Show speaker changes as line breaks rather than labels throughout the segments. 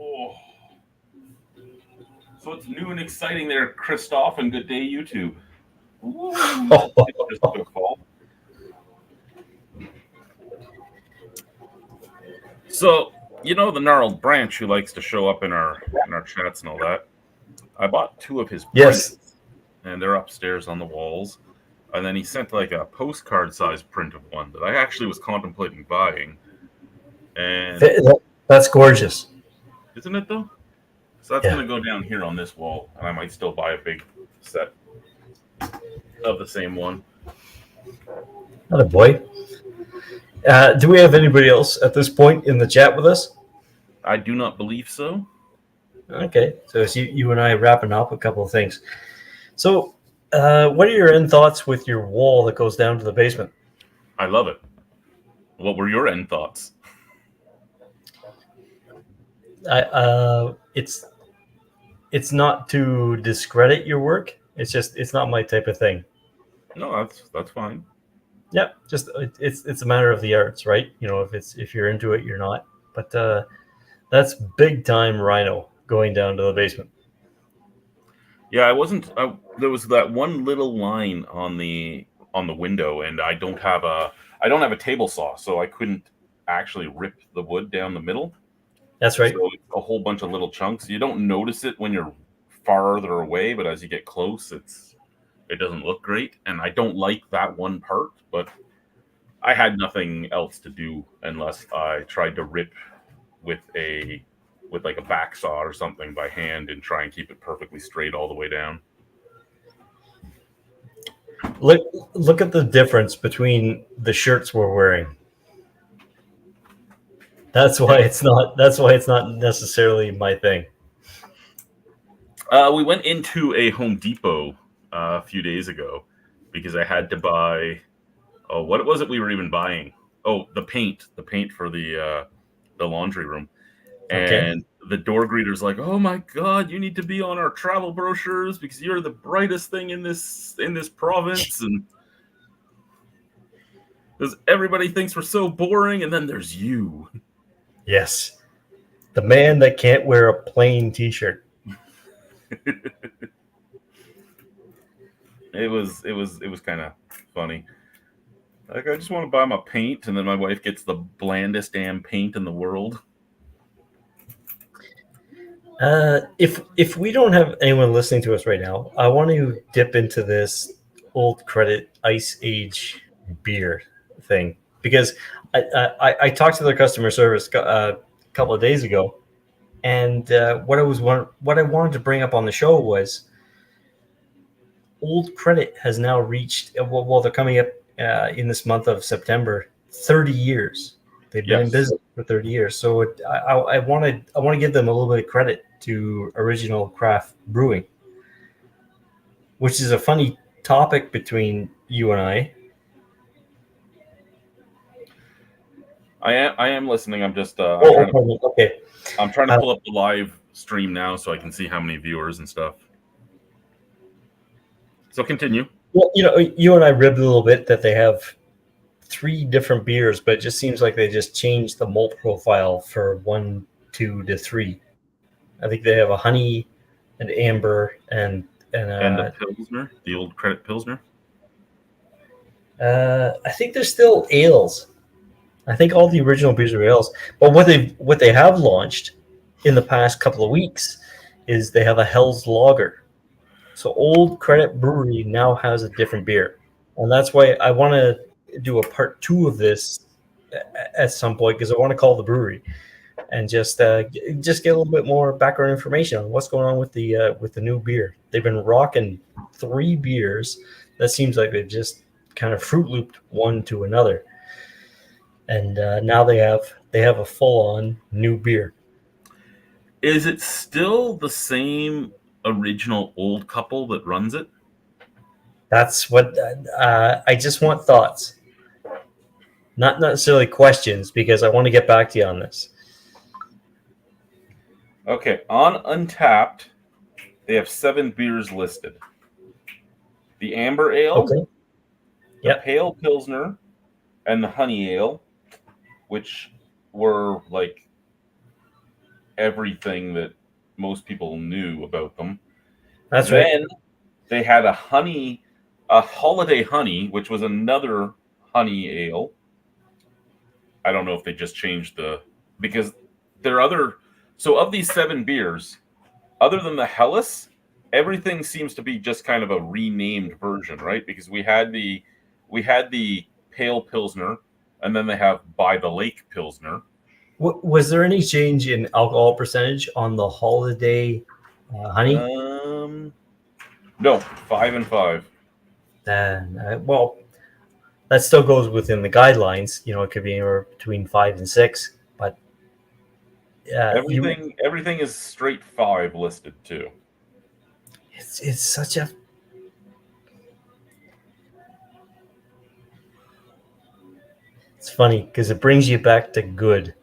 Oh, so it's new and exciting there, Christoph, and good day, YouTube. Ooh, it just took fall. So the gnarled branch who likes to show up in our chats and all that. I bought two of his
Yes.
prints, and they're upstairs on the walls. And then he sent like a postcard size print of one that I actually was contemplating buying. And
That's gorgeous.
isn't it though? So that's
Yeah.
going to go down here on this wall, and I might still buy a big set of the same one.
Not a boy. Do we have anybody else at this point in the chat with us?
I do not believe so.
Okay, so it's you and I wrapping up a couple of things. So, what are your end thoughts with your wall that goes down to the basement?
I love it. What were your end thoughts?
It's not to discredit your work. It's not my type of thing.
No, that's fine.
Yeah, just it's a matter of the arts, right? If you're into it, you're not. But that's big time Rhino going down to the basement.
Yeah, I wasn't. There was that one little line on the window, and I don't have a table saw, so I couldn't actually rip the wood down the middle.
That's right.
So it's a whole bunch of little chunks. You don't notice it when you're farther away, but as you get close, it doesn't look great. And I don't like that one part, but I had nothing else to do unless I tried to rip with like a back saw or something by hand and try and keep it perfectly straight all the way down.
Look at the difference between the shirts we're wearing. That's why it's not necessarily my thing.
We went into a Home Depot a few days ago because I had to buy. Oh, what was it we were even buying? Oh, the paint for the laundry room.
Okay.
And the door greeter's like, "Oh my God, you need to be on our travel brochures because you're the brightest thing in this province, and because everybody thinks we're so boring, and then there's you."
Yes, the man that can't wear a plain T-shirt.
It was kind of funny. Like, I just want to buy my paint, and then my wife gets the blandest damn paint in the world.
If we don't have anyone listening to us right now, I want to dip into this Old Credit Ice Age beer thing because I talked to their customer service a couple of days ago, and what I wanted to bring up on the show was Old Credit has now reached they're coming up in this month of September 30 years. They've been in business for 30 years. So I want to give them a little bit of credit to Original Craft Brewing, which is a funny topic between you and I.
I am listening. I'm just
okay.
I'm trying to pull up the live stream now so I can see how many viewers and stuff. So continue.
Well, you and I ribbed a little bit that they have 3 different beers, but it just seems like they just changed the malt profile for 1, 2 to 3. I think they have a honey, an amber, and
the Pilsner, the Old Credit Pilsner.
I think they're still ales. I think all the original beers are ales. But what they have launched in the past couple of weeks is they have a Hell's Lager. So Old Credit Brewery now has a different beer, and that's why I want to do a part 2 of this at some point because I want to call the brewery and just get a little bit more background information on what's going on with the new beer. They've been rocking 3 beers. That seems like they've just kind of Fruit Looped one to another, and now they have a full-on new beer.
Is it still the same original old couple that runs it?
That's what I just want thoughts, not necessarily questions, because I want to get back to you on this.
Okay, on Untappd, they have 7 beers listed. The Amber Ale, the Pale Pilsner, and the Honey Ale, which were like everything that most people knew about them.
That's right.
Then they had a holiday honey, which was another honey ale. I don't know if they just changed because there are other. So of these 7 beers, other than the Helles, everything seems to be just kind of a renamed version, right? Because we had the Pale Pilsner, and then they have By the Lake Pilsner.
Was there any change in alcohol percentage on the holiday honey?
No, 5 and 5.
Then, well, that still goes within the guidelines. It could be anywhere between 5 and 6, but
everything is straight 5 listed too.
It's such a. It's funny because it brings you back to good.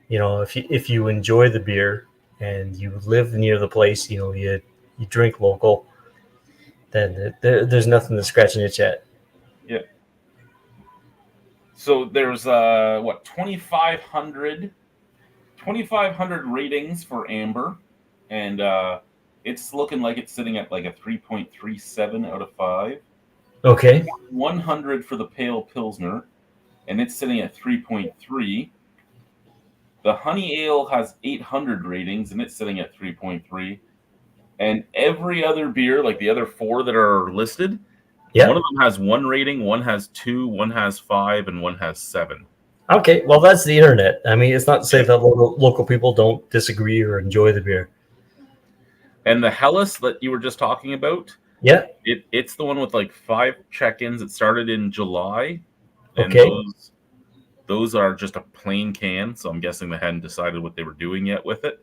If you enjoy the beer and you live near the place, you drink local, then there's nothing to scratch an itch at.
Yeah. So there's 2,500 ratings for amber, and it's looking like it's sitting at like a 3.37 out of 5.
Okay.
100 for the Pale Pilsner, and it's sitting at 3.3. The honey ale has 800 ratings, and it's sitting at 3.3. And every other beer, like the other 4 that are listed, one of them has 1 rating, 1 has 2, 1 has 5, and 1 has 7.
Okay, well, that's the internet. I mean, it's not to say that local people don't disagree or enjoy the beer.
And the Helles that you were just talking about, it's the one with like 5 check-ins. It started in July, and those are just a plain can. So I'm guessing they hadn't decided what they were doing yet with it.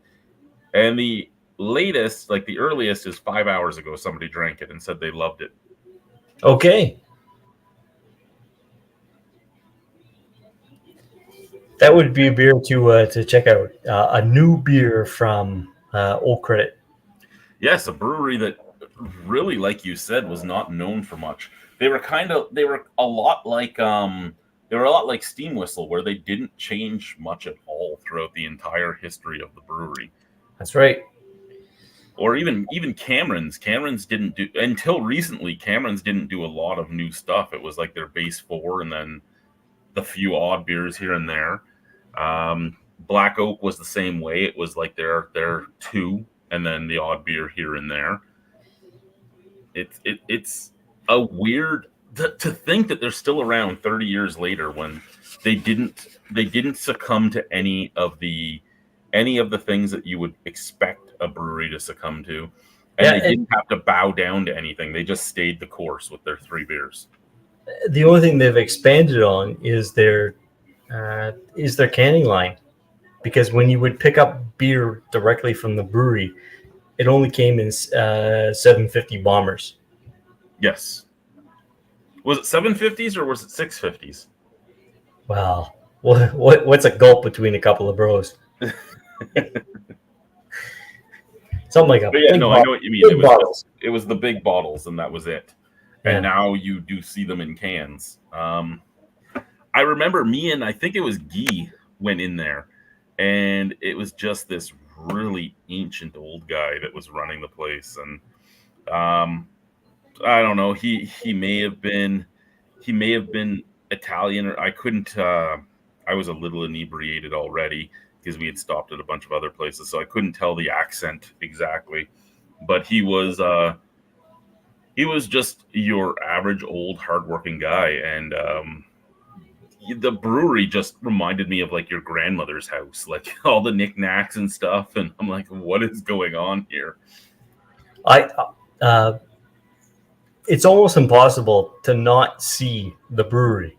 And the latest, like the earliest, is 5 hours ago. Somebody drank it and said they loved it.
Okay. That would be a beer to check out. A new beer from Old Credit.
Yes, a brewery that really, like you said, was not known for much. They were a lot like Steam Whistle, where they didn't change much at all throughout the entire history of the brewery.
That's right.
Or even Cameron's. Cameron's didn't do, until recently, Cameron's didn't do a lot of new stuff. It was like their base 4 and then the few odd beers here and there. Black Oak was the same way. It was like their 2 and then the odd beer here and there. It's a weird to think that they're still around 30 years later when they didn't succumb to any of the things that you would expect a brewery to succumb to, and they didn't have to bow down to anything. They just stayed the course with their 3 beers.
The only thing they've expanded on is their canning line, because when you would pick up beer directly from the brewery, it only came in 750 bombers.
Yes. Was it 750s or was it 650s?
Wow. What's a gulp between a couple of bros? Something like a
I know what you mean. It was the big bottles, and that was it. And now you do see them in cans. I remember I think it was Guy went in there, and it was just this really ancient old guy that was running the place. And I don't know. He may have been Italian, or I couldn't. I was a little inebriated already because we had stopped at a bunch of other places, so I couldn't tell the accent exactly. But he was just your average old hardworking guy, and the brewery just reminded me of like your grandmother's house, like all the knickknacks and stuff. And I'm like, what is going on here?
It's almost impossible to not see the brewery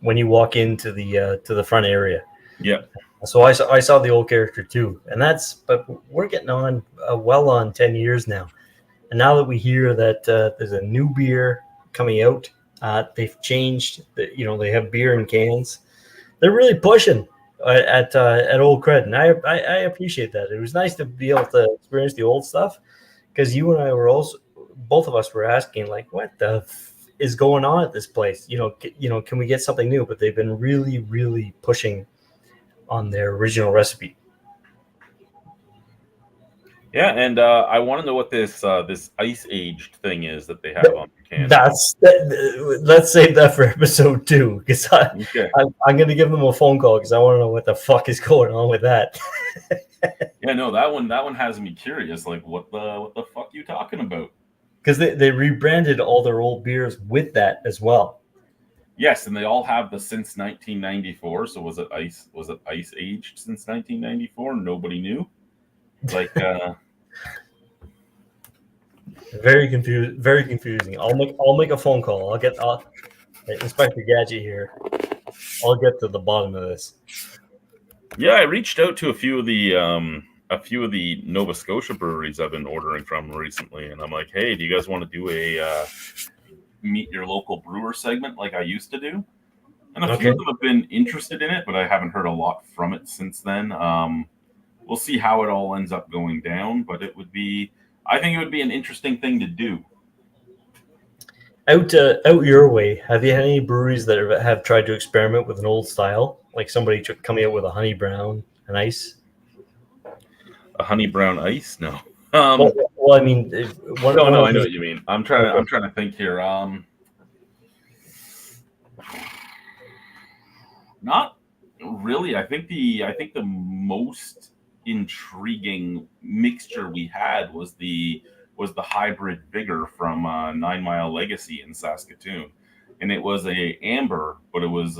when you walk into the front area.
Yeah.
So I saw the old character too, but we're getting on well on 10 years now. And now that we hear that there's a new beer coming out, they've changed. They have beer in cans. They're really pushing at Old Cred, and I appreciate that. It was nice to be able to experience the old stuff, because you and I were both of us were asking, like, what the is going on at this place? Can we get something new? But they've been really, really pushing on their original recipe.
Yeah, and I want to know what this ice aged thing is that they have on the can.
Let's save that for episode 2 because
Okay.
I'm going to give them a phone call because I want to know what the fuck is going on with that.
Yeah, no, that one has me curious. Like, what the fuck you talking about?
Because they rebranded all their old beers with that as well.
Yes, and they all have the since 1994. So was it ice? Was it ice aged since 1994? Nobody knew. Like,
Very confused. Very confusing. I'll make a phone call. I'll get Inspector Gadget here. I'll get to the bottom of this.
yeah, I reached out to a few of the Nova Scotia breweries I've been ordering from recently, and I'm like, hey, do you guys want to do a meet your local brewer segment like I used to do? And a few of them have been interested in it, but I haven't heard a lot from it since then. We'll see how it all ends up going down, but I think it would be an interesting thing to do.
Out your way, have you had any breweries that have tried to experiment with an old style, like somebody coming out with a honey brown and ice?
A honey brown ice? No.
Well, I mean,
I know what you mean. I'm trying to think here. Not really. I think the most intriguing mixture we had was the hybrid vigor from 9 Mile Legacy in Saskatoon, and it was a amber, but it was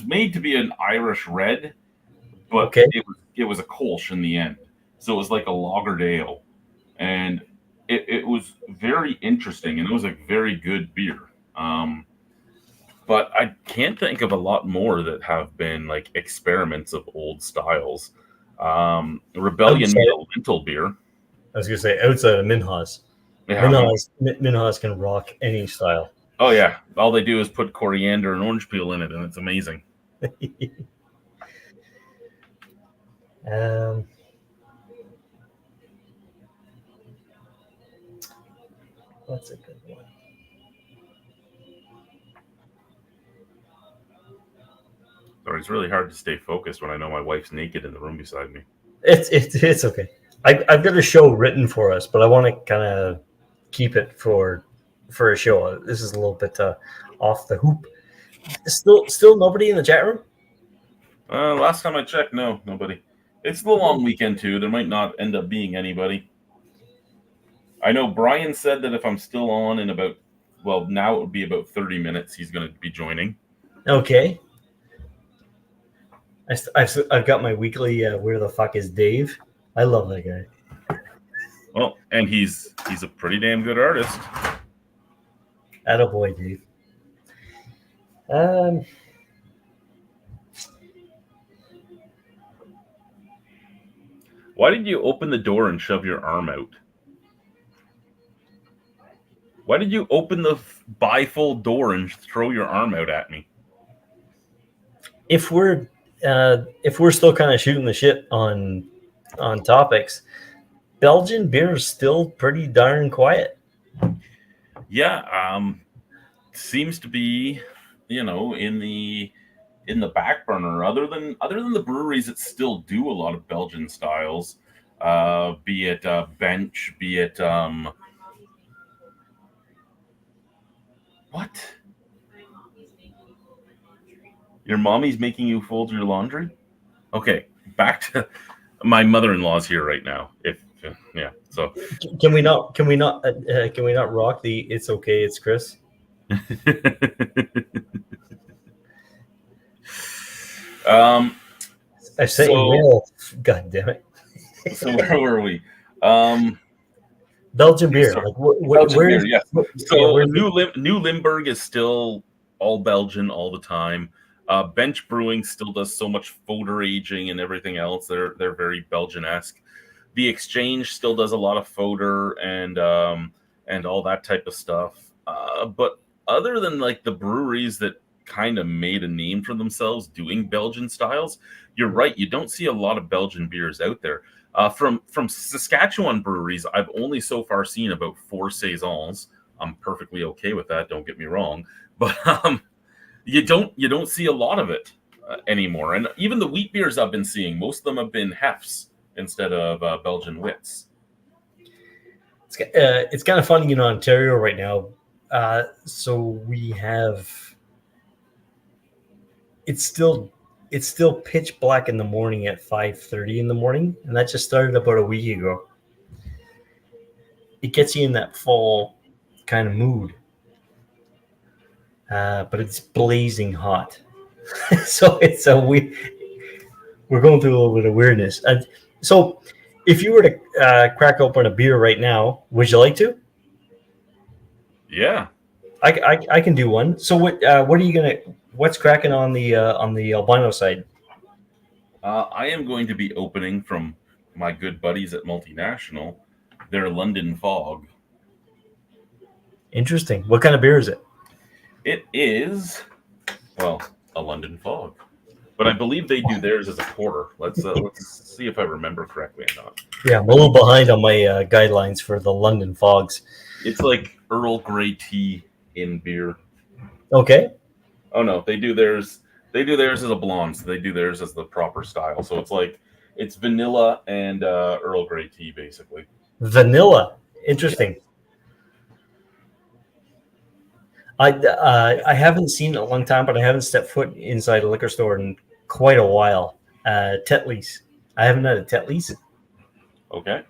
made to be an Irish red, but it was a Kolsch in the end, so it was like a lagered ale, and it was very interesting, and it was a very good beer. But I can't think of a lot more that have been like experiments of old styles. Rebellion made a lentil beer.
I was gonna say outside of Minhas.
Yeah,
Minhas can rock any style.
Oh yeah, all they do is put coriander and orange peel in it, and it's amazing.
That's a good one.
Sorry, it's really hard to stay focused when I know my wife's naked in the room beside me.
It's okay. I've got a show written for us, but I want to kind of keep it for a show. This is a little bit off the hoop. Still nobody in the chat room?
Last time I checked, no, nobody. It's the long weekend too. There might not end up being anybody. I know Brian said that if I'm still on in now it would be about 30 minutes, he's going to be joining.
Okay. I've got my weekly Where the Fuck is Dave? I love that guy.
Well, and he's a pretty damn good artist.
Attaboy, Dave.
Why did you open the door and shove your arm out? Why did you open the bifold door and throw your arm out at me?
If we're still kind of shooting the shit on topics, Belgian beer is still pretty darn quiet.
Yeah, seems to be, in the back burner. Other than the breweries that still do a lot of Belgian styles, be it Bench, be it what? Your mommy's making you fold your laundry? Okay, back to my mother-in-law's here right now. So
can we not rock the "It's okay, it's Chris"? I sent you mail. God damn it!
So where were we?
Belgian beer.
Belgian beer, yes. So New Limburg is still all Belgian all the time. Bench Brewing still does so much fodder aging and everything else. They're very Belgian-esque. The Exchange still does a lot of fodder and all that type of stuff. But other than like the breweries that kind of made a name for themselves doing Belgian styles, you're right. You don't see a lot of Belgian beers out there. From Saskatchewan breweries, I've only so far seen about 4 saisons. I'm perfectly okay with that. Don't get me wrong, but you don't see a lot of it anymore. And even the wheat beers I've been seeing, most of them have been Hefs. instead of Belgian Wits.
It's kind of funny in Ontario right now. So we have it's still pitch black in the morning at 5:30 in the morning, and that just started about a week ago. It gets you in that fall kind of mood, but it's blazing hot. So we're going through a little bit of weirdness. And so, if you were to crack open a beer right now, would you like to?
Yeah.
I can do one. So what are you gonna? What's cracking on the albino side?
I am going to be opening from my good buddies at Multinational their London Fog.
Interesting. What kind of beer is it?
It is, well, a London Fog, but I believe they do theirs as a porter. Let's see if I remember correctly or not.
Yeah, I'm a little behind on my guidelines for the London Fogs.
It's like Earl Grey tea in beer.
Okay.
Oh no, they do theirs. They do theirs as a blonde. So they do theirs as the proper style. So it's vanilla and Earl Grey tea basically.
Vanilla. Interesting. I haven't seen it in a long time, but I haven't stepped foot inside a liquor store in quite a while. Tetley's. I haven't had a Tetley's.
Okay.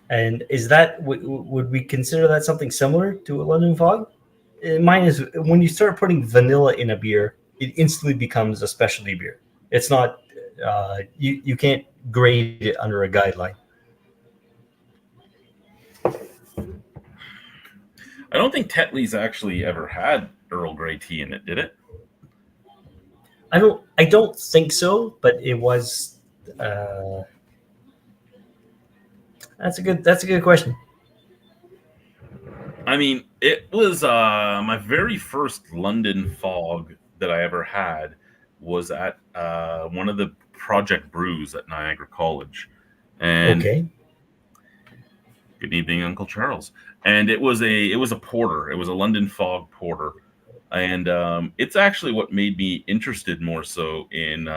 And is that would we consider that something similar to a London Fog? Mine is when you start putting vanilla in a beer, it instantly becomes a specialty beer. It's not you can't grade it under a guideline.
I don't think Tetley's actually ever had Earl Grey tea in it, did it?
I don't think so, but it was. That's a good question.
I mean, it was my very first London Fog that I ever had was at one of the project brews at Niagara College. And
okay.
Good evening, Uncle Charles. And it was a porter. It was a London Fog porter, and it's actually what made me interested more so in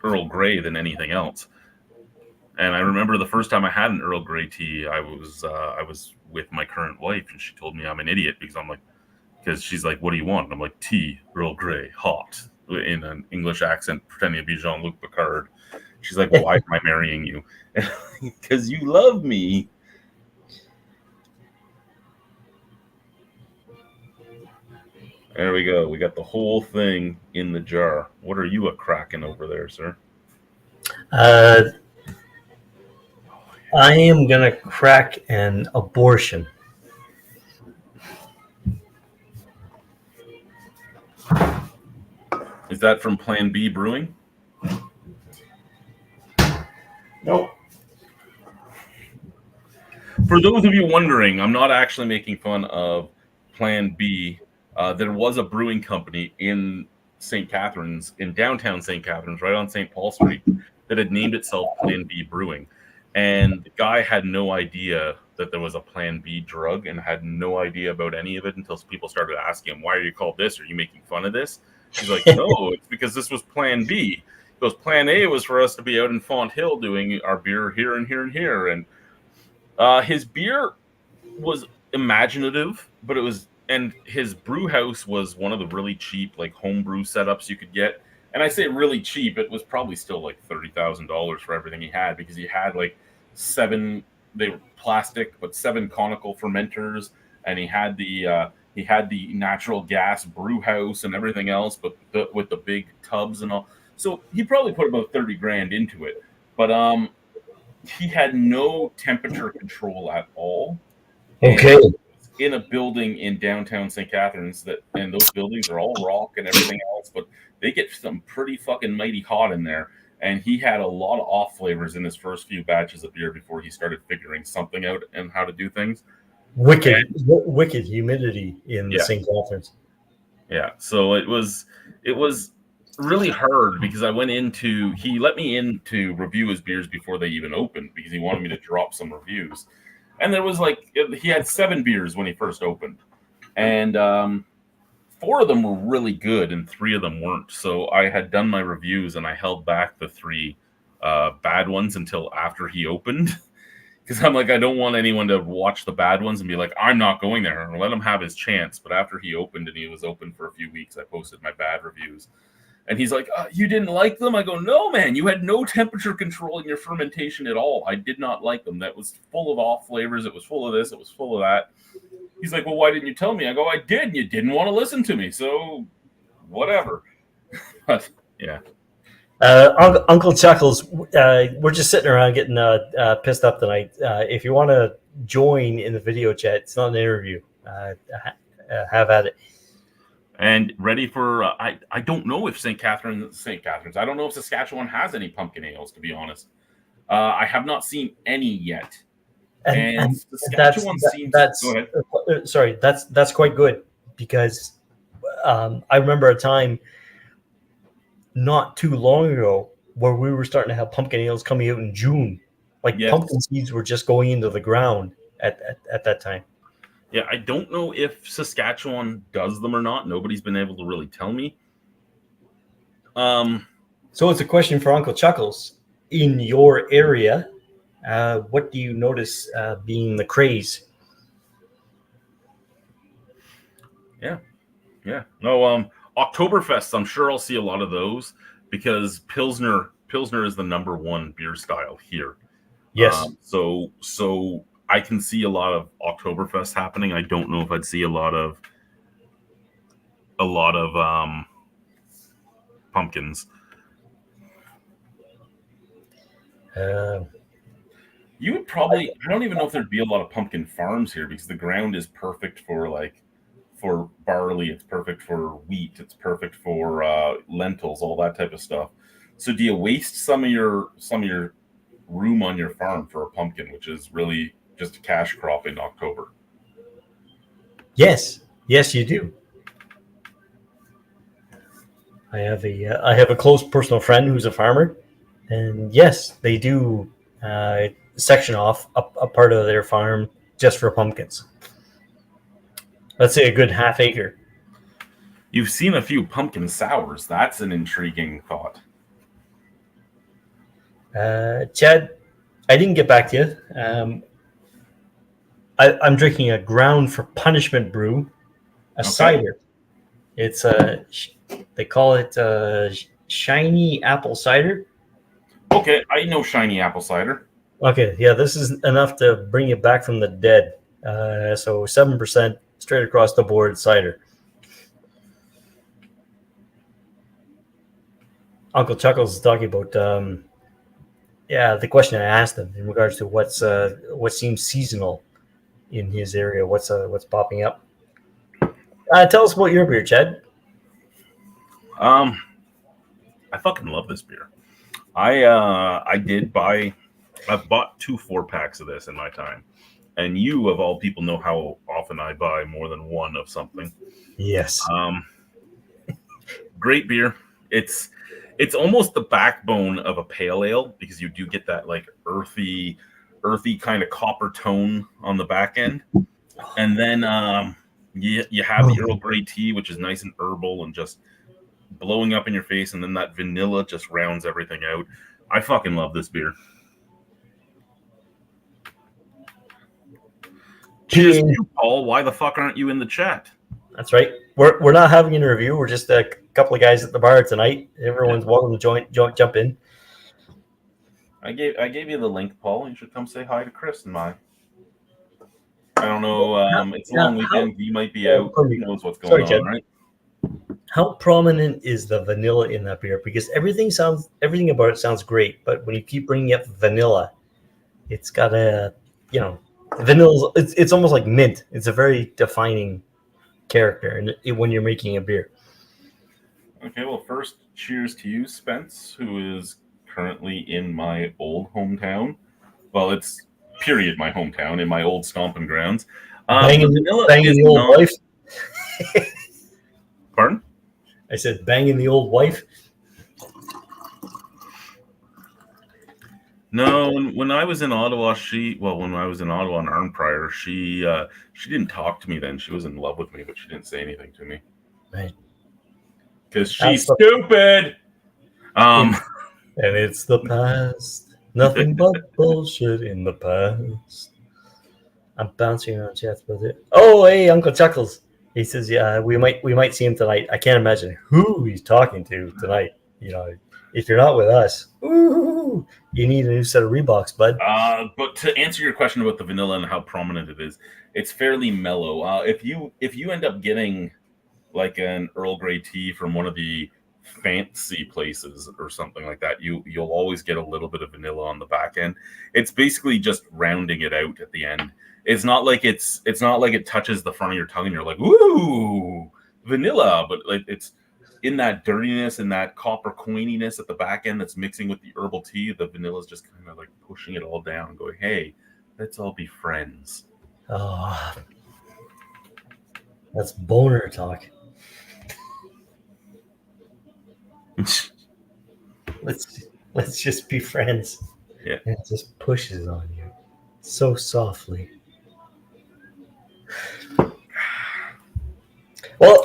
Earl Grey than anything else. And I remember the first time I had an Earl Grey tea, I was with my current wife, and she told me I'm an idiot because she's like, "What do you want?" And I'm like, "Tea, Earl Grey, hot," in an English accent, pretending to be Jean-Luc Picard. She's like, "Why am I marrying you?" Because you love me. There we go. We got the whole thing in the jar. What are you cracking over there, sir?
I am gonna crack an abortion.
Is that from Plan B Brewing?
Nope.
For those of you wondering, I'm not actually making fun of Plan B. There was a brewing company in St. Catharines, in downtown St. Catharines, right on St. Paul Street, that had named itself Plan B Brewing. And the guy had no idea that there was a Plan B drug and had no idea about any of it until people started asking him, "Why are you called this? Are you making fun of this?" He's like, "No, it's because this was Plan B." He goes, "Plan A was for us to be out in Font Hill doing our beer here and here and here." And his beer was imaginative, but and his brew house was one of the really cheap, like, homebrew setups you could get. And I say really cheap, it was probably still like $30,000 for everything he had, because he had like they were plastic, but 7 conical fermenters, and he had the natural gas brew house and everything else, but with the big tubs and all. So he probably put about 30 grand into it, but he had no temperature control at all.
Okay.
And in a building in downtown St. Catharines, and those buildings are all rock and everything else, but they get some pretty fucking mighty hot in there. And he had a lot of off flavors in his first few batches of beer before he started figuring something out and how to do things.
Wicked humidity in St. Catharines.
Yeah, so it was really hard, because he let me in to review his beers before they even opened, because he wanted me to drop some reviews. And there was he had 7 beers when he first opened. And 4 of them were really good and 3 of them weren't. So I had done my reviews and I held back the 3 bad ones until after he opened. Because I'm like, I don't want anyone to watch the bad ones and be like, I'm not going there, and let him have his chance. But after he opened and he was open for a few weeks, I posted my bad reviews. And he's like, you didn't like them? I go, no, man, you had no temperature control in your fermentation at all. I did not like them. That was full of off flavors. It was full of this. It was full of that. He's like, well, why didn't you tell me? I go, I did. And you didn't want to listen to me. So whatever. But yeah.
Uncle Chuckles, we're just sitting around getting pissed up tonight. If you want to join in the video chat, it's not an interview. Have at it.
And ready for I don't know if St. Catharines. I don't know if Saskatchewan has any pumpkin ales. To be honest, I have not seen any yet. And Saskatchewan seems. Go ahead.
Sorry, that's quite good because I remember a time not too long ago where we were starting to have pumpkin ales coming out in June. Like pumpkin seeds were just going into the ground at that time.
Yeah, I don't know if Saskatchewan does them or not. Nobody's been able to really tell me.
So it's a question for Uncle Chuckles. In your area, what do you notice being the craze?
Yeah. No, Oktoberfest, I'm sure I'll see a lot of those because Pilsner is the number 1 beer style here.
Yes.
So I can see a lot of Oktoberfest happening. I don't know if I'd see a lot of pumpkins. You would probably. I don't even know if there'd be a lot of pumpkin farms here because the ground is perfect for barley. It's perfect for wheat. It's perfect for lentils, all that type of stuff. So do you waste some of your room on your farm for a pumpkin, which is really just a cash crop in October?
Yes, you do. I have a close personal friend who's a farmer, and yes, they do section off a part of their farm just for pumpkins. Let's say a good half acre.
You've seen a few pumpkin sours. That's an intriguing thought.
Chad, I didn't get back to you. I'm drinking a Ground for Punishment brew, cider. It's they call it shiny apple cider.
Okay, I know shiny apple cider.
Okay, yeah, this is enough to bring you back from the dead. So 7% straight across the board cider. Uncle Chuckles is talking about the question I asked him in regards to what seems seasonal in his area. What's popping up? Tell us about your beer, Chad.
I fucking love this beer. I've bought 2 4-packs of this in my time, and you of all people know how often I buy more than one of something.
Yes.
Great beer. It's almost the backbone of a pale ale because you do get that like earthy kind of copper tone on the back end, and then you have the Earl Grey tea, which is nice and herbal and just blowing up in your face, and then that vanilla just rounds everything out. I fucking love this beer. Cheers to you, Paul. Why the fuck aren't you in the chat?
That's right. We're not having an interview. We're just a couple of guys at the bar tonight. Everyone's welcome to jump in.
I gave you the link, Paul. You should come say hi to Chris and I don't know. It's a long weekend. You might be out. Who knows what's going on, right?
How prominent is the vanilla in that beer? Because everything about it sounds great, but when you keep bringing up vanilla, it's got vanilla. It's almost like mint. It's a very defining character when you're making a beer.
Okay, well, first, cheers to you, Spence, who is currently in my old hometown. Well, it's period my hometown, in my old stomping grounds.
Banging the old wife.
Pardon?
I said banging the old wife.
No, when I was in Ottawa, when I was in Ottawa and Arnprior, she didn't talk to me then. She was in love with me, but she didn't say anything to me.
Right.
Because she's
That's the-
stupid.
And it's the past. Nothing but bullshit in the past. I'm bouncing around chats with it. Oh, hey, Uncle Chuckles. He says, "Yeah, we might see him tonight." I can't imagine who he's talking to tonight. You know, if you're not with us, ooh, you need a new set of Reeboks, bud.
But to answer your question about the vanilla and how prominent it is, it's fairly mellow. If you end up getting like an Earl Grey tea from one of the fancy places or something like that, you'll always get a little bit of vanilla on the back end. It's basically just rounding it out at the end. It's not like it touches the front of your tongue and you're like, ooh, vanilla, but like it's in that dirtiness and that copper coininess at the back end that's mixing with the herbal tea. The vanilla is just kind of like pushing it all down and going, hey, let's all be friends.
Oh, that's boner talk. Let's just be friends.
Yeah.
And it just pushes on you so softly. Well,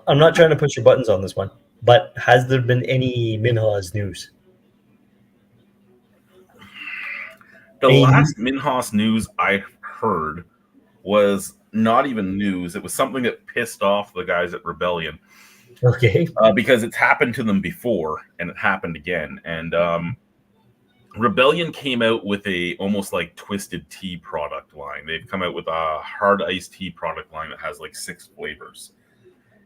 I'm not trying to push your buttons on this one, but has there been any Minhas news?
The last Minhas news I heard was not even news. It was something that pissed off the guys at Rebellion.
Okay.
Because it's happened to them before and it happened again. And Rebellion came out with a almost like Twisted Tea product line. They've come out with a hard iced tea product line that has like 6 flavors.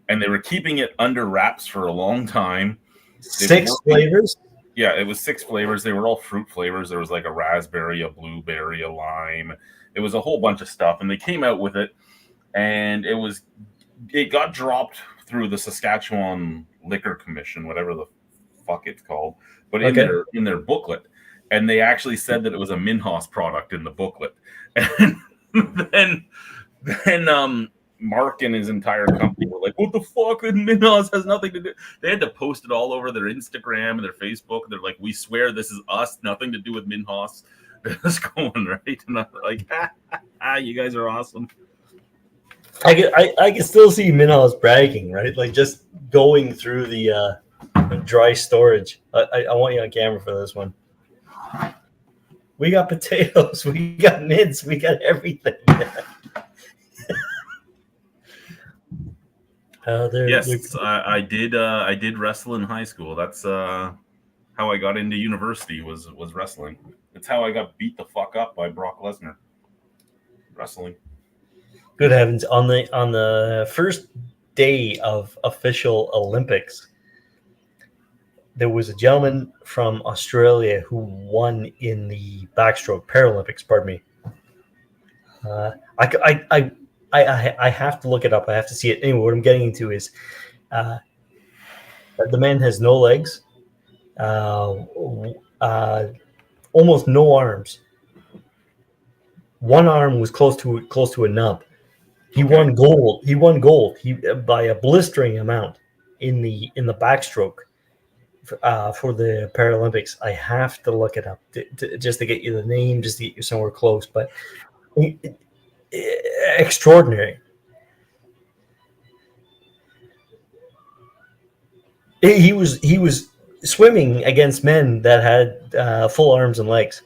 And they were keeping it under wraps for a long time.
6 flavors?
Yeah, it was 6 flavors. They were all fruit flavors. There was like a raspberry, a blueberry, a lime. It was a whole bunch of stuff. And they came out with it. And it got dropped through the Saskatchewan Liquor Commission, whatever the fuck it's called, but in their booklet. And they actually said that it was a Minhas product in the booklet. And then Mark and his entire company were like, what the fuck? Minhas has nothing to do. They had to post it all over their Instagram and their Facebook. They're like, we swear this is us, nothing to do with Minhas. It's going right. And I'm like, you guys are awesome.
I can still see Minhas bragging, right? Like just going through the dry storage. I want you on camera for this one. We got potatoes, we got mints, we got everything.
Yes, I did wrestle in high school. That's how I got into university was wrestling. It's how I got beat the fuck up by Brock Lesnar. Wrestling.
Good heavens! On the first day of official Olympics, there was a gentleman from Australia who won in the backstroke Paralympics. Pardon me. I have to look it up. I have to see it. Anyway, what I'm getting into is the man has no legs, almost no arms. One arm was close to a nub. He won gold. He won gold. By a blistering amount in the backstroke for the Paralympics. I have to look it up just to get you the name, just to get you somewhere close. But extraordinary. He was swimming against men that had full arms and legs.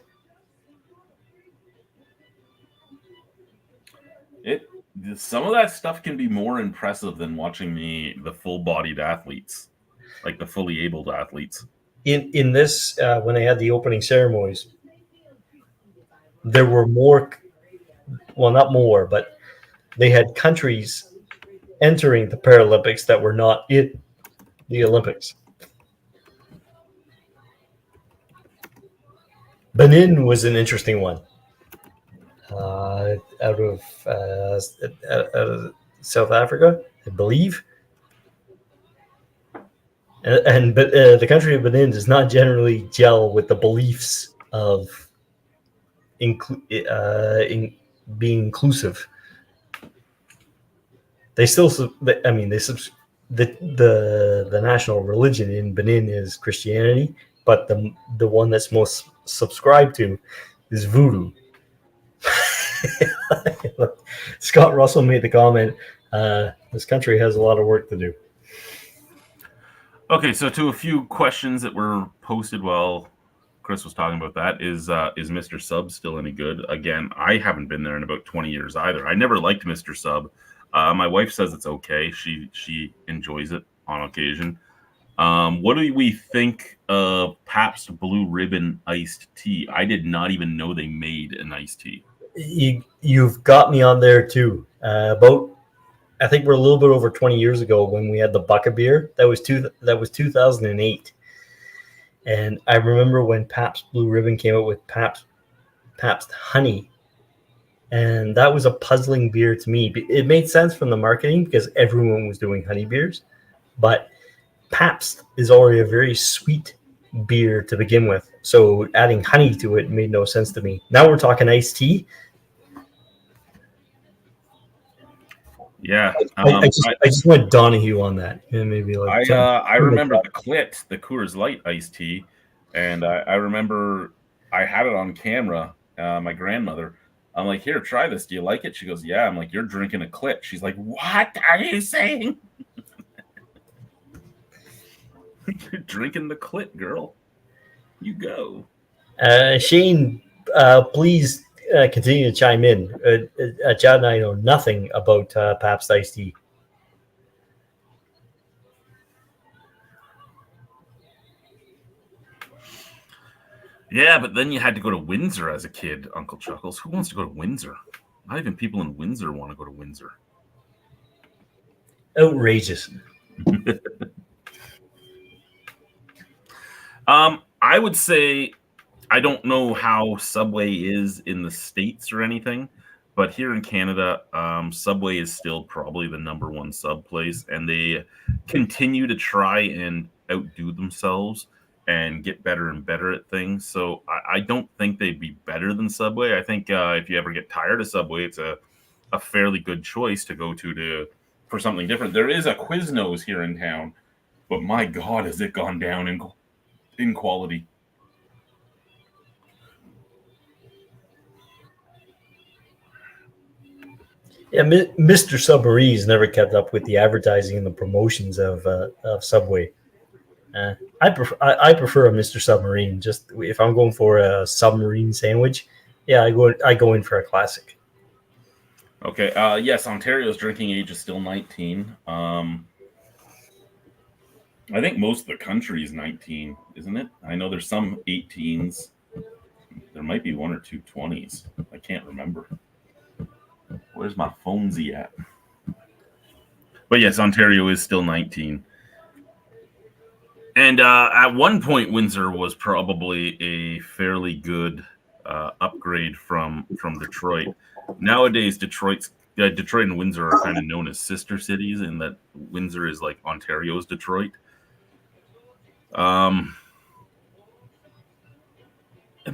Some of that stuff can be more impressive than watching the full-bodied athletes, like the fully abled athletes.
In this, when they had the opening ceremonies, there were more. Well, not more, but they had countries entering the Paralympics that were not in the Olympics. Benin was an interesting one. Out of South Africa, I believe. But the country of Benin does not generally gel with the beliefs of in being inclusive. They still, the national religion in Benin is Christianity, but the one that's most subscribed to is voodoo. Scott Russell made the comment, This country has a lot of work to do.
Okay, so to a few questions that were posted while Chris was talking about that is Mr. Sub still any good? Again, I haven't been there in about 20 years either. I never liked Mr. Sub. My wife says it's okay. She enjoys it on occasion. What do we think of Pabst Blue Ribbon iced tea? I did not even know they made an iced tea.
You've got me on there too. I think we're a little bit over 20 years ago when we had the bucket beer. That was 2008. And I remember when Pabst Blue Ribbon came out with Pabst Honey. And that was a puzzling beer to me. It made sense from the marketing because everyone was doing honey beers. But Pabst is already a very sweet beer to begin with. So adding honey to it made no sense to me. Now we're talking iced tea.
Yeah,
I just went Donahue on that. Yeah, maybe like
I remember the Clit, the Coors Light iced tea, and I remember I had it on camera. My grandmother, I'm like, "Here, try this. Do you like it?" She goes, "Yeah." I'm like, "You're drinking a Clit." She's like, "What are you saying?" You're drinking the Clit, girl. You go.
Shane, please continue to chime in. Chad and I know nothing about Pabst iced tea.
Yeah, but then you had to go to Windsor as a kid, Uncle Chuckles. Who wants to go to Windsor? Not even people in Windsor want to go to Windsor.
Outrageous.
I would say I don't know how Subway is in the States or anything, but here in Canada, Subway is still probably the number one sub place, and they continue to try and outdo themselves and get better and better at things. So I don't think they'd be better than Subway. I think if you ever get tired of Subway, it's a fairly good choice to go to for something different. There is a Quiznos here in town, but my God, has it gone down in quality.
Yeah, Mr. Submarines never kept up with the advertising and the promotions of Subway. I prefer a Mr. Submarine. Just if I'm going for a submarine sandwich, yeah, I go in for a classic.
Okay. Yes, Ontario's drinking age is still 19. I think most of the country is 19, isn't it? I know there's some 18s. There might be one or two 20s. I can't remember. Where's my phonesy at? But yes, Ontario is still 19. And at one point, Windsor was probably a fairly good upgrade from Detroit. Nowadays, Detroit and Windsor are kind of known as sister cities, in that Windsor is like Ontario's Detroit.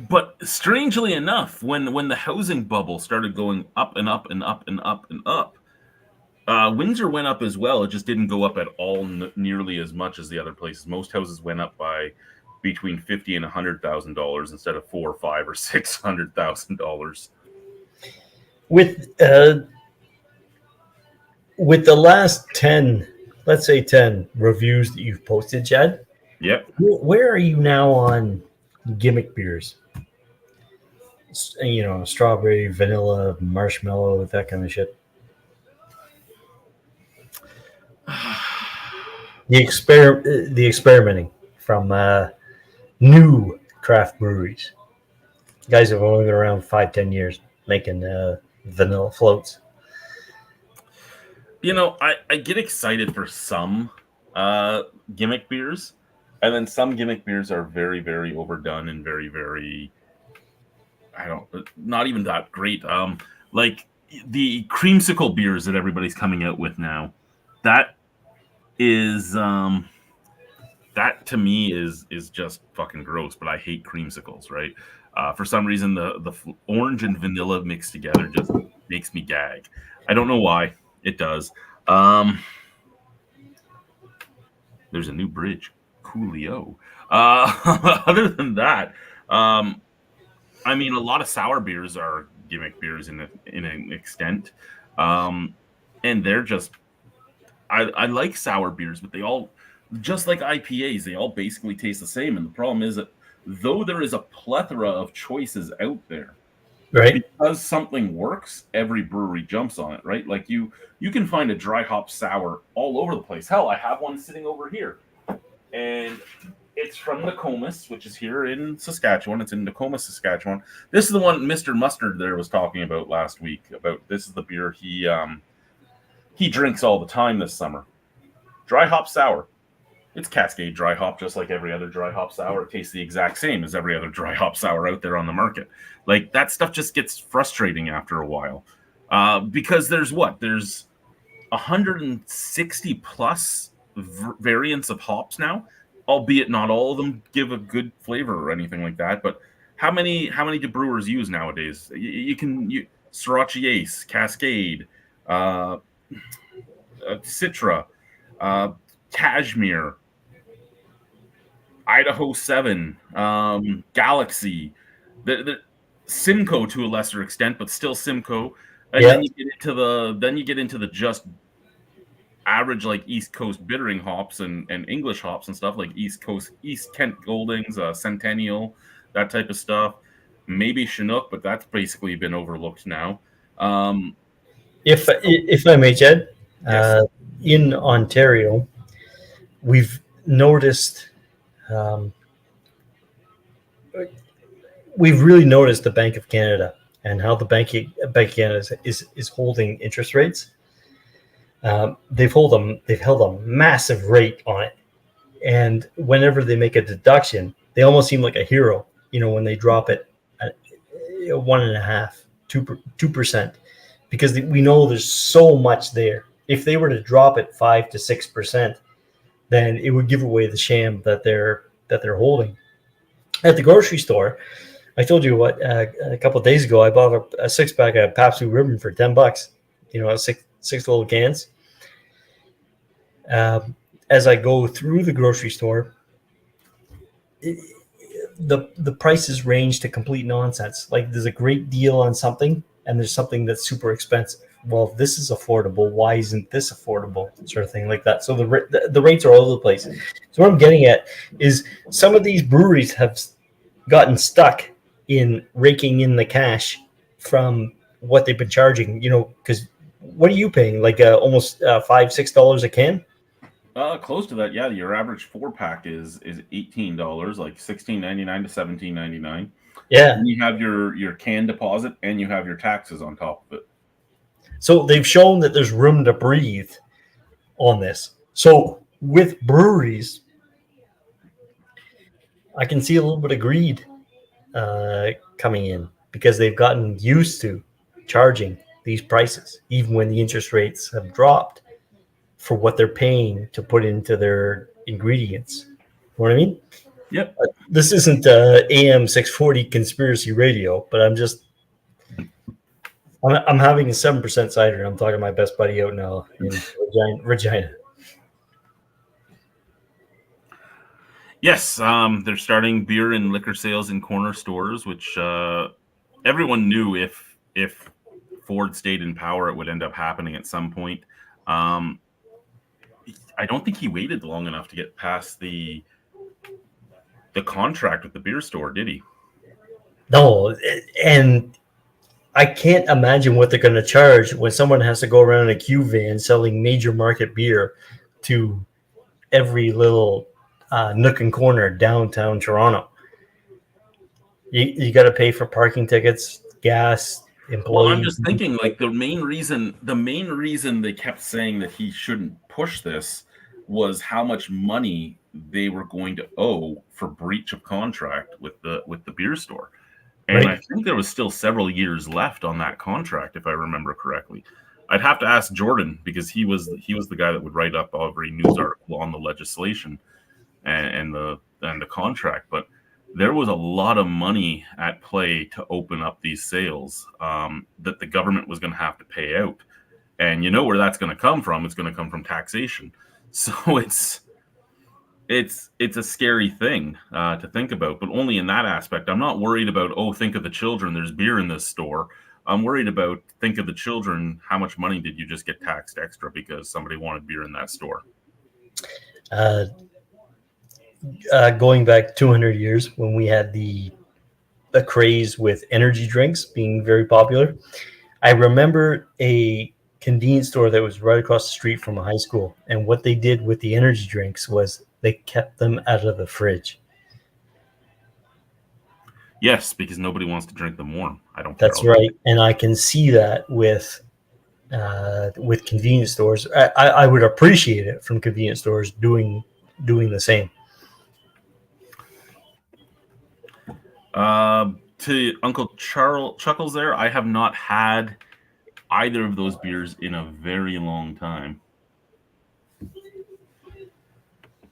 But strangely enough, when the housing bubble started going up and up and up and up and up, Windsor went up as well. It just didn't go up at all nearly as much as the other places. Most houses went up by between $50,000 and $100,000 instead of $400,000 or $500,000 or $600,000.
With the last 10, let's say 10 reviews that you've posted, Chad.
Yep.
Where are you now on gimmick beers? You know, strawberry, vanilla, marshmallow, that kind of shit. The experimenting from new craft breweries. Guys have only been around 5-10 years making vanilla floats.
You know, I get excited for some gimmick beers, and then some gimmick beers are very, very overdone and very, very, not even that great. Like the creamsicle beers that everybody's coming out with now, that is that to me is just fucking gross. But I hate creamsicles, right? For some reason, the orange and vanilla mixed together just makes me gag. I don't know why. It does. There's a new bridge. Coolio. Other than that, I mean, a lot of sour beers are gimmick beers in an extent. and they're just I like sour beers, but they all, just like IPAs, they all basically taste the same. And the problem is that though there is a plethora of choices out there,
Right.
because something works, every brewery jumps on it, right? Like you can find a dry hop sour all over the place. Hell, I have one sitting over here, and it's from Nokomis, which is here in Saskatchewan. It's in Nokomis, Saskatchewan. This is the one Mr. Mustard there was talking about last week. About this is the beer he drinks all the time this summer. Dry hop sour. It's Cascade dry hop, just like every other dry hop sour. It tastes the exact same as every other dry hop sour out there on the market. Like that stuff just gets frustrating after a while, because there's 160 plus variants of hops now, albeit not all of them give a good flavor or anything like that. But how many do brewers use nowadays? You can Sriracha Ace, Cascade, uh, Citra, Cashmere, Idaho 7, Galaxy, the Simcoe to a lesser extent, but still Simcoe. And
Yeah.
then you get into the just average like East Coast bittering hops and English hops and stuff like East Kent Goldings, Centennial, that type of stuff. Maybe Chinook, but that's basically been overlooked now. Um,
If I may, Jed,
yes.
in Ontario, we've noticed um, we've really noticed the Bank of Canada and how the Bank of Canada is holding interest rates. They've held a massive rate on it, and whenever they make a deduction, they almost seem like a hero. You know, when they drop it at 1.5%, 2%, because we know there's so much there. If they were to drop it 5 to 6%, then it would give away the sham that they're holding. At the grocery store, I told you what a couple of days ago I bought a 6-pack of Pabst Blue Ribbon for $10. You know, six little cans. As I go through the grocery store, the prices range to complete nonsense. Like there's a great deal on something, and there's something that's super expensive. Well, if this is affordable, why isn't this affordable? Sort of thing like that. So the rates are all over the place. So what I'm getting at is some of these breweries have gotten stuck in raking in the cash from what they've been charging. You know, because what are you paying? Like almost $5-6 a can?
Close to that, yeah. Your average 4-pack is $18, like $16.99 to $17.99.
Yeah.
And you have your can deposit, and you have your taxes on top of it.
So they've shown that there's room to breathe on this. So with breweries, I can see a little bit of greed coming in because they've gotten used to charging these prices, even when the interest rates have dropped for what they're paying to put into their ingredients. You know what I mean?
Yep.
This isn't AM 640 conspiracy radio, but I'm having a 7% cider. I'm talking to my best buddy out now in Regina.
Yes, they're starting beer and liquor sales in corner stores, which everyone knew if Ford stayed in power, it would end up happening at some point. I don't think he waited long enough to get past the contract with the beer store, did he?
No, and I can't imagine what they're going to charge when someone has to go around in a Q van selling major market beer to every little nook and corner downtown Toronto. You got to pay for parking tickets, gas, employees.
Well, I'm just thinking, like the main reason they kept saying that he shouldn't push this was how much money they were going to owe for breach of contract with the beer store. And right. I think there was still several years left on that contract, if I remember correctly. I'd have to ask Jordan because he was the guy that would write up every news article on the legislation and the contract. But there was a lot of money at play to open up these sales that the government was going to have to pay out. And you know where that's going to come from? It's going to come from taxation. So it's a scary thing to think about, but only in that aspect. I'm not worried about, think of the children. There's beer in this store. I'm worried about, think of the children. How much money did you just get taxed extra because somebody wanted beer in that store?
Uh, Going back 200 years when we had the craze with energy drinks being very popular, I remember a convenience store that was right across the street from a high school, and what they did with the energy drinks was they kept them out of the fridge.
Yes, because nobody wants to drink them warm. I don't care.
That's right, and I can see that with convenience stores. I would appreciate it from convenience stores doing the same.
To Uncle Chuckles there, I have not had either of those beers in a very long time.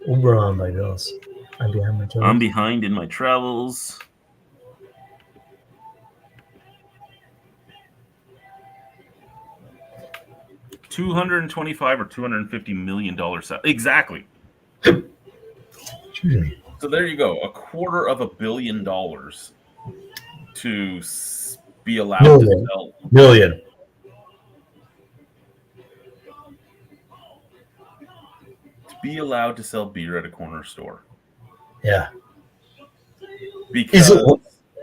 Uber on my bills. I'm behind my travels.
I'm behind in my travels. $225 or $250 million. Exactly.
Excuse me.
So there you go. $250 million to be allowed to sell.
Million.
To be allowed to sell beer at a corner store.
Yeah.
Because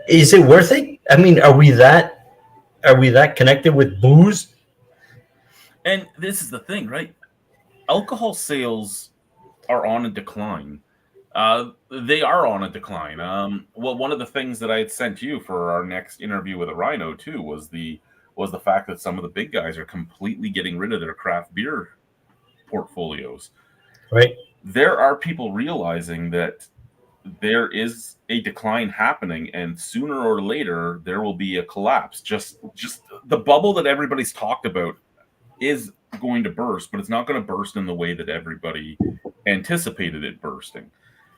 is it worth it? I mean, are we that connected with booze?
And this is the thing, right? Alcohol sales are on a decline. They are on a decline. Well, one of the things that I had sent you for our next interview with a Rhino too was the fact that some of the big guys are completely getting rid of their craft beer portfolios.
Right.
There are people realizing that there is a decline happening, and sooner or later there will be a collapse. Just the bubble that everybody's talked about is going to burst, but it's not going to burst in the way that everybody anticipated it bursting.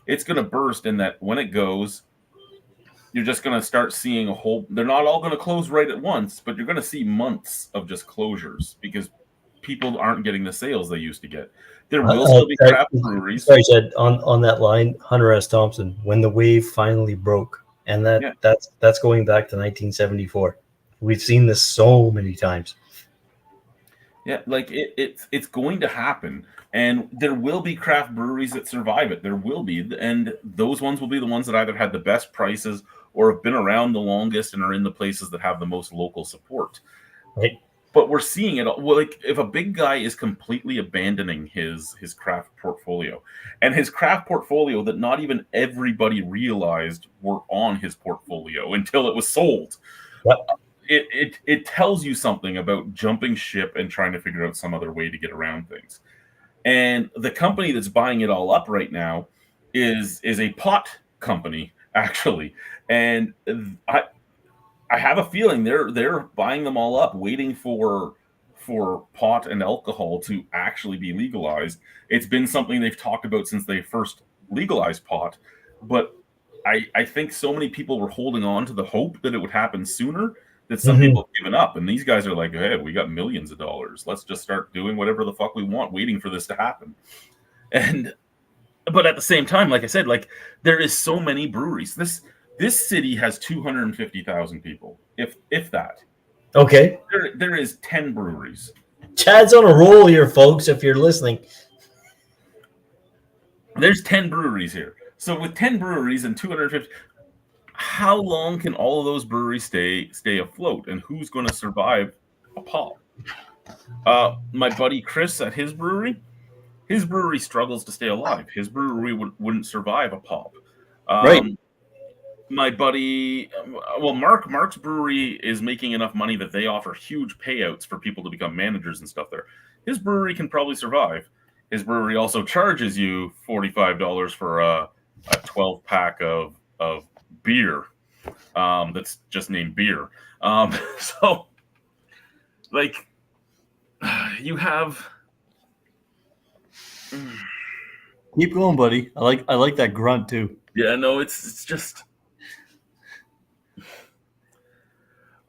It's going to burst in that when it goes, you're just going to start seeing they're not all going to close right at once, but you're going to see months of just closures because people aren't getting the sales they used to get. There will still be craft breweries.
Sorry, Jed, on that line, Hunter S. Thompson, when the wave finally broke, and that's going back to 1974. We've seen this so many times.
Yeah, like it's going to happen, and there will be craft breweries that survive it. There will be, and those ones will be the ones that either had the best prices or have been around the longest and are in the places that have the most local support.
Right.
But we're seeing it. Well, like if a big guy is completely abandoning his craft portfolio, and his craft portfolio that not even everybody realized were on his portfolio until it was sold.
Yep.
It tells you something about jumping ship and trying to figure out some other way to get around things. And the company that's buying it all up right now is a pot company, actually. And I have a feeling they're buying them all up, waiting for pot and alcohol to actually be legalized. It's been something they've talked about since they first legalized pot, but I think so many people were holding on to the hope that it would happen sooner that some people have given up, and these guys are like, hey, we got millions of dollars. Let's just start doing whatever the fuck we want, waiting for this to happen. But at the same time, like I said, like there is so many breweries. This city has 250,000 people, if that.
Okay.
There is 10 breweries.
Chad's on a roll here, folks, if you're listening.
There's 10 breweries here. So with 10 breweries and 250, how long can all of those breweries stay afloat, and who's going to survive a pop? My buddy Chris at his brewery struggles to stay alive. His brewery wouldn't survive a pop.
Right.
My buddy, Mark's brewery is making enough money that they offer huge payouts for people to become managers and stuff there. His brewery can probably survive. His brewery also charges you $45 for a 12-pack of beer that's just named beer. So like you have
keep going, buddy. I like that grunt too.
Yeah, no, it's just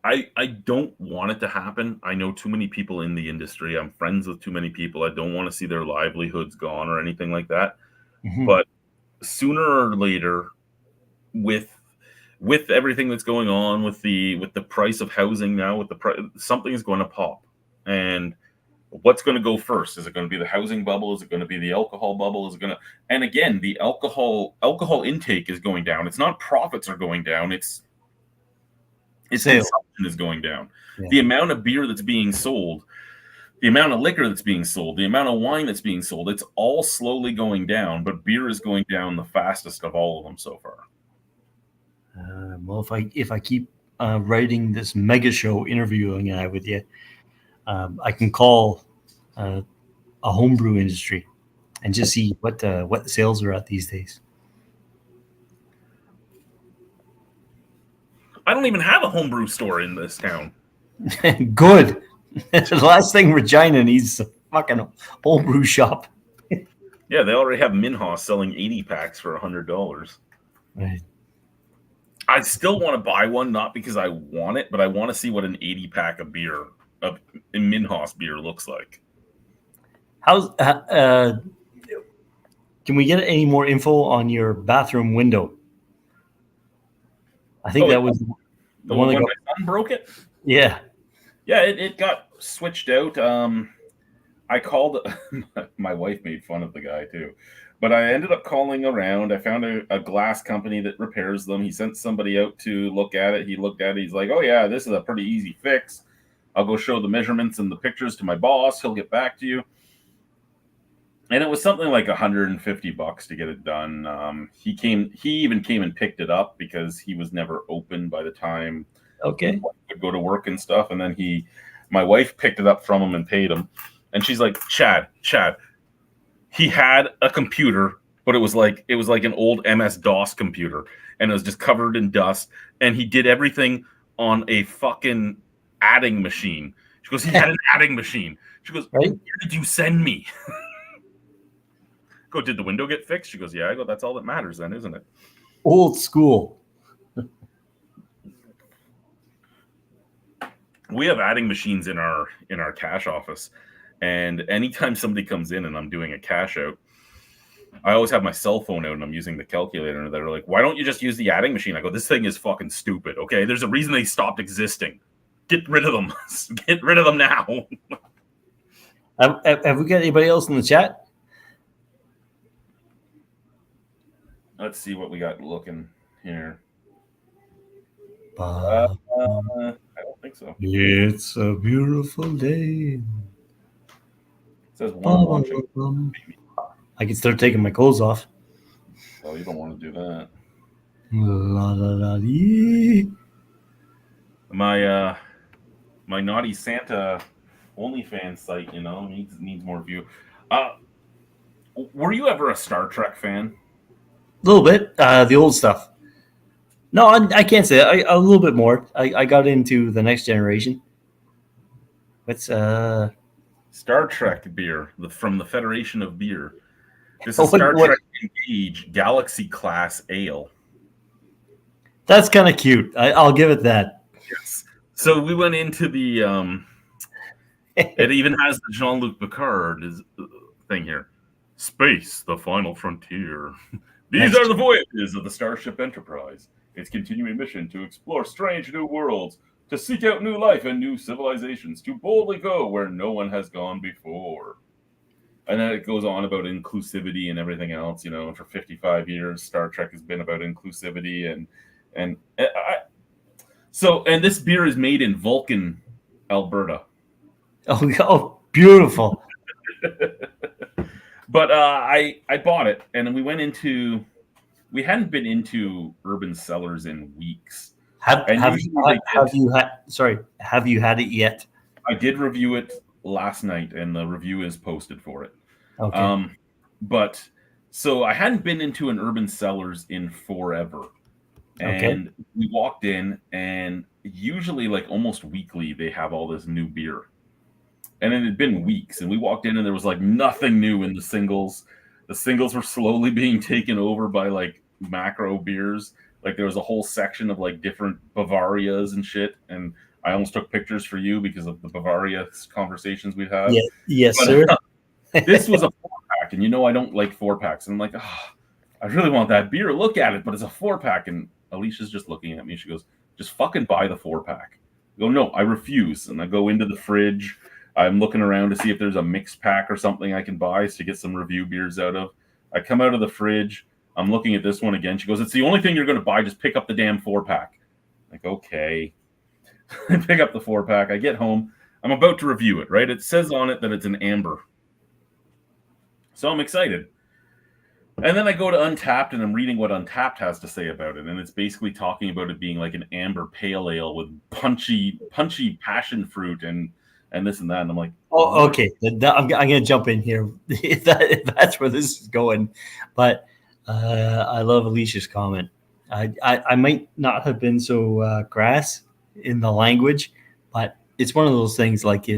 I don't want it to happen. I know too many people in the industry. I'm friends with too many people. I don't want to see their livelihoods gone or anything like that. Mm-hmm. But sooner or later, with with everything that's going on with the price of housing now, with something is going to pop. And what's going to go first? Is it going to be the housing bubble? Is it going to be the alcohol bubble? Is it going to? And again, the alcohol intake is going down. It's not profits are going down. It's consumption is going down. Yeah. The amount of beer that's being sold, the amount of liquor that's being sold, the amount of wine that's being sold, it's all slowly going down. But beer is going down the fastest of all of them so far.
Well, if I keep writing this mega show interviewing with you, I can call a homebrew industry and just see what the sales are at these days.
I don't even have a homebrew store in this town.
Good. The last thing Regina needs is a fucking homebrew shop.
Yeah, they already have Minhas selling 80 packs for $100.
Right.
I still want to buy one, not because I want it, but I want to see what an 80 pack of beer, of Minhas beer, looks like.
How's can we get any more info on your bathroom window? I think that was
the one that my son broke it.
Yeah,
it got switched out. I called. My wife made fun of the guy too, but I ended up calling around. I found a glass company that repairs them. He sent somebody out to look at it. He looked at it. He's like, "Oh yeah, this is a pretty easy fix. I'll go show the measurements and the pictures to my boss. He'll get back to you." And it was something like $150 to get it done. He even came and picked it up because he was never open by the time.
Okay.
He would go to work and stuff, and then my wife picked it up from him and paid him. And she's like, Chad, he had a computer, but it was like an old MS-DOS computer, and it was just covered in dust. And he did everything on a fucking adding machine. She goes, he had an adding machine. She goes, right? Where did you send me? Go, did the window get fixed? She goes, yeah. I go, that's all that matters then, isn't it?
Old school.
We have adding machines in our cash office. And anytime somebody comes in and I'm doing a cash out, I always have my cell phone out and I'm using the calculator. And they're like, why don't you just use the adding machine? I go, this thing is fucking stupid. Okay, there's a reason they stopped existing. Get rid of them. Get rid of them now.
Have we got anybody else in the chat?
Let's see what we got looking here.
I
don't think so.
It's a beautiful day.
It says one watching.
I can start taking my clothes off.
Oh, you don't want to do that.
La, la, la, dee.
My Naughty Santa OnlyFans site, needs more view. Were you ever a Star Trek fan?
A little bit, the old stuff. No, I can't say that. A little bit more. I got into the Next Generation. What's
Star Trek beer from the Federation of Beer. This is Star Trek Engage Galaxy Class Ale.
That's kind of cute. I'll give it that.
Yes. So we went into the. It even has the Jean-Luc Picard thing here. Space, the final frontier. These are the voyages of the Starship Enterprise. Its continuing mission to explore strange new worlds, to seek out new life and new civilizations, to boldly go where no one has gone before. And then it goes on about inclusivity and everything else. For 55 years, Star Trek has been about inclusivity and this beer is made in Vulcan, Alberta.
Oh, beautiful.
But I bought it, and then we hadn't been into Urban Cellars in weeks.
Have you had it yet?
I did review it last night, and the review is posted for it.
Okay.
But so I hadn't been into an Urban Cellars in forever. And we walked in, and usually like almost weekly, they have all this new beer. And it had been weeks, and we walked in, and there was like nothing new in the singles. The singles were slowly being taken over by like macro beers. Like there was a whole section of like different Bavarias and shit. And I almost took pictures for you because of the Bavaria conversations we'd had.
Yeah, yes, sir.
This was a 4-pack, and I don't like 4-packs. And I'm like, I really want that beer. Look at it, but it's a 4-pack, and Alicia's just looking at me. She goes, just fucking buy the 4-pack. I go, no, I refuse. And I go into the fridge. I'm looking around to see if there's a mixed pack or something I can buy to get some review beers out of. I come out of the fridge. I'm looking at this one again. She goes, it's the only thing you're going to buy. Just pick up the damn 4-pack. Like, okay. I pick up the 4-pack. I get home. I'm about to review it, right? It says on it that it's an amber. So I'm excited. And then I go to Untappd and I'm reading what Untappd has to say about it. And it's basically talking about it being like an amber pale ale with punchy passion fruit and this and that. And I'm like,
oh, okay. I'm going to jump in here if that's where this is going. But I love Alicia's comment. I might not have been so crass in the language, but it's one of those things like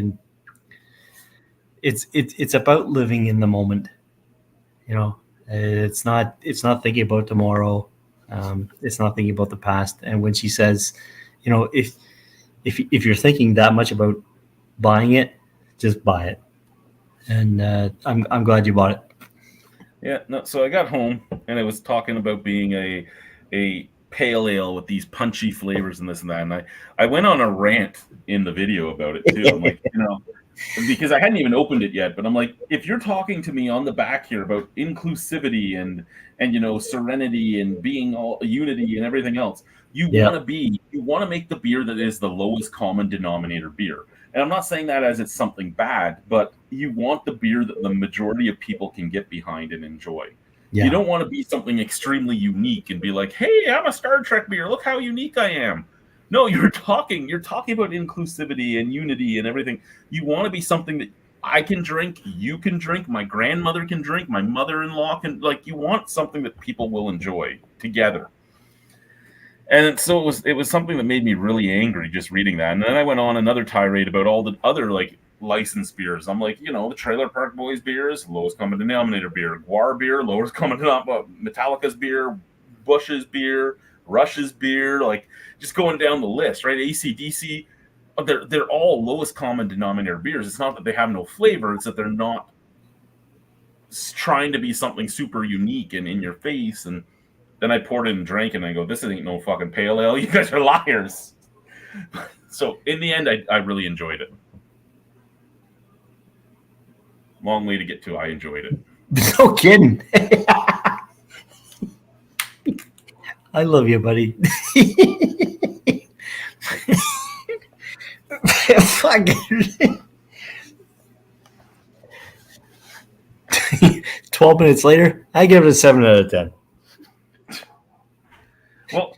it's about living in the moment, you know. It's not thinking about tomorrow. It's not thinking about the past. And when she says, you know, if you're thinking that much about buying it, just buy it. And I'm glad you bought it.
Yeah. No. So I got home and I was talking about being a pale ale with these punchy flavors and this and that. And I went on a rant in the video about it too. I'm like, you know. Because I hadn't even opened it yet, but I'm like, if you're talking to me on the back here about inclusivity and you know, serenity and being all unity and everything else, you want to make the beer that is the lowest common denominator beer. And I'm not saying that as it's something bad, but you want the beer that the majority of people can get behind and enjoy. Yeah. You don't want to be something extremely unique and be like, hey, I'm a Star Trek beer. Look how unique I am. No, you're talking about inclusivity and unity and everything. You want to be something that I can drink, you can drink, my grandmother can drink, my mother-in-law can, like, you want something that people will enjoy together. And so it was something that made me really angry just reading that. And then I went on another tirade about all the other like licensed beers. I'm like, you know, the Trailer Park Boys beers, lowest common denominator beer, Guar beer, lowest common denominator, Metallica's beer, Bush's beer, Rush's beer, like just going down the list, right? AC/DC, they're all lowest common denominator beers. It's not that they have no flavor, it's that they're not trying to be something super unique and in your face. And then I poured it and drank and I go, this ain't no fucking pale ale. You guys are liars. So in the end, I really enjoyed it. Long way to get to. I enjoyed it.
No kidding. I love you, buddy. Fuck. 12 minutes later, I give it a 7 out of 10.
Well,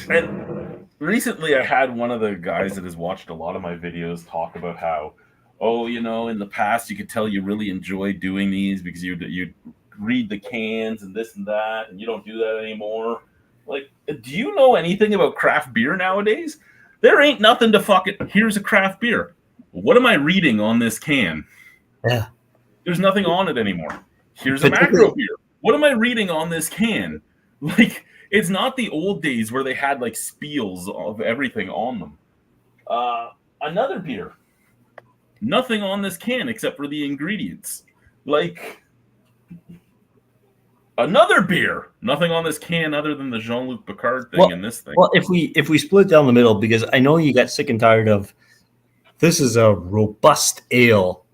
and recently I had one of the guys that has watched a lot of my videos talk about how, oh, you know, in the past you could tell you really enjoyed doing these because you'd read the cans and this and that, and you don't do that anymore. Like, do you know anything about craft beer nowadays? There ain't nothing to fucking, here's a craft beer. What am I reading on this can?
Yeah.
There's nothing on it anymore. Here's a macro beer. What am I reading on this can? Like, it's not the old days where they had like spiels of everything on them. Another beer. Nothing on this can except for the ingredients. Like, another beer. Nothing on this can other than the Jean-Luc Picard thing and this thing.
Well, if we split down the middle, because I know you got sick and tired of, this is a robust ale,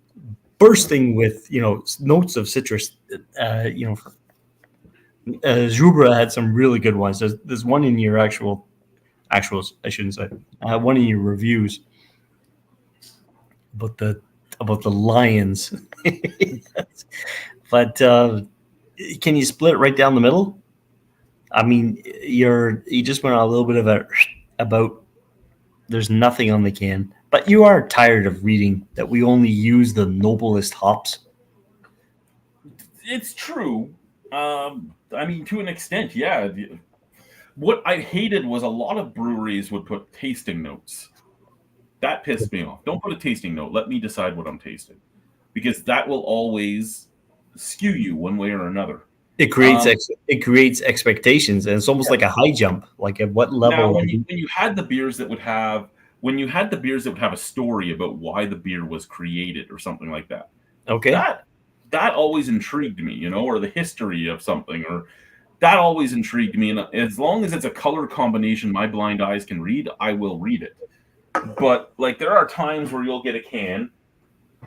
bursting with, you know, notes of citrus. You know, Zubra had some really good ones. There's one in your actuals, I shouldn't say, one in your reviews about the lions. But can you split it right down the middle? I mean, you just went on a little bit of about there's nothing on the can, but you are tired of reading that we only use the noblest hops.
It's true. I mean, to an extent, yeah. What I hated was a lot of breweries would put tasting notes. That pissed me off. Don't put a tasting note. Let me decide what I'm tasting, because that will always skew you one way or another.
It creates expectations, and it's almost like a high jump. Like at what level?
Now, when you had the beers that would have a story about why the beer was created or something like that.
Okay.
That always intrigued me, you know, or the history of something, or that always intrigued me. And as long as it's a color combination my blind eyes can read, I will read it. But like there are times where you'll get a can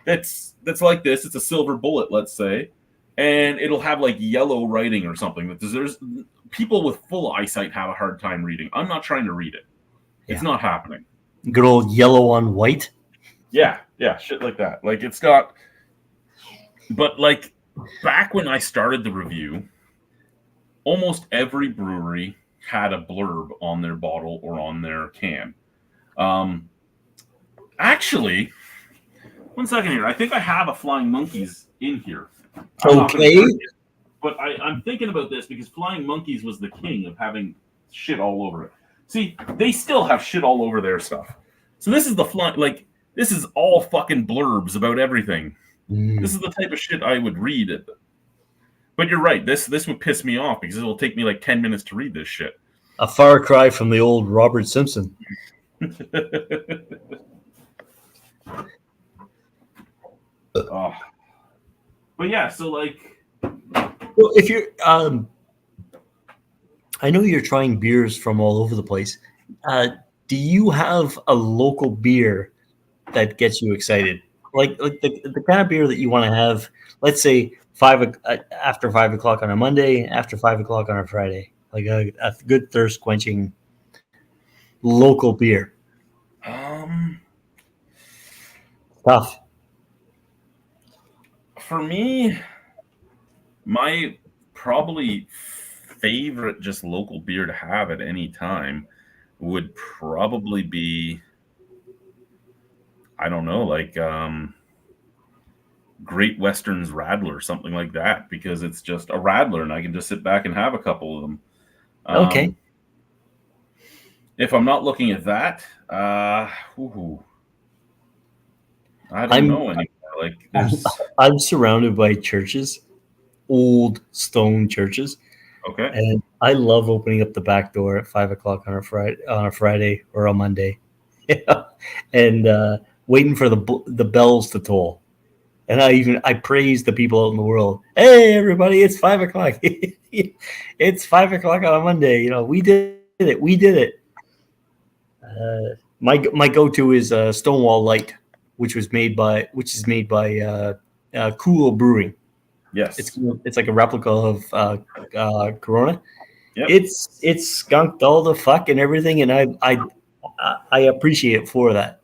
that's like this. It's a silver bullet, let's say, and it'll have like yellow writing or something. That there's people with full eyesight have a hard time reading. I'm not trying to read it. It's not happening.
Good old yellow on white.
Yeah, shit like that. Like it's got, but like back when I started the review, almost every brewery had a blurb on their bottle or on their can. Actually, one second here. I think I have a Flying Monkeys in here.
Okay.
But I'm thinking about this because Flying Monkeys was the king of having shit all over it. See, they still have shit all over their stuff. So this is this is all fucking blurbs about everything. This is the type of shit I would read. But you're right. This would piss me off because it will take me like 10 minutes to read this shit.
A far cry from the old Robert Simpson.
Oh. But yeah, so like,
well, if you're, I know you're trying beers from all over the place. Do you have a local beer that gets you excited? Like the kind of beer that you want to have, let's say after 5 o'clock on a Monday, after 5 o'clock on a Friday, like a good thirst quenching local beer. Tough.
For me, my probably favorite just local beer to have at any time would probably be, I don't know, like Great Western's Radler, something like that, because it's just a Radler and I can just sit back and have a couple of them.
Okay.
If I'm not looking at that, I don't know anymore. Like
I'm surrounded by churches, old stone churches.
Okay.
And I love opening up the back door at 5 o'clock on a Friday or a Monday, and waiting for the bells to toll. And I praise the people out in the world. Hey, everybody! It's 5 o'clock. It's 5 o'clock on a Monday. We did it. We did it. My go-to is Stonewall Light, which is made by Cool Brewing.
Yes,
it's like a replica of Corona.
Yep.
It's skunked all the fuck and everything, and I appreciate it for that.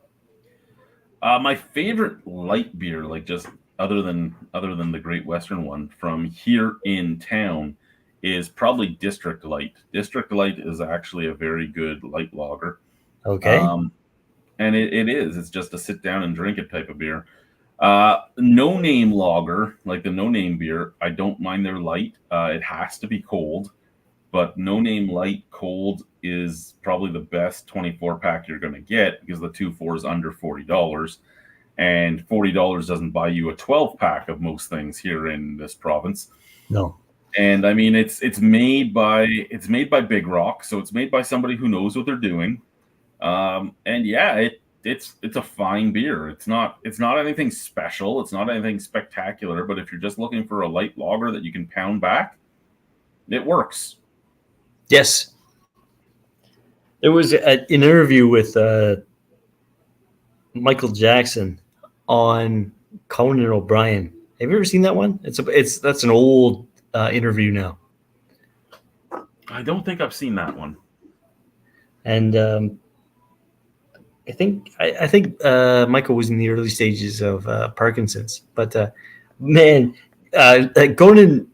My favorite light beer, like just other than the Great Western one from here in town, is probably District Light. District Light is actually a very good light lager.
Okay.
And it is. It's just a sit down and drink it type of beer. No Name lager, like the No Name beer, I don't mind their light. It has to be cold, but No Name Light cold is probably the best 24-pack you're going to get because the 2.4 is under $40, and $40 doesn't buy you a 12-pack of most things here in this province.
No.
And I mean, it's made by Big Rock, so it's made by somebody who knows what they're doing. And yeah, it's a fine beer. It's not anything special. It's not anything spectacular. But if you're just looking for a light lager that you can pound back, it works.
Yes. There was an interview with Michael Jackson on Conan O'Brien. Have you ever seen that one? That's an old interview now.
I don't think I've seen that one.
And I think Michael was in the early stages of Parkinson's, but man, Conan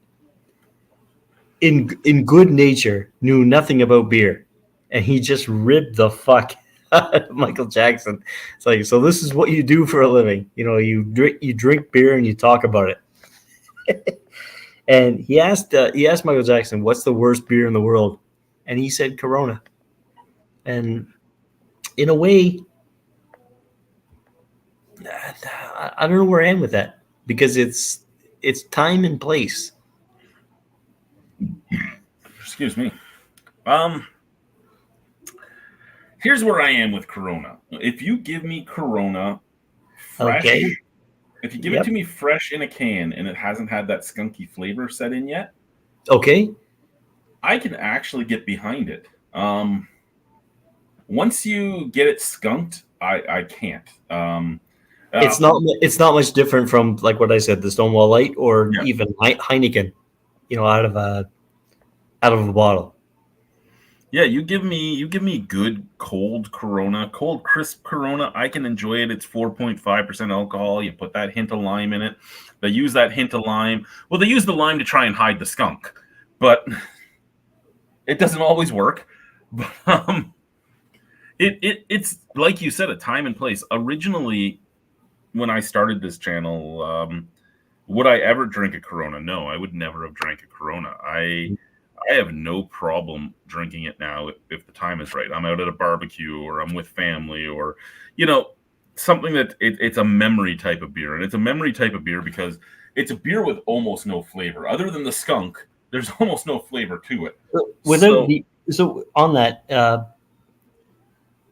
in good nature knew nothing about beer, and he just ribbed the fuck out of Michael Jackson. It's like, so this is what you do for a living, you drink beer and you talk about it. And he asked Michael Jackson, "What's the worst beer in the world?" And he said Corona. And in a way, I don't know where I am with that, because it's time and place.
Excuse me. Here's where I am with Corona. If you give me Corona fresh,
Okay.
If you give it to me fresh in a can and it hasn't had that skunky flavor set in yet,
Okay.
I can actually get behind it. Once you get it skunked, I can't.
It's not much different from like what I said, the Stonewall Light or
Yeah.
even Heineken, out of a bottle.
Yeah, you give me good cold Corona, cold crisp Corona. I can enjoy it. It's 4.5% alcohol. You put that hint of lime in it. They use that hint of lime. Well, they use the lime to try and hide the skunk, but it doesn't always work. But it's like you said, a time and place. Originally, when I started this channel, would I ever drink a Corona? No, I would never have drank a Corona. I have no problem drinking it now if the time is right. I'm out at a barbecue or I'm with family or, something that it's a memory type of beer. And it's a memory type of beer because it's a beer with almost no flavor. Other than the skunk, there's almost no flavor to it.
So on that,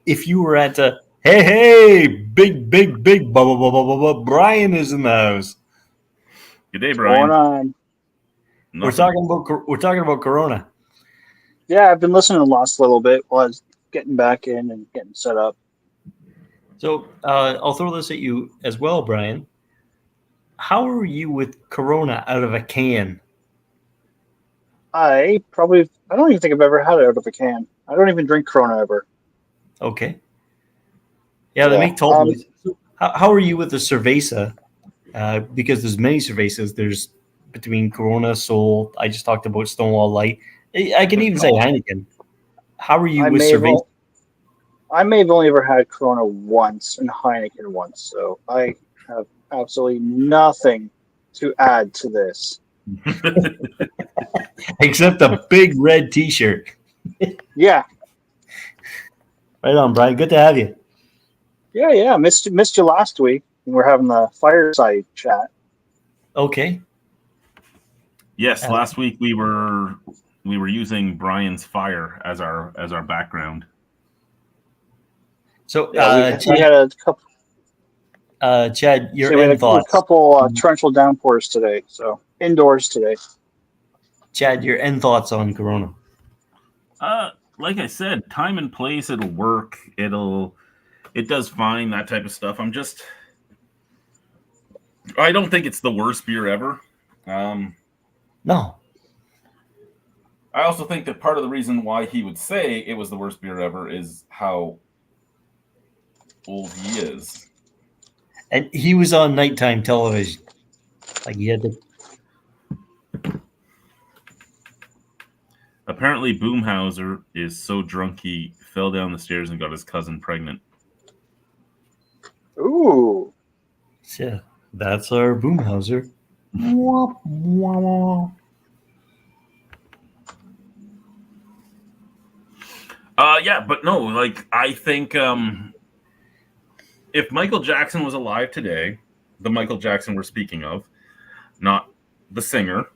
if you were at hey, big, Brian is in the house.
Good day, Brian.
Going on.
We're talking about Corona.
Yeah, I've been listening to Lost a little bit while I was getting back in and getting set up.
So I'll throw this at you as well, Brian. How are you with Corona out of a can?
I don't even think I've ever had it out of a can. I don't even drink Corona ever.
Okay. Yeah, they make tall boys. How are you with the Cerveza? Because there's many Cervezas. There's between Corona, Sol. I just talked about Stonewall Light. I can even say Heineken. How are you with Cerveza?
I may have only ever had Corona once and Heineken once, so I have absolutely nothing to add to this.
Except a big red T-shirt.
Yeah.
Right on, Brian. Good to have you.
Yeah. Missed you last week when we were having the fireside chat.
Okay.
Yes, last week we were using Brian's fire as our background.
So
we had a couple.
Chad, your
We had
thoughts.
a couple torrential downpours today, so indoors today.
Chad, your end thoughts on Corona?
Like I said, time and place, it'll work. It does fine, that type of stuff. I don't think it's the worst beer ever.
No.
I also think that part of the reason why he would say it was the worst beer ever is how old he is.
And he was on nighttime television. Like he had to.
Apparently, Boomhauser is so drunk he fell down the stairs and got his cousin pregnant.
Ooh.
Yeah, that's our Boomhauser.
Yeah, but no, like I think if Michael Jackson was alive today, the Michael Jackson we're speaking of, not the singer,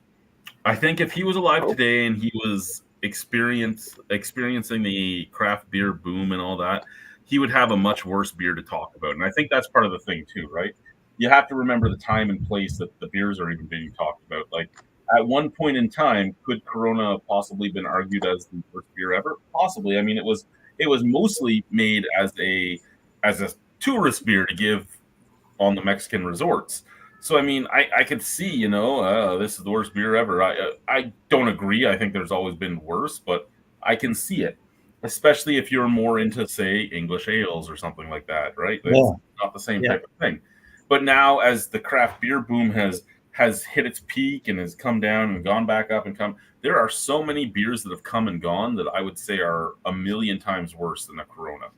I think if he was alive today and he was experiencing the craft beer boom and all that, he would have a much worse beer to talk about. And I think that's part of the thing too, right? You have to remember the time and place that the beers are even being talked about. Like at one point in time, could Corona have possibly been argued as the worst beer ever? Possibly. I mean, it was mostly made as a tourist beer to give on the Mexican resorts. So I mean, I could see, this is the worst beer ever. I don't agree. I think there's always been worse, but I can see it, especially if you're more into, say, English ales or something like that, right? It's not the same type of thing. But now, as the craft beer boom has hit its peak and has come down and gone back up and there are so many beers that have come and gone that I would say are a million times worse than a Corona.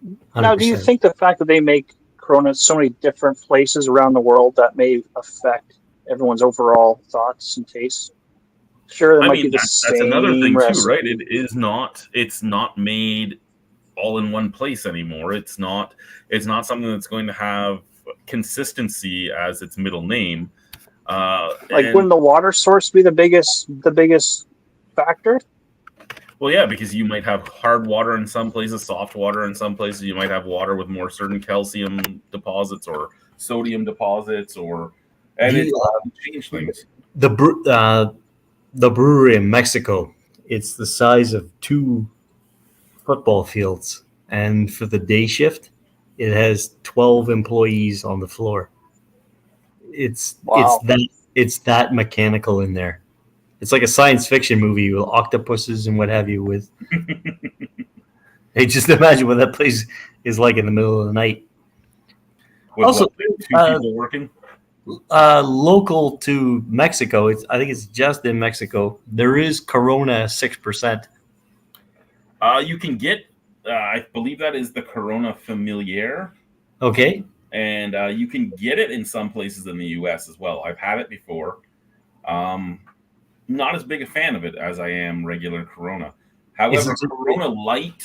100%.
Now, do you think the fact that they make Corona so many different places around the world that may affect everyone's overall thoughts and tastes? Sure, there might be the
that's another thing
recipe.
too, right? It's not made all in one place anymore. It's not something that's going to have consistency as its middle name.
Wouldn't the water source be the biggest factor?
Well, yeah, because you might have hard water in some places, soft water in some places. You might have water with more certain calcium deposits or sodium deposits, and it change things.
the brewery in Mexico. It's the size of 2 football fields, and for the day shift, it has 12 employees on the floor. It's
Wow.
it's that mechanical in there. It's like a science fiction movie with octopuses and what have you. With hey, just imagine what that place is like in the middle of the night.
With
Also,
what, 2 people working.
Local to Mexico, I think it's just in Mexico. There is Corona 6%.
You can get, I believe that is the Corona Familiar,
Okay,
and you can get it in some places in the U.S. as well. I've had it before. Not as big a fan of it as I am regular Corona. However, Corona Light,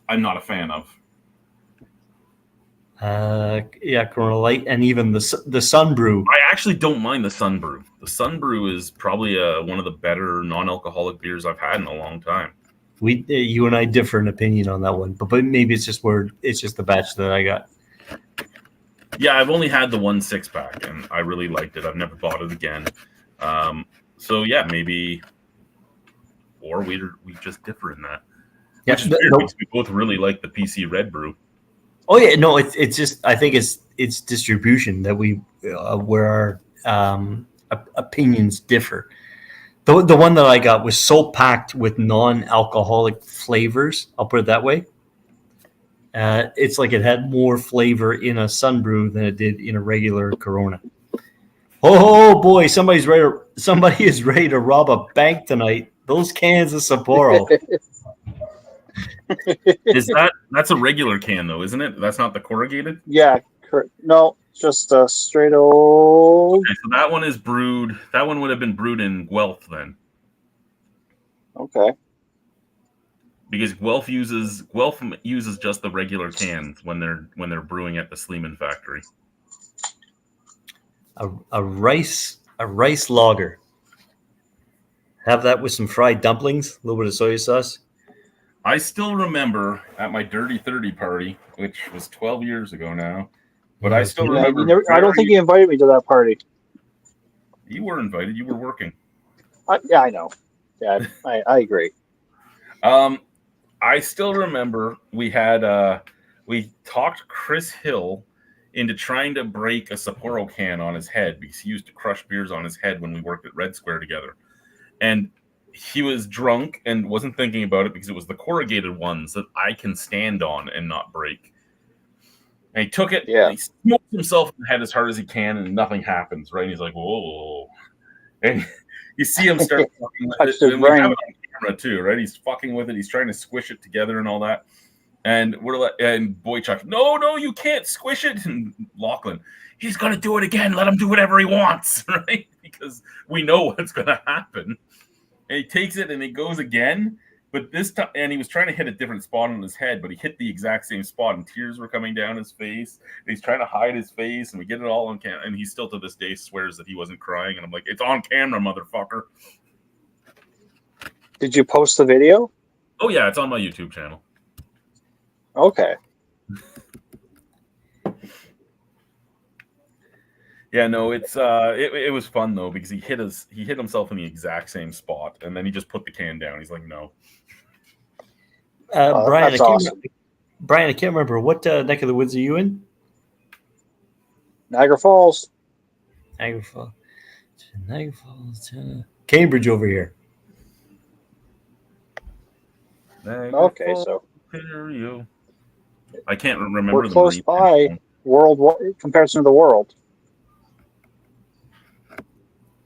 I'm not a fan of.
yeah, Corona Light, and even the Sun Brew.
I actually don't mind the Sun Brew. The Sun Brew is probably one of the better non-alcoholic beers I've had in a long time.
You and I differ in opinion on that one, but maybe it's just the batch that I got.
Yeah, I've only had the 1 6-pack, and I really liked it. I've never bought it again. So yeah, maybe, or we just differ in that.
Yeah,
Which is weird because we both really like the PC Red Brew.
Oh yeah, no, it's just I think it's distribution that we where our opinions differ. The one that I got was so packed with non-alcoholic flavors. I'll put it that way. It's like it had more flavor in a Sun Brew than it did in a regular Corona. Oh boy, somebody is ready to rob a bank tonight. Those cans of Sapporo.
That's a regular can though, isn't it? That's not the corrugated?
Yeah, no, just a straight old.
Okay, so that one is brewed. That one would have been brewed in Guelph then.
Okay.
Because Guelph uses just the regular cans when they're brewing at the Sleeman factory.
A rice lager. Have that with some fried dumplings, a little bit of soy sauce.
I still remember at my Dirty 30 party, which was 12 years ago now, but I still remember.
I don't think you invited me to that party.
You were invited. You were working.
Yeah, I know. Yeah, I agree.
I still remember we talked Chris Hill into trying to break a Sapporo can on his head because he used to crush beers on his head when we worked at Red Square together. And he was drunk and wasn't thinking about it because it was the corrugated ones that I can stand on and not break. And he took it, and he smoked himself in the head as hard as he can, and nothing happens, right? And he's like, whoa. And you see him start fucking with it. And we have it on camera too, right? He's fucking with it. He's trying to squish it together and all that. And Boychuk, no, you can't squish it. And Lachlan, he's going to do it again. Let him do whatever he wants, right? Because we know what's going to happen. And he takes it and he goes again. But this time, and he was trying to hit a different spot on his head, but he hit the exact same spot and tears were coming down his face. And he's trying to hide his face and we get it all on camera. And he still to this day swears that he wasn't crying. And I'm like, it's on camera, motherfucker.
Did you post the video?
Oh, yeah, it's on my YouTube channel.
Okay.
Yeah, no, it's it was fun though because he hit himself in the exact same spot and then he just put the can down. He's like, no.
Brian,
awesome.
Brian, I can't remember what neck of the woods are you in?
Niagara Falls.
Niagara Falls, Cambridge over here.
Okay, so
I can't remember.
We're close by. Comparison to the world.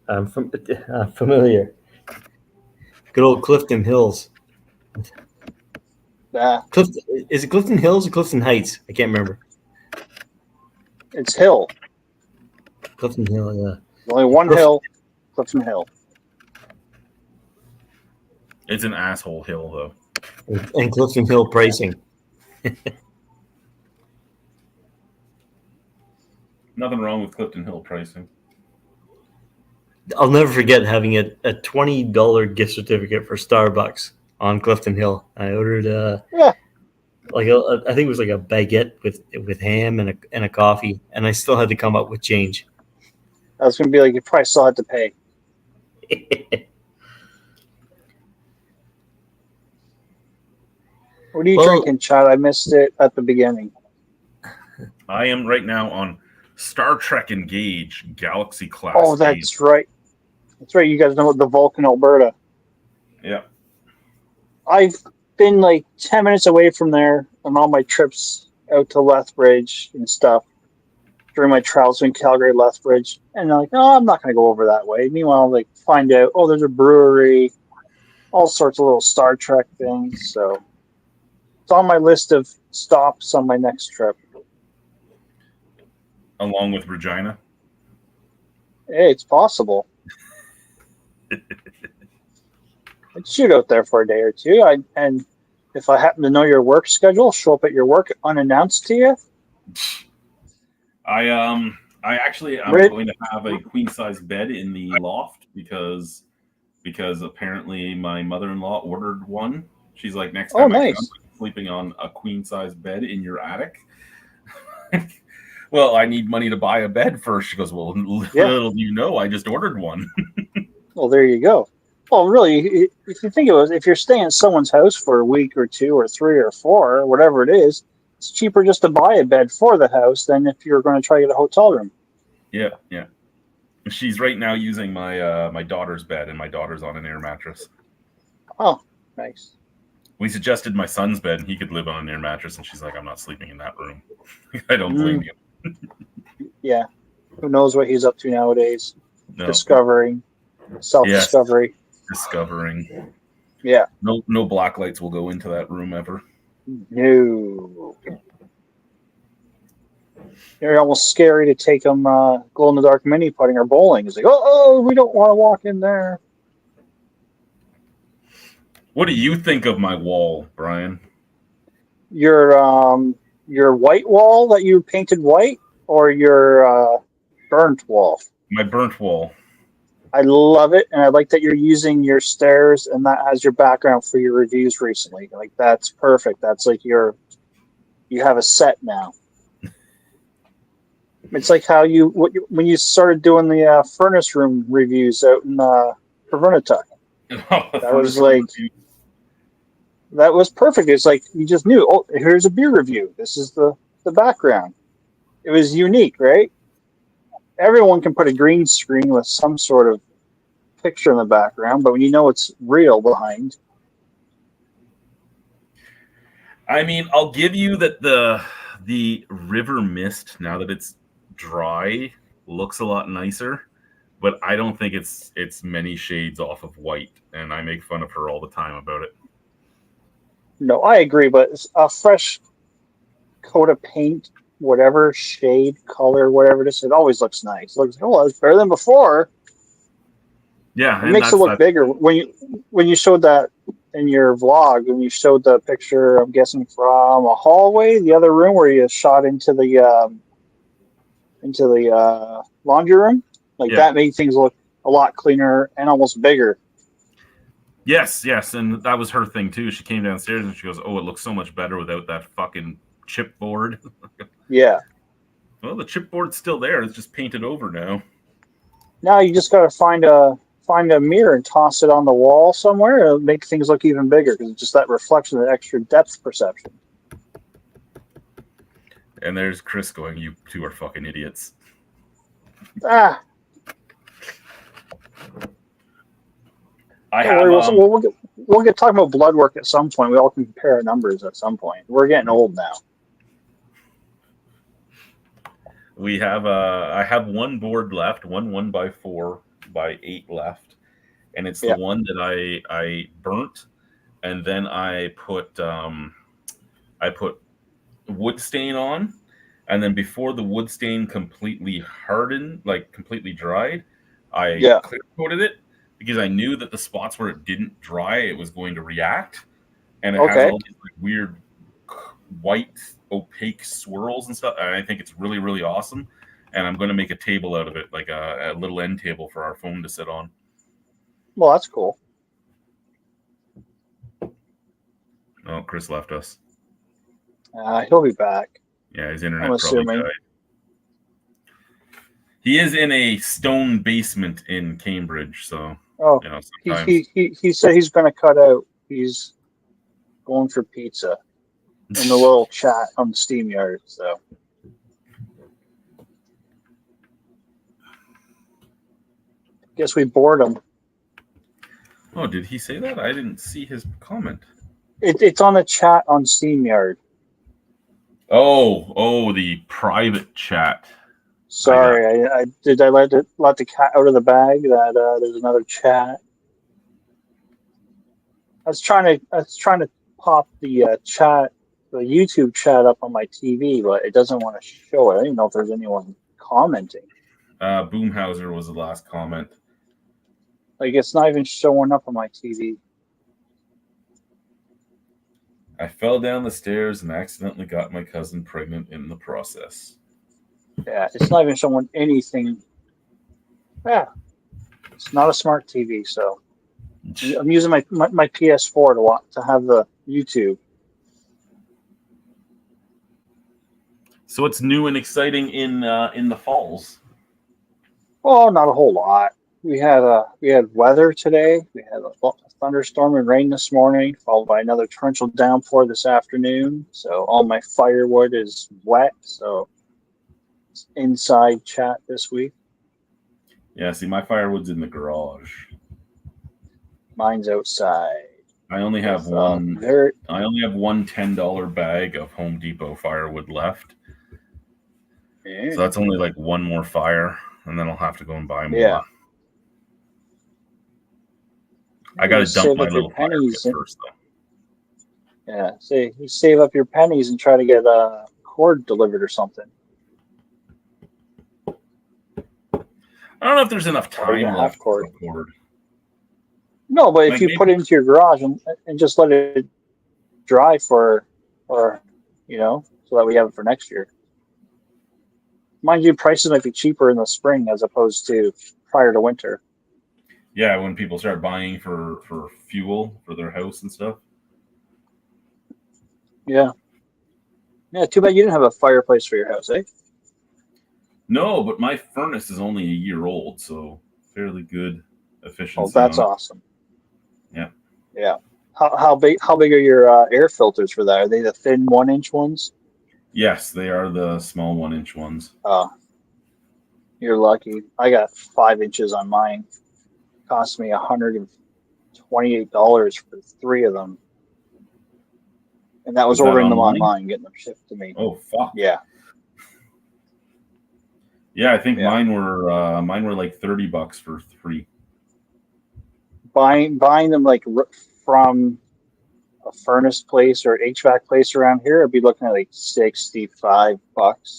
I'm familiar. Good old Clifton Hills. Is it Clifton Hills or Clifton Heights? I can't remember.
It's Hill.
Clifton Hill, yeah.
Only one hill, Clifton Hill.
It's an asshole hill, though.
And Clifton Hill pricing.
Nothing wrong with Clifton Hill pricing.
I'll never forget having a $20 gift certificate for Starbucks on Clifton Hill. I ordered I think it was like a baguette with ham and a coffee, and I still had to come up with change.
I was going to be like, you probably still had to pay. What are you
Well-
drinking, Chad? I missed it at the beginning.
I am right now on Star Trek Engage Galaxy Class.
Oh, that's right. That's right. You guys know the Vulcan, Alberta.
Yeah.
I've been like 10 minutes away from there on all my trips out to Lethbridge and stuff during my travels in Calgary, Lethbridge. And I'm like, oh, I'm not going to go over that way. Meanwhile, like, find out, oh, there's a brewery, all sorts of little Star Trek things. So it's on my list of stops on my next trip.
Along with Regina.
Hey, it's possible. I'd shoot out there for a day or two. And if I happen to know your work schedule, show up at your work unannounced to you.
I'm
Right.
going to have a queen size bed in the loft because apparently my mother-in-law ordered one. She's like, next
Oh,
time I
nice.
come, I'm sleeping on a queen size bed in your attic. Well, I need money to buy a bed first. She goes, well, little do you know, I just ordered one.
Well, there you go. Well, really, if you think of it, if you're staying at someone's house for a week or two or 3 or 4, or whatever it is, it's cheaper just to buy a bed for the house than if you're going to try to get a hotel room.
Yeah. She's right now using my my daughter's bed, and my daughter's on an air mattress.
Oh, nice.
We suggested my son's bed, and he could live on an air mattress, and she's like, I'm not sleeping in that room. I don't blame you.
Yeah. Who knows what he's up to nowadays?
No,
Discovering, self-discovery.
discovering.
Yeah.
No black lights will go into that room ever.
No. They're almost scary to take him glow in the dark mini putting or bowling. It's like, oh, we don't want to walk in there.
What do you think of my wall, Brian?
Your white wall that you painted white, or your burnt wall?
My burnt wall.
I love it, and I like that you're using your stairs and that as your background for your reviews recently. Like, that's perfect. That's like you have a set now. It's like how when you started doing the furnace room reviews out in Provernatuck. That was like, that was perfect. It's like you just knew, oh, here's a beer review. This is the background. It was unique, right? Everyone can put a green screen with some sort of picture in the background, but when you know it's real behind.
I mean, I'll give you that the river mist, now that it's dry, looks a lot nicer, but I don't think it's many shades off of white, and I make fun of her all the time about it.
No, I agree, but a fresh coat of paint, whatever shade, color, whatever it is, it always looks nice. It looks, oh, it's better than before.
Yeah,
It makes it look bigger. When you showed that in your vlog, when you showed the picture, I'm guessing from a hallway, the other room where you shot into the laundry room, like that made things look a lot cleaner and almost bigger.
Yes, and that was her thing too. She came downstairs and she goes, "Oh, it looks so much better without that fucking chipboard."
Yeah.
Well, the chipboard's still there. It's just painted over now.
Now you just got to find a mirror and toss it on the wall somewhere. It'll make things look even bigger because it's just that reflection, that extra depth perception.
And there's Chris going, "You two are fucking idiots."
Ah.
I
Don't
have.
worry, we'll get talking about blood work at some point. We all can compare our numbers at some point. We're getting old now.
We have. I have one board left, one 1x4x8 left, and it's the one that I burnt, and then I put wood stain on, and then before the wood stain completely hardened, like completely dried, I clear coated it because I knew that the spots where it didn't dry, it was going to react, and it has all these like weird white opaque swirls and stuff. And I think it's really, really awesome. And I'm going to make a table out of it, like a little end table for our phone to sit on.
Well, that's cool.
Oh, Chris left us.
He'll be back.
Yeah, his internet
I'm
probably
assuming.
died. He is in a stone basement in Cambridge, so sometimes.
He said he's going to cut out. He's going for pizza. in the little chat on SteamYard. So guess we bored him.
Oh, did he say that? I didn't see his comment.
It's on the chat on SteamYard.
Oh, the private chat.
Sorry, I let the cat out of the bag that there's another chat. I was trying to pop the chat, the YouTube chat up on my TV, but it doesn't want to show it. I don't even know if there's anyone commenting.
Boomhauser was the last comment.
Like, it's not even showing up on my TV.
I fell down the stairs and accidentally got my cousin pregnant in the process.
Yeah, it's not even showing anything. Yeah, it's not a smart TV, so I'm using my PS4 to have the YouTube.
So what's new and exciting in the falls?
Oh, not a whole lot. We had weather today. We had a thunderstorm and rain this morning, followed by another torrential downpour this afternoon. So all my firewood is wet. So it's inside chat this week.
Yeah, see, my firewood's in the garage.
Mine's outside.
I only have one $10 bag of Home Depot firewood left.
Yeah.
So that's only like one more fire, and then I'll have to go and buy more.
Yeah.
I got to dump my little fire pit first, though.
Yeah, see, you save up your pennies and try to get a cord delivered or something.
I don't know if there's enough time left for a cord.
No, but if you put it into your garage and just let it dry so that we have it for next year. Mind you, prices might be cheaper in the spring as opposed to prior to winter.
Yeah, when people start buying for fuel for their house and stuff.
Yeah. Yeah, too bad you didn't have a fireplace for your house, eh?
No, but my furnace is only a year old, so fairly good efficiency.
Oh, that's awesome.
Yeah.
Yeah. How big are your air filters for that? Are they the thin 1-inch ones?
Yes, they are the small 1-inch ones.
Oh, you're lucky. I got 5 inches on mine. Cost me $128 for 3 of them. And that was ordering them online, getting them shipped to me.
Oh, fuck.
Yeah.
Yeah, I think mine were like $30 for 3.
Buying them like from a furnace place or HVAC place around here, I'd be looking at like $65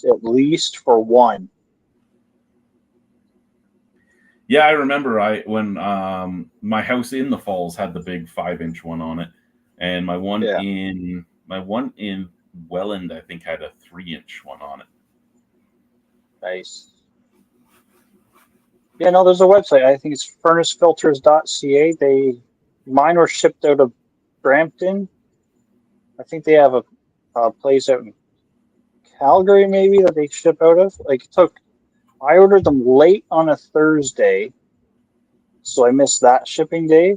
at least for one.
Yeah, I remember when my house in the falls had the big 5-inch one on it, and my one in Welland, I think, had a 3-inch one on it.
Nice. Yeah, no, there's a website. I think it's furnacefilters.ca. Mine were shipped out of Brampton. I think they have a place out in Calgary, maybe, that they ship out of. I ordered them late on a Thursday, so I missed that shipping day,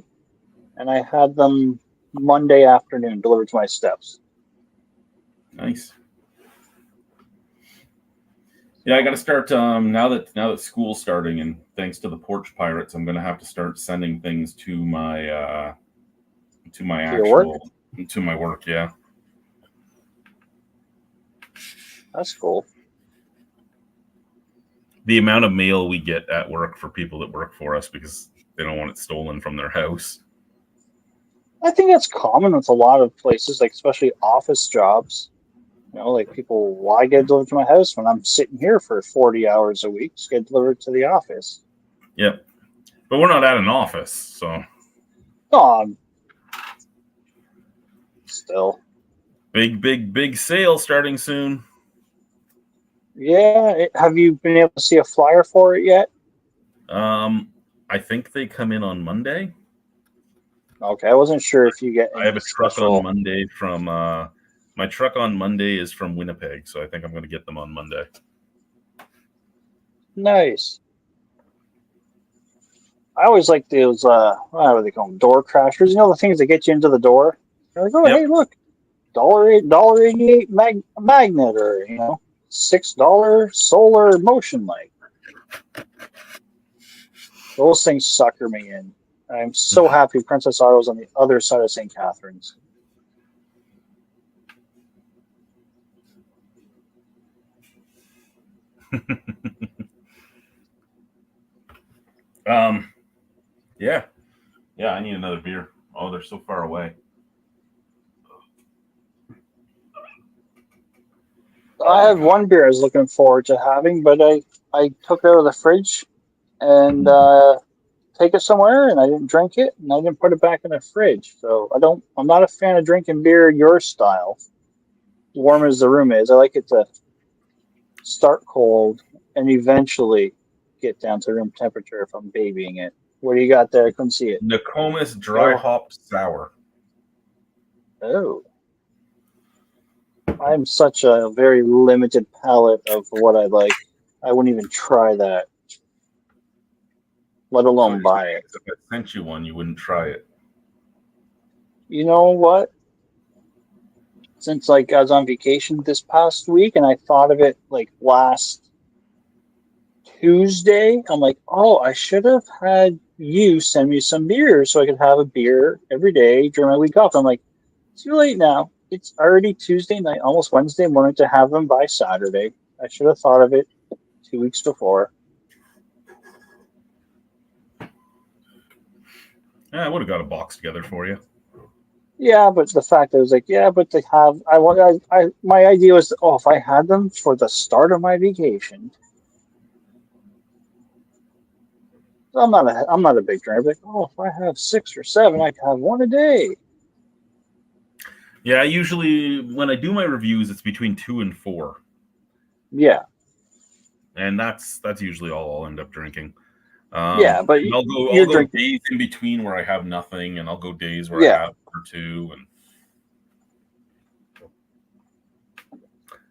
and I had them Monday afternoon delivered to my steps.
Nice. Yeah, I got to start now that school's starting, and thanks to the Porch Pirates, I'm going to have to start sending things to my work. Yeah,
that's cool.
The amount of mail we get at work for people that work for us because they don't want it stolen from their house.
I think that's common with a lot of places, like especially office jobs. Like people, why get it delivered to my house when I'm sitting here for 40 hours a week? Just get it delivered to the office.
Yep. But we're not at an office, so.
Still.
Big sale starting soon.
Yeah. Have you been able to see a flyer for it yet?
I think they come in on Monday.
Okay. I wasn't sure if you get.
I have a truck on Monday from. My truck on Monday is from Winnipeg, so I think I'm going to get them on Monday.
Nice. I always like those, what do they call them? Door crashers. The things that get you into the door. You're like, hey, look. $88 magnet, or $6 solar motion light. Those things sucker me in. I'm so happy Princess Auto's on the other side of St. Catharines.
Yeah. I need another beer. Oh, they're so far away.
I had one beer I was looking forward to having, but I took it out of the fridge and take it somewhere, and I didn't drink it, and I didn't put it back in the fridge. So I'm not a fan of drinking beer your style, warm as the room is. I like it to start cold and eventually get down to room temperature if I'm babying it. What do you got there? I couldn't see it.
Nokomis Dry Hop Sour.
Oh. I'm such a very limited palette of what I like. I wouldn't even try that, let alone buy it.
If I sent you one, you wouldn't try it.
You know what? Since I was on vacation this past week and I thought of it last Tuesday, I'm like, oh, I should have had you send me some beer so I could have a beer every day during my week off. I'm like, too late now. It's already Tuesday night, almost Wednesday morning to have them by Saturday. I should have thought of it 2 weeks before.
Yeah, I would have got a box together for you.
Yeah, but the fact that I was like, but they have. My idea was, if I had them for the start of my vacation. I'm not a big drinker. If I have 6 or 7, I can have one a day.
Yeah, usually when I do my reviews, it's between 2 and 4.
Yeah,
and that's usually all I'll end up drinking.
but
I'll go
drinking
days in between where I have nothing, and I'll go days where I have 1 or 2. And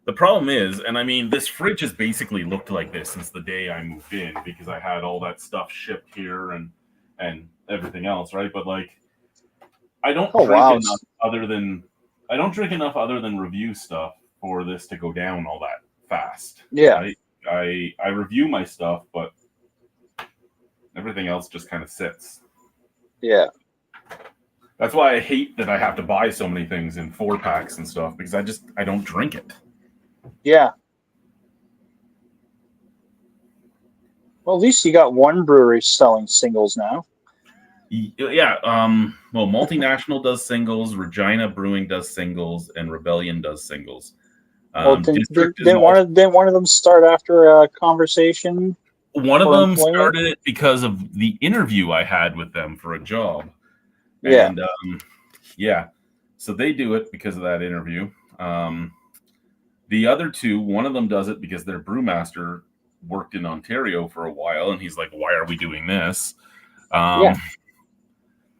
the problem is, and I mean, this fridge has basically looked like this since the day I moved in because I had all that stuff shipped here and everything else, right? But I don't drink enough other than review stuff for this to go down all that fast.
Yeah.
Right? I review my stuff, but everything else just kind of sits.
Yeah.
That's why I hate that I have to buy so many things in 4-packs and stuff because I don't drink it.
Yeah. Well, at least you got one brewery selling singles now.
Yeah. Well, Multinational does singles, Regina Brewing does singles, and Rebellion does singles.
Didn't one of them start after a conversation?
One of them started it because of the interview I had with them for a job.
Yeah.
And so they do it because of that interview. The other two, one of them does it because their brewmaster worked in Ontario for a while, and he's like, "Why are we doing this?"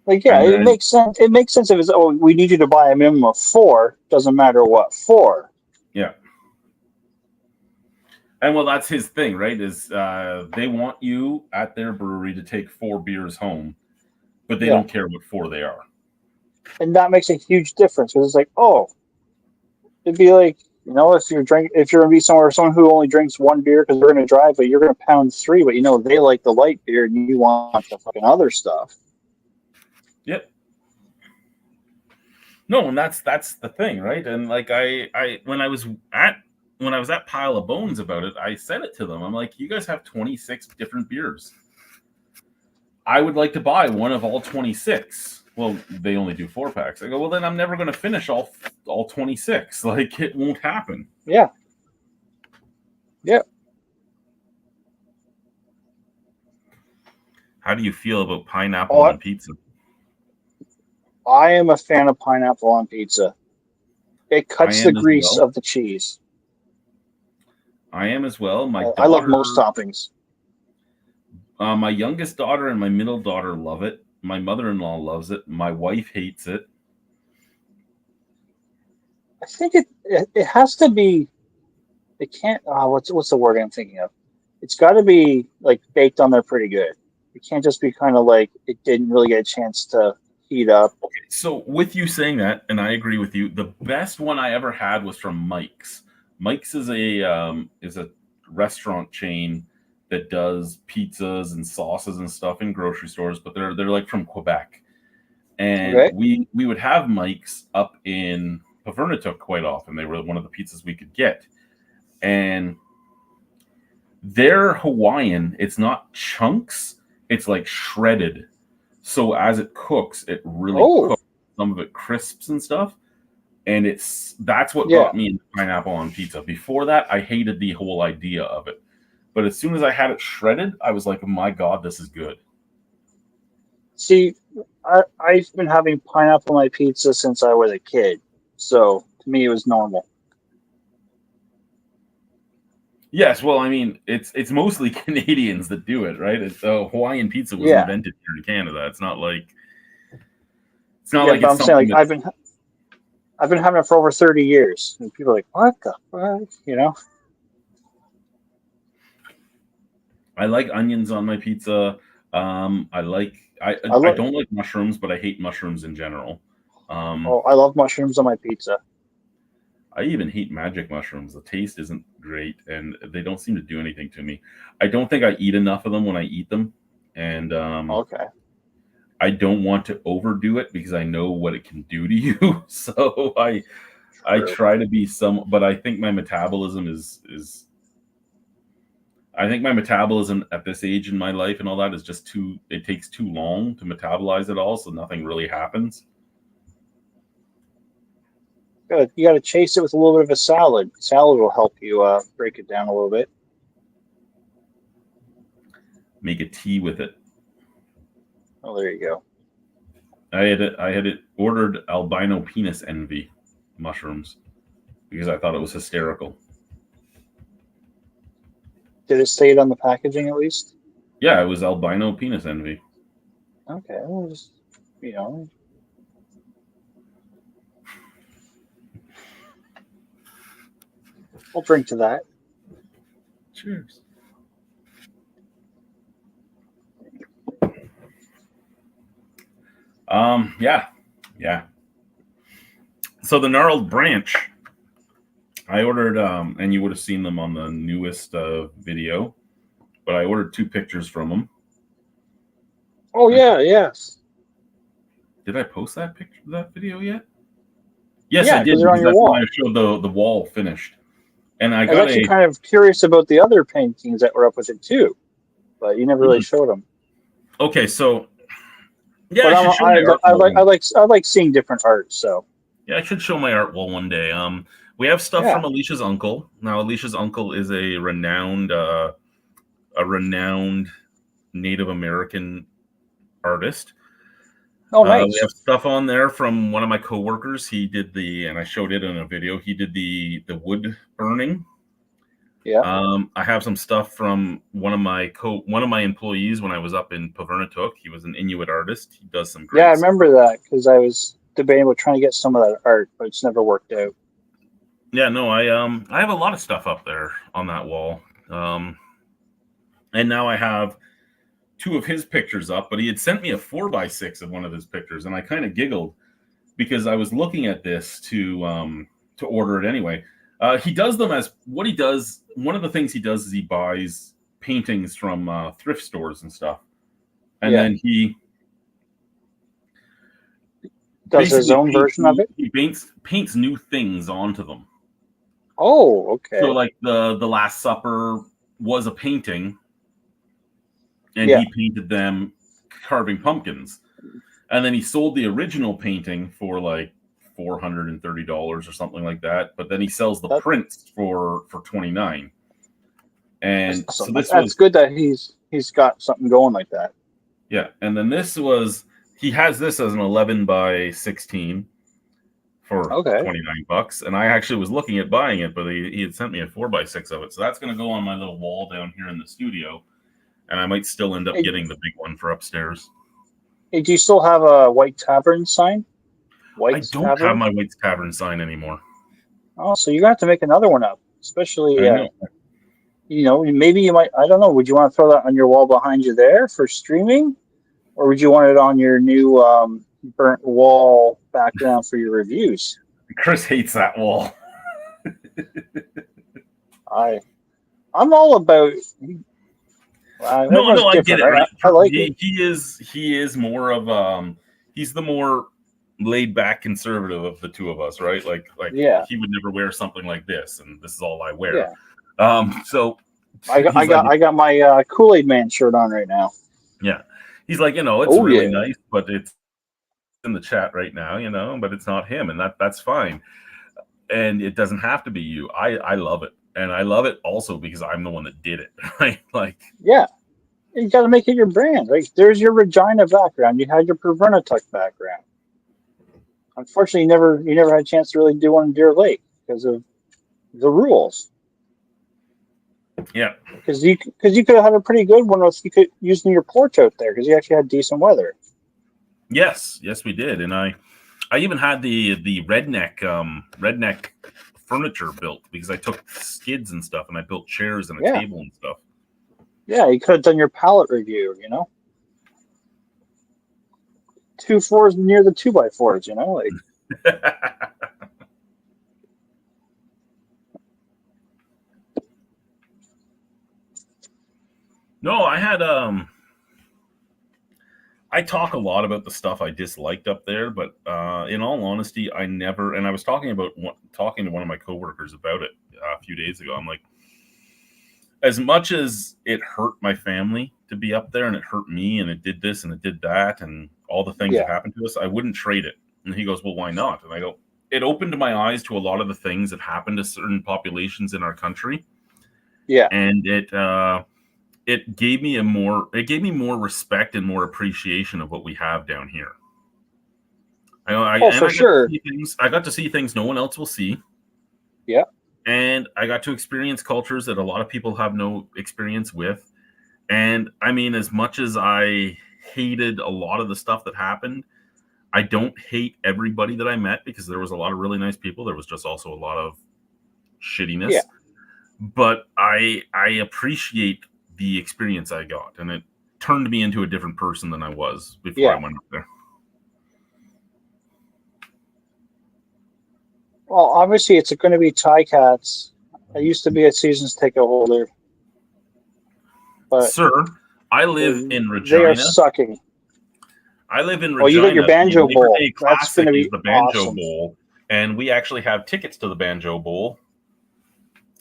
It makes sense. It makes sense if it's we need you to buy a minimum of 4. Doesn't matter what for.
Yeah. And well, that's his thing, right? Is they want you at their brewery to take 4 beers home, but they don't care what 4 they are.
And that makes a huge difference because it's it'd be like, if you're going to be somewhere, someone who only drinks 1 beer because they're going to drive, but you're going to pound 3, but they like the light beer and you want the fucking other stuff.
Yep. No, and that's the thing, right? And when I was at Pile of Bones about it, I said it to them. I'm like, you guys have 26 different beers. I would like to buy one of all 26. Well, they only do 4-packs. I go, well, then I'm never going to finish all 26. It won't happen.
Yeah. Yep.
How do you feel about pineapple on pizza?
I am a fan of pineapple on pizza. It cuts the grease of the cheese.
I am as well.
I love most toppings.
My youngest daughter and my middle daughter love it. My mother-in-law loves it. My wife hates it.
I think it has to be. It can't. What's the word I'm thinking of? It's got to be baked on there pretty good. It can't just be kind of it didn't really get a chance to heat up.
Okay, so with you saying that, and I agree with you, the best one I ever had was from Mike's. Mike's is a restaurant chain that does pizzas and sauces and stuff in grocery stores, but they're like from Quebec. And
Okay.
we would have Mike's up in Pavernatuck quite often. They were one of the pizzas we could get. And they're Hawaiian. It's not chunks. It's like shredded. So as it cooks, it really cooks. Some of it crisps and stuff. And that's what got me into pineapple on pizza. Before that, I hated the whole idea of it. But as soon as I had it shredded, I was like, oh my God, this is good.
See, I've been having pineapple on my pizza since I was a kid. So to me, it was normal.
Yes, well, I mean, it's mostly Canadians that do it, right? It's Hawaiian pizza was invented here in Canada. It's not like it's
but I'm saying, like, I've been having it for over 30 years, and people are like, "What the fuck?" You know.
I like onions on my pizza. I don't like mushrooms, but I hate mushrooms in general.
I love mushrooms on my pizza.
I even hate magic mushrooms. The taste isn't great, and they don't seem to do anything to me. I don't think I eat enough of them when I eat them, and I don't want to overdo it because I know what it can do to you. So I try to be but I think my metabolism is. I think my metabolism at this age in my life and all that is just it takes too long to metabolize it all, so nothing really happens.
You got to chase it with a little bit of a salad. Salad will help you break it down a little bit.
Make a tea with it.
Oh, there you go.
I had ordered albino penis envy mushrooms because I thought it was hysterical.
Did it say it on the packaging at least?
Yeah, it was albino penis envy.
Okay, well, just, I'll drink to that.
Cheers. Yeah. So the gnarled branch, I ordered, and you would have seen them on the newest video, but I ordered 2 pictures from them.
Oh yeah, yes.
Did I post that video yet? Yes,
yeah,
I did.
They're on your wall.
I showed the wall finished, and I
was actually kind of curious about the other paintings that were up with it too, but you never really showed them.
Okay, so yeah,
I like seeing different art. So
yeah, I should show my art wall one day. We have stuff from Alicia's uncle. Now, Alicia's uncle is a renowned Native American artist.
Oh, nice.
We have stuff on there from one of my coworkers. He did and I showed it in a video. He did the wood burning.
Yeah.
I have some stuff from one of my employees when I was up in Pavernatuck. He was an Inuit artist. He does some great
I remember that because I was debating about trying to get some of that art, but it's never worked out.
Yeah, no, I have a lot of stuff up there on that wall. And now I have 2 of his pictures up, but he had sent me a 4x6 of one of his pictures, and I kind of giggled because I was looking at this to order it anyway. He does them as what he does. One of the things he does is he buys paintings from thrift stores and stuff, and then he
does his own version of it.
He paints new things onto them.
Oh, okay.
So like the Last Supper was a painting, and he painted them carving pumpkins, and then he sold the original painting for like $430 or something like that. But then he sells the prints for $29. And
awesome. So that's good that he's got something going like that.
Yeah, and then he has this as an 11x16 for $29, and I actually was looking at buying it, but he had sent me a 4x6 of it, so that's going to go on my little wall down here in the studio, and I might still end up getting the big one for upstairs.
Hey, do you still have a White Tavern sign?
I don't have my White Tavern sign anymore.
Oh, so you're going to have to make another one up, especially, maybe you might, I don't know, would you want to throw that on your wall behind you there for streaming? Or would you want it on your new burnt wall background for your reviews.
Chris hates that wall.
I'm all about.
No, I get it. Right?
I like it.
He is more of he's the more laid back conservative of the two of us, right? Like
Yeah.
he would never wear something like this, and this is all I wear.
Yeah.
So
I got my Kool-Aid Man shirt on right now.
Yeah, he's like, it's really nice, but it's in the chat right now, but it's not him, and that's fine, and it doesn't have to be you. I love it, and I love it also because I'm the one that did it, right? Like,
yeah, you got to make it your brand. Like, there's your Regina background. You had your Pervernatuk background. Unfortunately, you never had a chance to really do one in Deer Lake because of the rules.
Yeah,
because you could have had a pretty good one if you could using your porch out there because you actually had decent weather.
Yes, we did, and I even had the redneck furniture built because I took skids and stuff and I built chairs and a table and stuff.
Yeah, you could have done your pallet review, 2 floors near the 2x4s, like.
No, I had I talk a lot about the stuff I disliked up there, but in all honesty, I never. And I was talking to one of my coworkers about it a few days ago. I'm like, as much as it hurt my family to be up there, and it hurt me, and it did this and it did that, and all the things that happened to us, I wouldn't trade it. And he goes, "Well, why not?" And I go, "It opened my eyes to a lot of the things that happened to certain populations in our country."
Yeah,
and it gave me more respect and more appreciation of what we have down here. I got to see things no one else will see.
Yeah.
And I got to experience cultures that a lot of people have no experience with. And I mean, as much as I hated a lot of the stuff that happened, I don't hate everybody that I met because there was a lot of really nice people. There was just also a lot of shittiness.
Yeah.
But I appreciate the experience I got, and it turned me into a different person than I was before I went up there.
Well, obviously, it's going to be Ticats. I used to be a seasons ticket holder. But
sir, I live in Regina.
They are sucking.
I live in Regina.
Well, you got your Banjo Bowl.
That's going to be
the
Banjo
awesome.
Bowl, and we actually have tickets to the Banjo Bowl.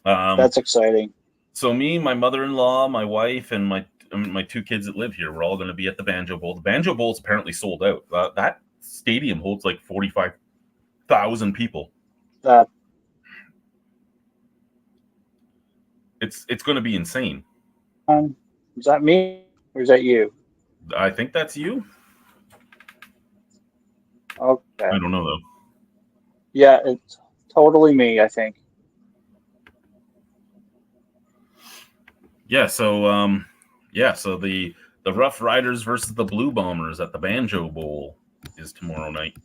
That's exciting.
So me, my mother-in-law, my wife, and my 2 kids that live here, we're all going to be at the Banjo Bowl. The Banjo Bowl is apparently sold out. That stadium holds like 45,000 people. It's going to be insane.
Is that me or is that you?
I think that's you.
Okay.
I don't know though.
Yeah, it's totally me, I think.
Yeah, so the Rough Riders versus the Blue Bombers at the Banjo Bowl is tomorrow night.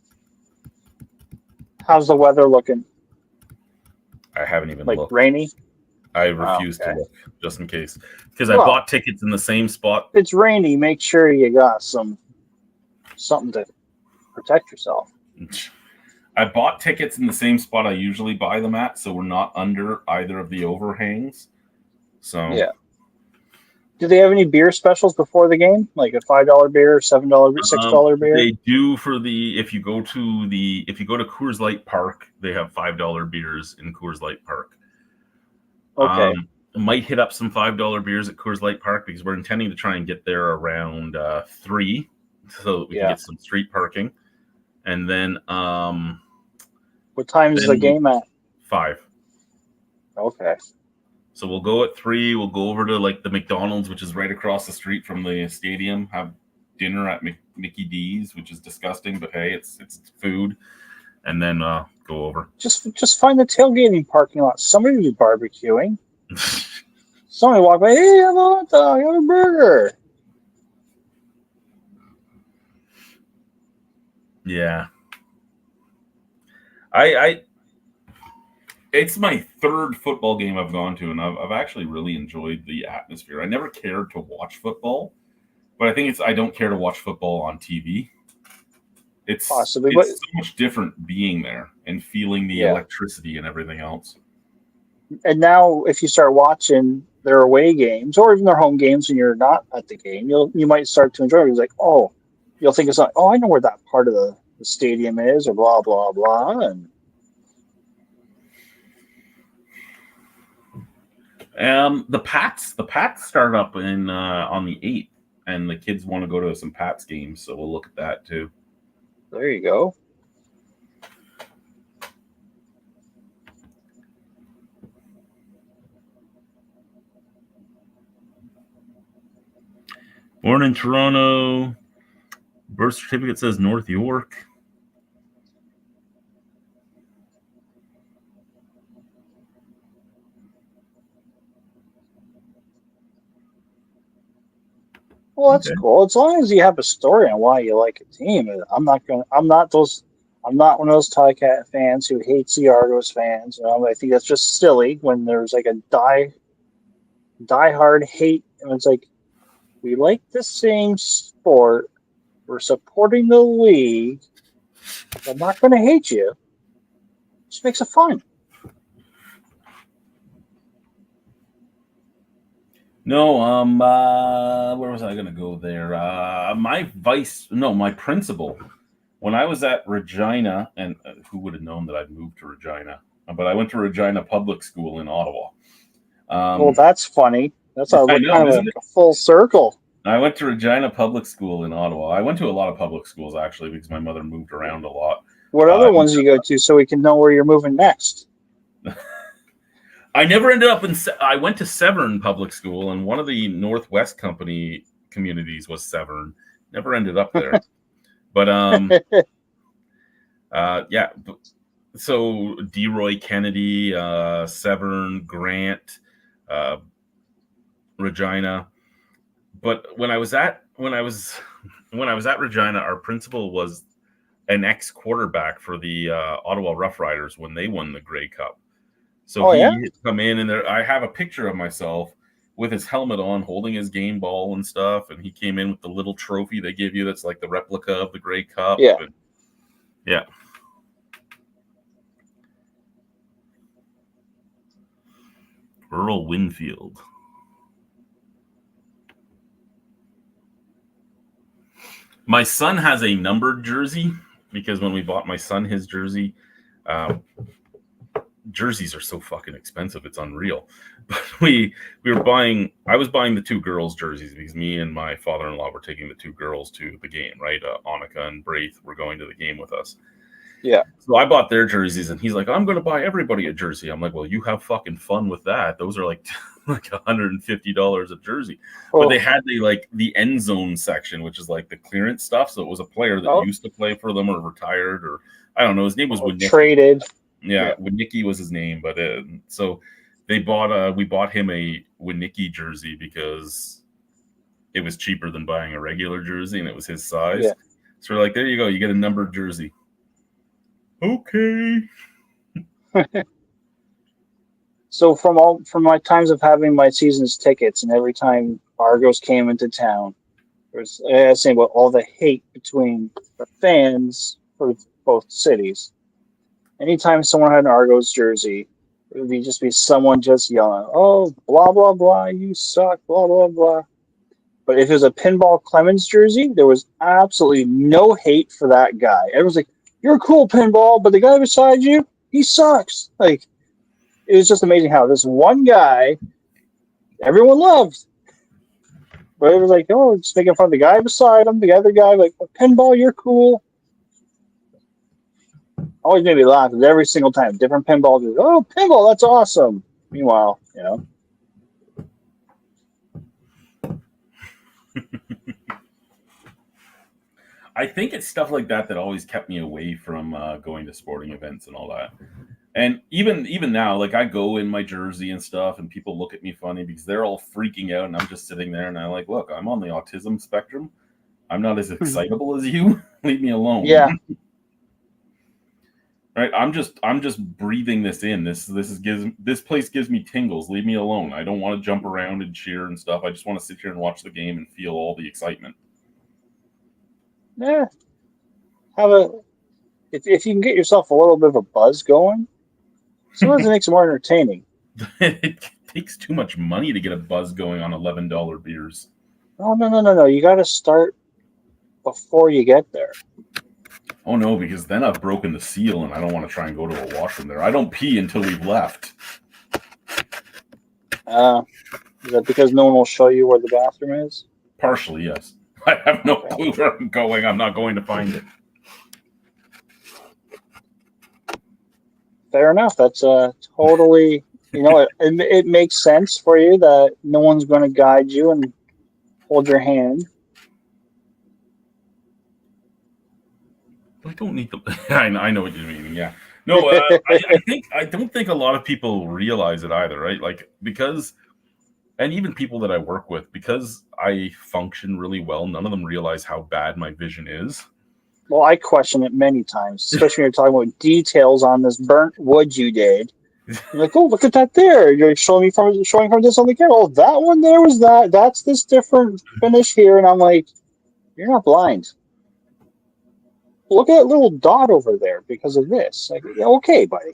How's the weather looking?
I haven't even
looked.
Looked.
Rainy?
I refuse to look just in case because I bought tickets in the same spot.
If it's rainy, make sure you got something to protect yourself.
I bought tickets in the same spot I usually buy them at, so we're not under either of the overhangs. So
yeah. Do they have any beer specials before the game, like a $5 beer, $7, $6 beer?
They do for if you go to Coors Light Park, they have $5 beers in Coors Light Park.
Okay.
Might hit up some $5 beers at Coors Light Park because we're intending to try and get there around 3, so that we can get some street parking. And then,
what time is the game at?
5.
Okay.
So we'll go at 3. We'll go over to like the McDonald's, which is right across the street from the stadium. Have dinner at Mickey D's, which is disgusting, but hey, it's food. And then go over.
Just find the tailgating parking lot. Somebody will be barbecuing. Somebody walk by. Hey, have a hot dog, have a burger.
Yeah. It's my 3rd football game I've gone to, and I've actually really enjoyed the atmosphere. I never cared to watch football, but I think I don't care to watch football on TV. It's
Possibly,
it's
but
so much different being there and feeling the
Yeah.
electricity and everything else.
and now if you start watching their away games or even their home games and you're not at the game, you might start to enjoy it. It's like, oh, you'll think it's like, oh, I know where that part of the stadium is, or blah blah blah, and
The Pats start up in on the 8th, and the kids want to go to some Pats games, so we'll look at that too.
there you go.
Born in Toronto. Birth certificate says North York.
Well, that's
Okay.
cool. As long as you have a story on why you like a team. I'm not one of those Ticat fans who hates the Argos fans. I think that's just silly when there's like a die-hard hate, and it's like, we like the same sport, we're supporting the league. I'm not going to hate you. Just makes it fun.
No, where was I going to go there? My principal, when I was at Regina, and who would have known that I'd moved to Regina? But I went to Regina Public School in Ottawa.
Well, that's funny. That's
I know,
kind of
isn't
like a full circle.
I went to Regina Public School in Ottawa. I went to a lot of public schools, actually, because my mother moved around a lot.
What other ones do you go to so we can know where you're moving next?
I never ended up in. I went to Severn Public School, and one of the Northwest Company communities was Severn. Never ended up there, but yeah. So DeRoy Kennedy, Severn, Grant, Regina. But when I was at Regina, our principal was an ex-quarterback for the Ottawa Rough Riders when they won the Grey Cup. So he had come in, and I have a picture of myself with his helmet on, holding his game ball and stuff. And he came in with the little trophy they give you that's like the replica of the Grey Cup.
Yeah.
And, yeah. Earl Winfield. My son has a numbered jersey because when we bought my son his jersey, jerseys are so fucking expensive, it's unreal. But I was buying the two girls' jerseys because me and my father-in-law were taking the two girls to the game, right? Annika and Braith were going to the game with us.
Yeah.
So I bought their jerseys, and he's like, I'm going to buy everybody a jersey. I'm like, well, you have fucking fun with that. Those are like $150 a jersey.
Oh.
But they had the end zone section, which is like the clearance stuff. So it was a player that used to play for them or retired, or I don't know. His name was Winnicki.
Traded.
Yeah, Winnicki was his name. But so we bought him a Winnicki jersey because it was cheaper than buying a regular jersey, and it was his size.
Yeah.
So we're like, there you go. You get a numbered jersey. Okay.
So from my times of having my season's tickets, and every time Argos came into town, there was saying about all the hate between the fans for both cities. Anytime someone had an Argos jersey, it would just be someone just yelling, "Oh, blah blah blah, you suck, blah blah blah." But if it was a Pinball Clemens jersey, there was absolutely no hate for that guy. Everyone's like, "You're a cool Pinball, but the guy beside you, he sucks." Like, it was just amazing how this one guy everyone loved. But it was like, oh, just making fun of the guy beside him, the other guy, like, Pinball, you're cool. Always made me laugh, because every single time, different Pinball goes, oh, Pinball, that's awesome. Meanwhile,
I think it's stuff like that always kept me away from going to sporting events and all that. And even now, like, I go in my jersey and stuff, and people look at me funny because they're all freaking out, and I'm just sitting there, and I'm like, look, I'm on the autism spectrum. I'm not as excitable as you. Leave me alone.
Yeah.
Right. I'm just breathing this in. This place gives me tingles. Leave me alone. I don't want to jump around and cheer and stuff. I just want to sit here and watch the game and feel all the excitement.
Yeah. have a if you can get yourself a little bit of a buzz going, sometimes it makes it more entertaining.
It takes too much money to get a buzz going on $11 beers.
No. You got to start before you get there.
Oh no, because then I've broken the seal and I don't want to try and go to a washroom there. I don't pee until we've left.
Is that because no one will show you where the bathroom is?
Partially, yes. I have no clue where I'm going. I'm not going to find it.
Fair enough. That's totally, it makes sense for you that no one's going to guide you and hold your hand.
I don't need to. I know what you mean. Yeah. No, I don't think a lot of people realize it either, right? Like, because, and even people that I work with, because I function really well, none of them realize how bad my vision is.
Well, I question it many times, especially when you're talking about details on this burnt wood you did. You're like, oh, look at that there. You're showing from this on the camera. Oh, that one there was that. That's this different finish here. And I'm like, you're not blind. Look at that little dot over there because of this. Like, yeah, okay, buddy.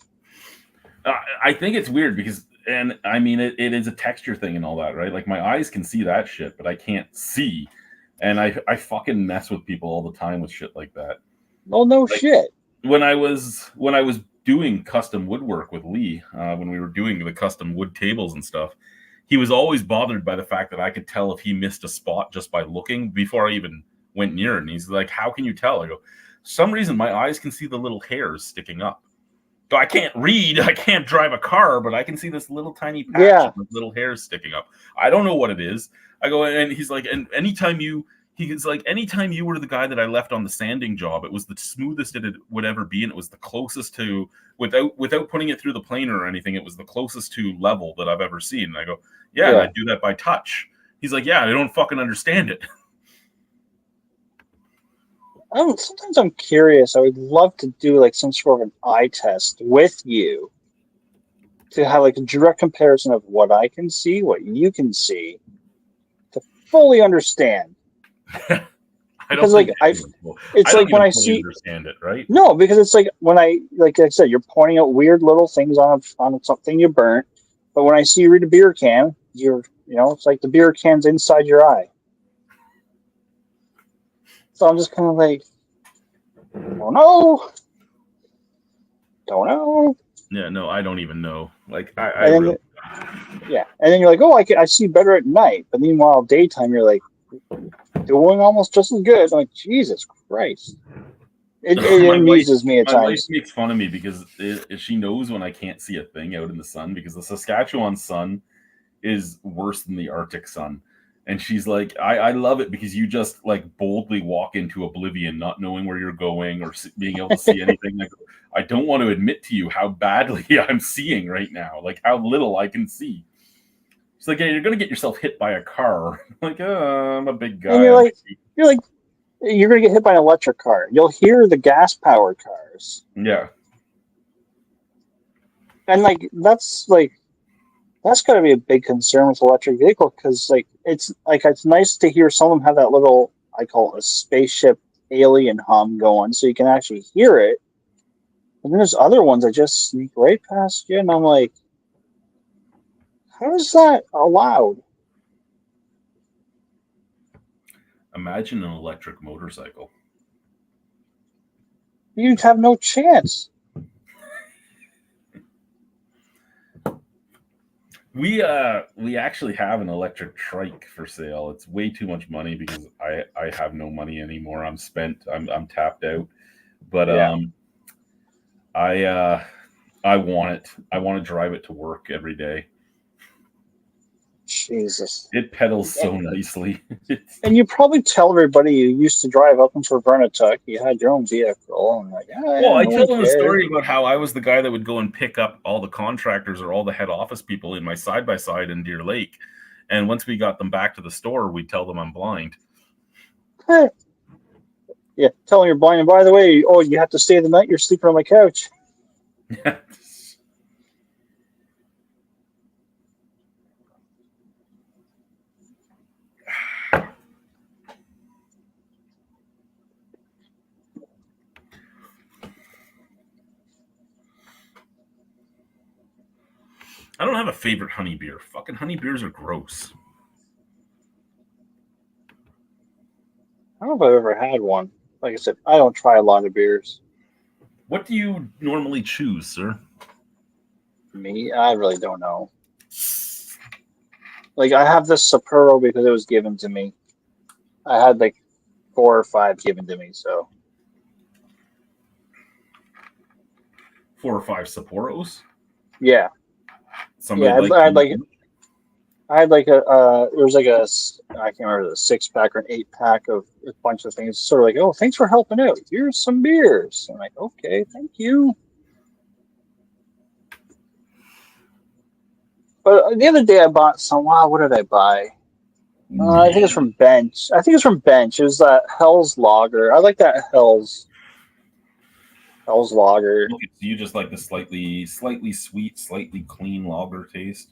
I think it's weird because, and I mean, it is a texture thing and all that, right? Like, my eyes can see that shit, but I can't see. And I fucking mess with people all the time with shit like that.
Oh, no shit.
When I was doing custom woodwork with Lee, when we were doing the custom wood tables and stuff, he was always bothered by the fact that I could tell if he missed a spot just by looking before I even went near it. And he's like, how can you tell? I go, some reason my eyes can see the little hairs sticking up. So I can't read, I can't drive a car, but I can see this little tiny patch of little hairs sticking up. I don't know what it is. I go, and he's like, and anytime you were the guy that I left on the sanding job, it was the smoothest it would ever be, and it was the closest to, without putting it through the planer or anything, it was the closest to level that I've ever seen. And I go, yeah. And I do that by touch. He's like, yeah, I don't fucking understand it.
Sometimes I'm curious. I would love to do like some sort of an eye test with you to have like a direct comparison of what I can see, what you can see, to fully understand.
It's like
when I see
understand it, right?
No, because it's like when like I said, you're pointing out weird little things on something you burnt, but when I see you read a beer can, it's like the beer can's inside your eye. So I'm just kind of like, don't know.
Yeah, no, I don't even know. Like,
and then you're like, oh, I see better at night. But meanwhile, daytime, you're like doing almost just as good. I'm like, Jesus Christ. It amuses me at times.
My wife makes fun of me because she knows when I can't see a thing out in the sun, because the Saskatchewan sun is worse than the Arctic sun. And she's like, I love it because you just like boldly walk into oblivion, not knowing where you're going or being able to see anything. Like, I don't want to admit to you how badly I'm seeing right now, like how little I can see. She's like, hey, you're going to get yourself hit by a car. I'm like, I'm a big guy.
And you're going to get hit by an electric car. You'll hear the gas-powered cars.
Yeah.
And that's got to be a big concern with electric vehicle, because it's nice to hear some of them have that little, I call it a spaceship alien hum going, so you can actually hear it. And then there's other ones that just sneak right past you, and I'm like, how is that allowed?
Imagine an electric motorcycle.
You'd have no chance.
We actually have an electric trike for sale. It's way too much money because I have no money anymore. I'm spent. I'm tapped out. But I want it. I want to drive it to work every day.
Jesus.
It pedals so nicely.
And you probably tell everybody you used to drive up in Vernotuck. You had your own vehicle. And
I tell them a story about how I was the guy that would go and pick up all the contractors or all the head office people in my side-by-side in Deer Lake. And once we got them back to the store, we'd tell them I'm blind.
Yeah, tell them you're blind. And by the way, you have to stay the night. You're sleeping on my couch.
I don't have a favorite honey beer. Fucking honey beers are gross.
I don't know if I've ever had one. Like I said, I don't try a lot of beers.
What do you normally choose, sir?
Me, I really don't know. Like, I have this Sapporo because it was given to me. I had like 4 or 5 given to me, so
4 or 5 Sapporos?
yeah.
Somebody
Yeah, I had like there was like I can't remember, the 6-pack or an 8-pack of a bunch of things. Sort of like, oh, thanks for helping out. Here's some beers. I'm like, okay, thank you. But the other day I bought some. Wow, what did I buy? I think it's from Bench. It was that Hell's Lager. I like that Hell's Lager.
Do you just like the slightly sweet, slightly clean lager taste?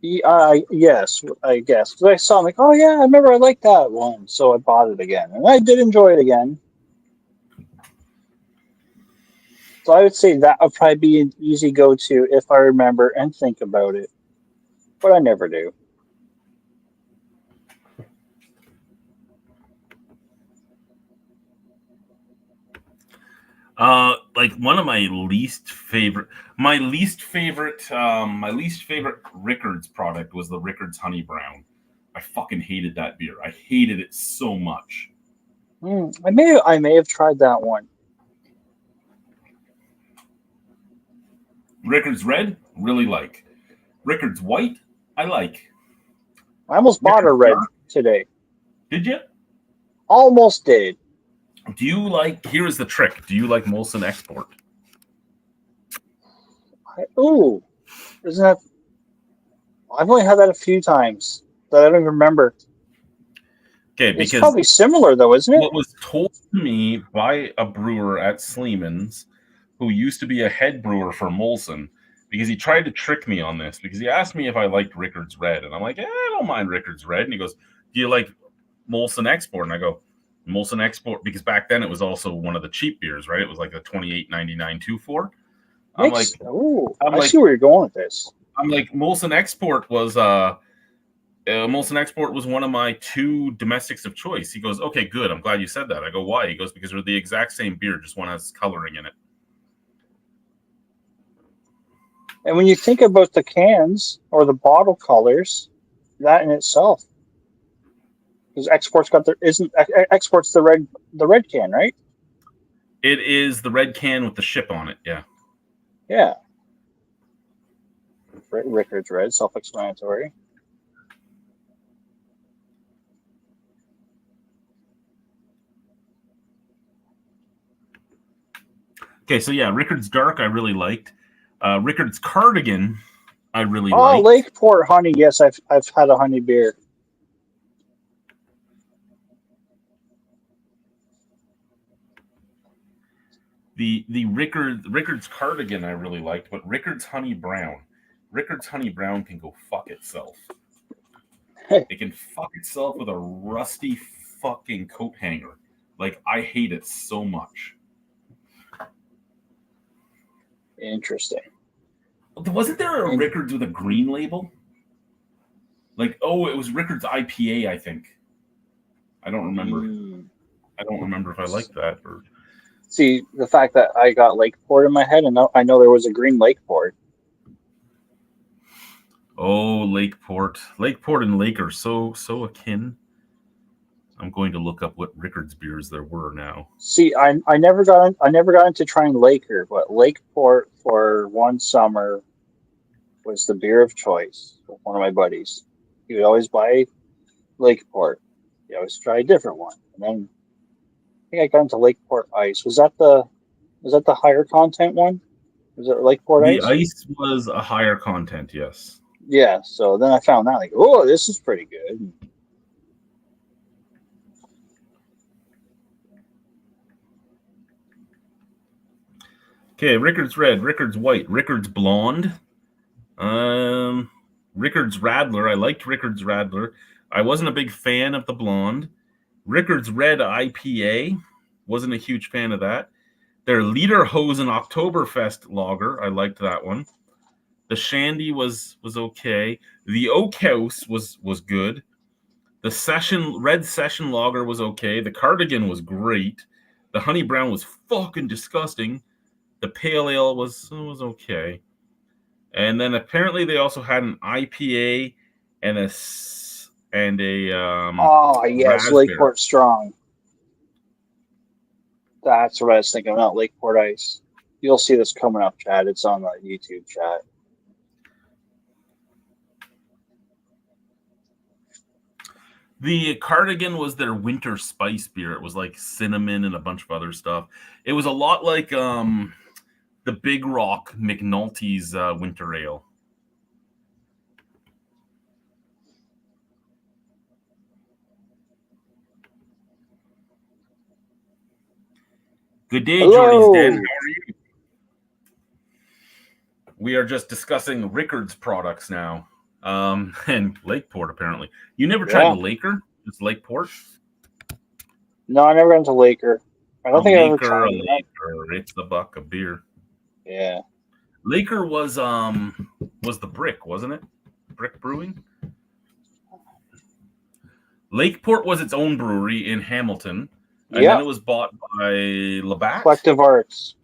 Yes, I guess. Because I saw, I'm like, oh yeah, I remember I liked that one, so I bought it again, and I did enjoy it again. So I would say that would probably be an easy go-to if I remember and think about it, but I never do.
Like one of my least favorite Rickards product was the Rickards Honey Brown. I fucking hated that beer. I hated it so much.
I may have tried that one.
Rickards Red, really like. Rickards White, I like.
I almost bought a red today.
Did you?
Almost did.
Do you like? Here is the trick. Do you like Molson Export?
Isn't that? I've only had that a few times that I don't even remember.
Okay, because
it's probably similar though, isn't it?
What was told to me by a brewer at Sleeman's, who used to be a head brewer for Molson, because he tried to trick me on this, because he asked me if I liked Rickards Red, and I'm like, I don't mind Rickards Red, and he goes, do you like Molson Export? And I go, Molson Export, because back then it was also one of the cheap beers, right? It was like a $28.99 2-4.
I see where you're going with this.
I'm like, Molson Export was one of my 2 domestics of choice. He goes, okay, good. I'm glad you said that. I go, why? He goes, because they're the exact same beer, just one has coloring in it.
And when you think about the cans or the bottle colors, that in itself. Because Export's the red can, right?
It is the red can with the ship on it, yeah.
Yeah. Rickards Red, self-explanatory.
Okay, so yeah, Rickards Dark I really liked. Rickards Cardigan I really liked.
Oh, Lakeport Honey. Yes, I've had a honey beer.
The Rickards Cardigan I really liked, but Rickards Honey Brown can go fuck itself. It can fuck itself with a rusty fucking coat hanger. Like, I hate it so much.
Interesting.
Wasn't there a Rickards with a green label? Like, it was Rickards IPA, I think. I don't remember. I don't remember if I liked that or.
See, the fact that I got Lakeport in my head, and I know there was a green Lakeport.
Oh, Lakeport and Lake are so akin. I'm going to look up what Rickards beers there were now.
See, I never got into trying Laker, but Lakeport for one summer was the beer of choice with one of my buddies. He would always buy Lakeport. He always try a different one, and then I think I got into Lakeport Ice. Was that the higher content one? Was it Lakeport Ice?
The ice was a higher content, yes.
Yeah. So then I found that, like, oh, this is pretty good.
Okay, Rickards Red, Rickards White, Rickards Blonde, Rickards Radler. I liked Rickards Radler. I wasn't a big fan of the blonde. Rickards Red IPA. Wasn't a huge fan of that. Their Lederhosen Oktoberfest lager. I liked that one. The Shandy was okay. The Oak House was good. The Red Session Lager was okay. The Cardigan was great. The Honey Brown was fucking disgusting. The Pale Ale was okay. And then apparently they also had an IPA and a
oh yes,
raspberry.
Lakeport Strong. That's what I was thinking about, Lakeport Ice. You'll see this coming up, Chad. It's on the YouTube chat.
The Cardigan was their winter spice beer. It was like cinnamon and a bunch of other stuff. It was a lot like the Big Rock McNulty's winter ale. Good day,
Hello.
Jordy's Den. How are you? We are just discussing Rickard's products now. And Lakeport, apparently. You never tried the Laker? It's Lakeport?
No, I never went to Laker. I don't think I ever tried it.
Laker. It's the buck of beer.
Yeah.
Laker was the Brick, wasn't it? Brick Brewing? Lakeport was its own brewery in Hamilton. And then it was bought by Labatt.
Collective Arts.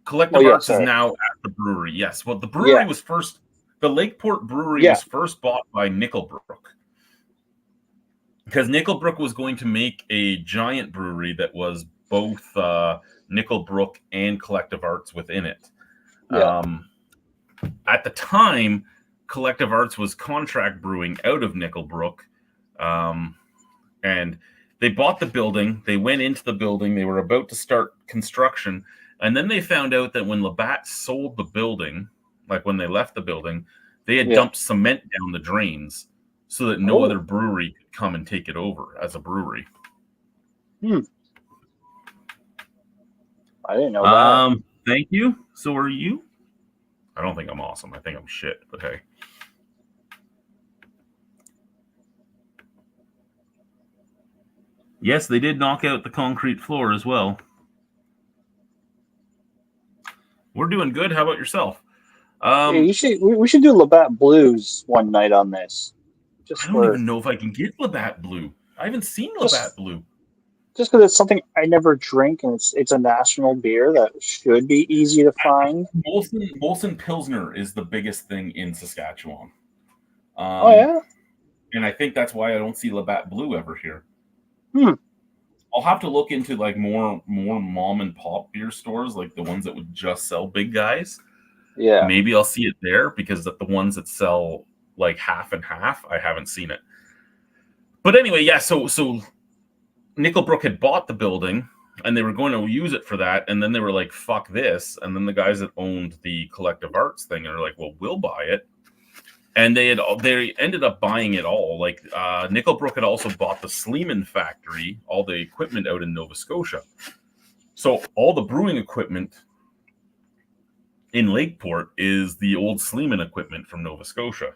Collective Arts is now at the brewery. Yes. Well, the brewery was first. The Lakeport Brewery was first bought by Nickelbrook. Because Nickelbrook was going to make a giant brewery that was both Nickelbrook and Collective Arts within it.
Yeah.
At the time, Collective Arts was contract brewing out of Nickelbrook. And they bought the building. They went into the building. They were about to start construction. And then they found out that when Labatt sold the building, like when they left the building, they had dumped cement down the drains so that no other brewery could come and take it over as a brewery.
I didn't know that.
Thank you. So are you? I don't think I'm awesome. I think I'm shit, but hey. Yes, they did knock out the concrete floor as well. We're doing good. How about yourself?
We should do Labatt Blues one night on this.
I don't even know if I can get Labatt Blue. I haven't seen Labatt Blue.
Just because it's something I never drink, and it's a national beer that should be easy to find.
Molson Pilsner is the biggest thing in Saskatchewan.
Oh yeah,
and I think that's why I don't see Labatt Blue ever here. I'll have to look into like more mom and pop beer stores, like the ones that would just sell big guys.
Yeah,
maybe I'll see it there, because the ones that sell like half and half, I haven't seen it. But anyway, yeah. So Nickelbrook had bought the building, and they were going to use it for that, and then they were like, "Fuck this!" And then the guys that owned the Collective Arts thing are like, "Well, we'll buy it." And they ended up buying it all. Like Nickelbrook had also bought the Sleeman factory, all the equipment out in Nova Scotia. So all the brewing equipment in Lakeport is the old Sleeman equipment from Nova Scotia.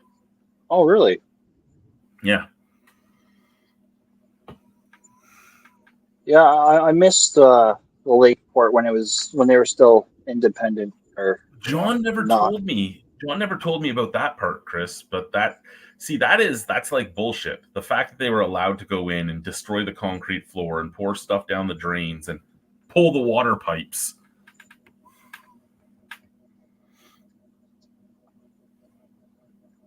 Oh, really?
Yeah.
Yeah, I missed the Lakeport when they were still independent.
John never told me about that part, Chris. But that's like bullshit. The fact that they were allowed to go in and destroy the concrete floor and pour stuff down the drains and pull the water pipes.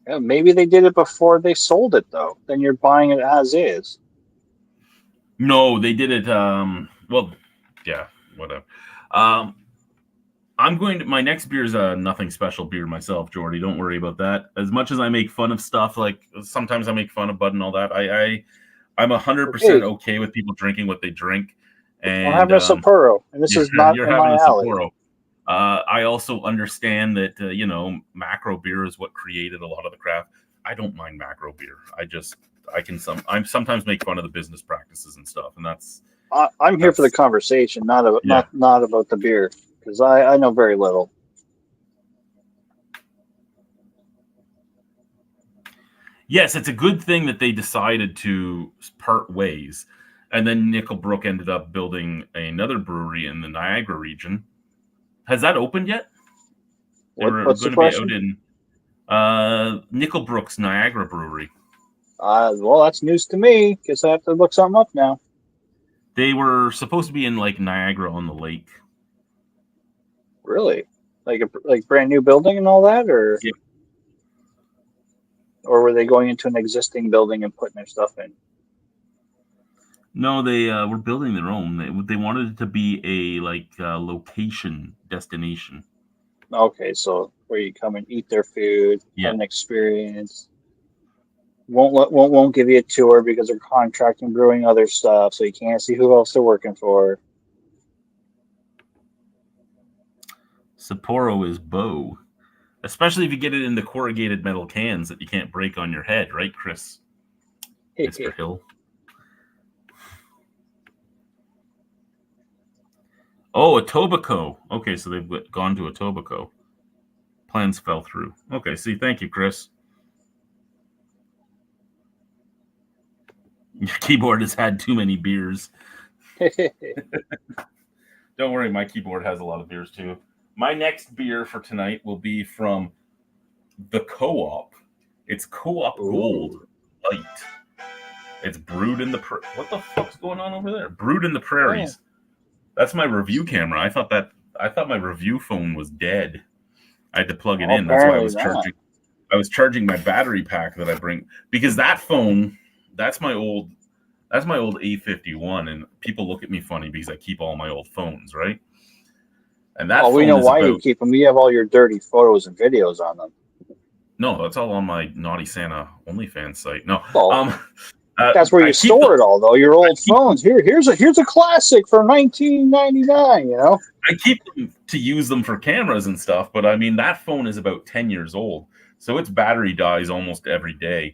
Yeah, maybe they did it before they sold it, though. Then you're buying it as is.
No, they did it. Well, yeah, whatever. My next beer is a nothing special beer myself, Jordy. Don't worry about that. As much as I make fun of stuff, like sometimes I make fun of Bud and all that, I'm 100% okay with people drinking what they drink. And
I'm having a Sapporo, and this is not in my alley.
Sapporo. I also understand that macro beer is what created a lot of the craft. I don't mind macro beer. I sometimes make fun of the business practices and stuff, and that's.
I'm here for the conversation, not about the beer, because I know very little.
Yes, it's a good thing that they decided to part ways, and then Nickelbrook ended up building another brewery in the Niagara region. Has that opened yet?
What's the question?
Nickelbrook's Niagara Brewery.
Well, that's news to me. Guess I have to look something up now.
They were supposed to be in like Niagara on the Lake.
Really? Like a brand new building and all that, or
Yeah.
or were they going into an existing building and putting their stuff in?
No, they were building their own. They wanted it to be a location destination.
Okay, so where you come and eat their food,
Yeah.
have an experience. Won't give you a tour because they're contracting brewing other stuff, so you can't see who else they're working for.
Sapporo is Bo, especially if you get it in the corrugated metal cans that you can't break on your head, right, Chris? Mr. Hill. Oh, Etobicoke. Okay, so they've gone to Etobicoke. Plans fell through. Okay, see, thank you, Chris. Your keyboard has had too many beers. Don't worry, my keyboard has a lot of beers too. My next beer for tonight will be from the Co-op. It's Co-op Gold Light. It's brewed in the what the fuck's going on over there? Brewed in the prairies. That's my review camera. I thought my review phone was dead. I had to plug it in. That's why I was charging. I was charging my battery pack that I bring because that phone. That's my old A51, and people look at me funny because I keep all my old phones, right? And that
we know why you keep them. You have all your dirty photos and videos on them.
No, that's all on my Naughty Santa OnlyFans site. No,
that's where you store it all, though. Your old phones. Here's a classic for 1999. You know,
I keep them to use them for cameras and stuff, but I mean that phone is about 10 years old, so its battery dies almost every day.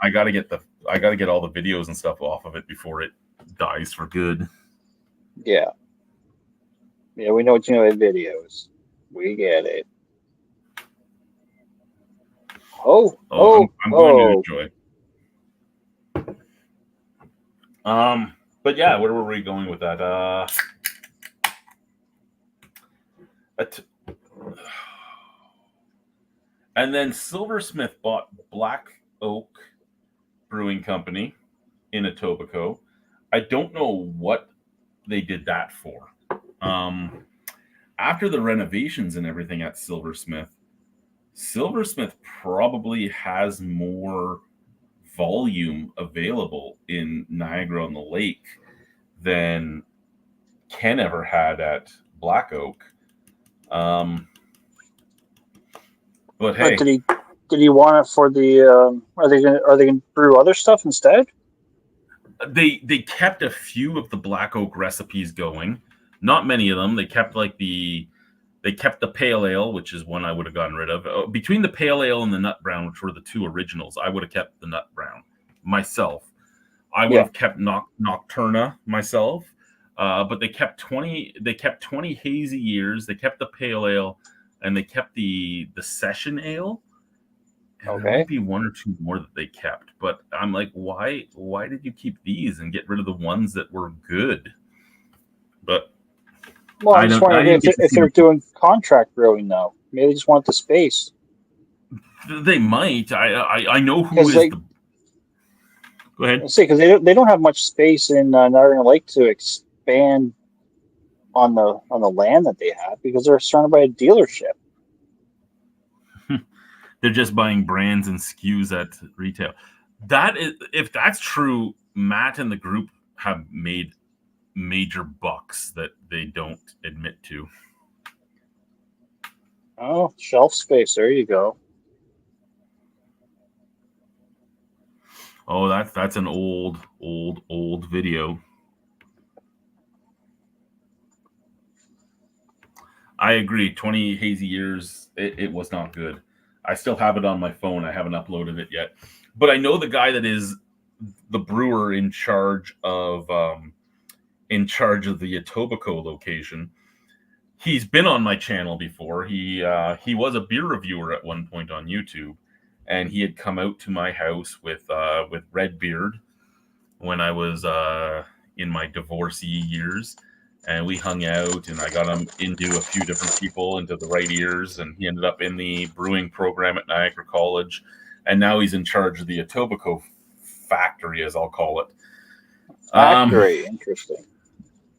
I gotta get all the videos and stuff off of it before it dies for good.
Yeah, we know what you know about videos. We get it. I'm going to
enjoy. But yeah, where were we going with that? And then Silversmith bought Black Oak Brewing Company in Etobicoke. I don't know what they did that for. After the renovations and everything at Silversmith probably has more volume available in Niagara on the Lake than Ken ever had at Black Oak. But hey,
did he want it for the? Are they going to brew other stuff instead?
They kept a few of the Black Oak recipes going. Not many of them. They kept the Pale Ale, which is one I would have gotten rid of. Between the Pale Ale and the Nut Brown, which were the two originals, I would have kept the Nut Brown myself. I would have kept Nocturna myself. But they kept 20 hazy years. They kept the Pale Ale, and they kept the Session Ale. And there might be one or two more that they kept, but I'm like, why did you keep these and get rid of the ones that were good? But
I'm just wondering if they're doing contract brewing though. Maybe they just want the space.
They might. I know who is the. Go ahead.
Let's see, because they don't have much space in Niagara Lake to expand on the land that they have because they're surrounded by a dealership.
They're just buying brands and SKUs at retail. That is, if that's true, Matt and the group have made major bucks that they don't admit to.
Oh, shelf space. There you go.
Oh, that's an old video. I agree. 20 hazy years, it was not good. I still have it on my phone. I haven't uploaded it yet. But I know the guy that is the brewer in charge of the Etobicoke location. He's been on my channel before. He was a beer reviewer at one point on YouTube, and he had come out to my house with Redbeard when I was in my divorcee years. and we hung out, and I got him into a few different people, into the right ears, and he ended up in the brewing program at Niagara College, and now he's in charge of the Etobicoke factory, as I'll call it.
Factory, interesting.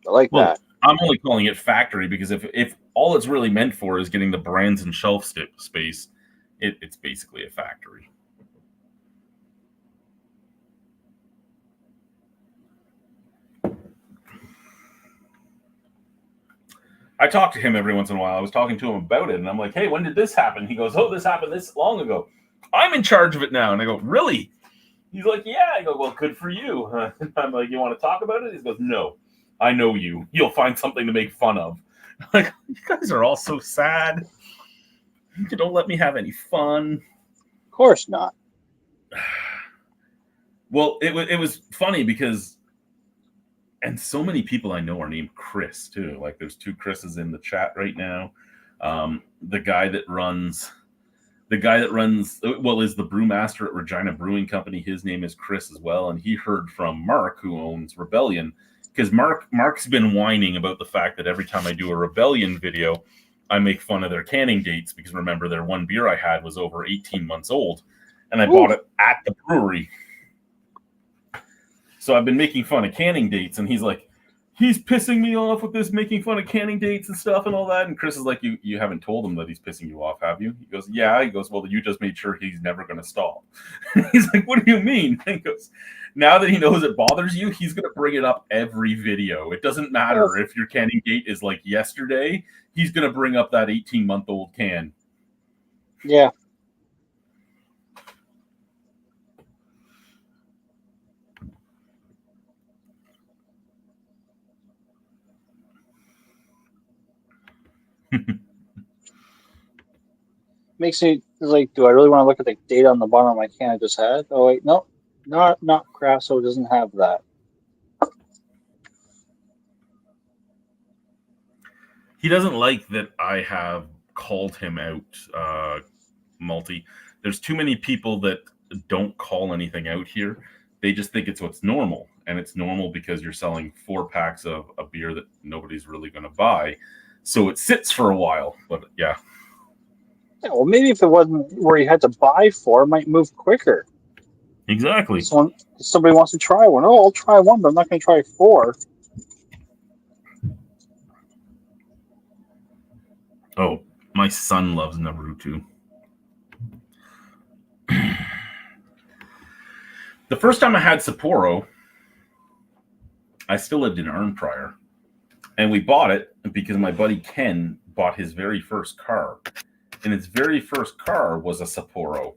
I like that.
I'm only calling it factory because if all it's really meant for is getting the brands and shelf space, it's basically a factory. I talk to him every once in a while. I was talking to him about it, and I'm like, hey, when did this happen? He goes, oh, this happened this long ago. I'm in charge of it now. And I go, really? He's like, yeah. I go, well, good for you. And I'm like, you want to talk about it? He goes, no, I know you. You'll find something to make fun of. I'm like, you guys are all so sad. You don't let me have any fun.
Of course not.
Well, it was funny because, and so many people I know are named Chris too. Like there's 2 Chris's in the chat right now. The guy that runs, well, is the brewmaster at Regina Brewing Company. His name is Chris as well. And he heard from Mark, who owns Rebellion, because Mark's been whining about the fact that every time I do a Rebellion video, I make fun of their canning dates, because remember, their one beer I had was over 18 months old, and I bought it at the brewery. So I've been making fun of canning dates, and he's like, he's pissing me off with this, making fun of canning dates and stuff and all that. And Chris is like, you haven't told him that he's pissing you off, have you? He goes, yeah. He goes, well, you just made sure he's never going to stop. He's like, what do you mean? He goes, now that he knows it bothers you, he's going to bring it up every video. It doesn't matter if your canning date is like yesterday. He's going to bring up that 18-month-old can.
Yeah. Makes me like, do I really want to look at the data on the bottom of my can I just had? Oh wait, no, not craft, so it doesn't have that.
He doesn't like that I have called him out, Multi. There's too many people that don't call anything out here. They just think it's what's normal, and it's normal because you're selling 4 packs of a beer that nobody's really going to buy. So it sits for a while, but yeah.
Yeah, well, maybe if it wasn't where you had to buy 4, it might move quicker.
Exactly.
Somebody wants to try one. Oh, I'll try one, but I'm not going to try 4.
Oh, my son loves Naruto. The first time I had Sapporo, I still lived in Arnprior. And we bought it because my buddy Ken bought his very first car. And his very first car was a Sapporo.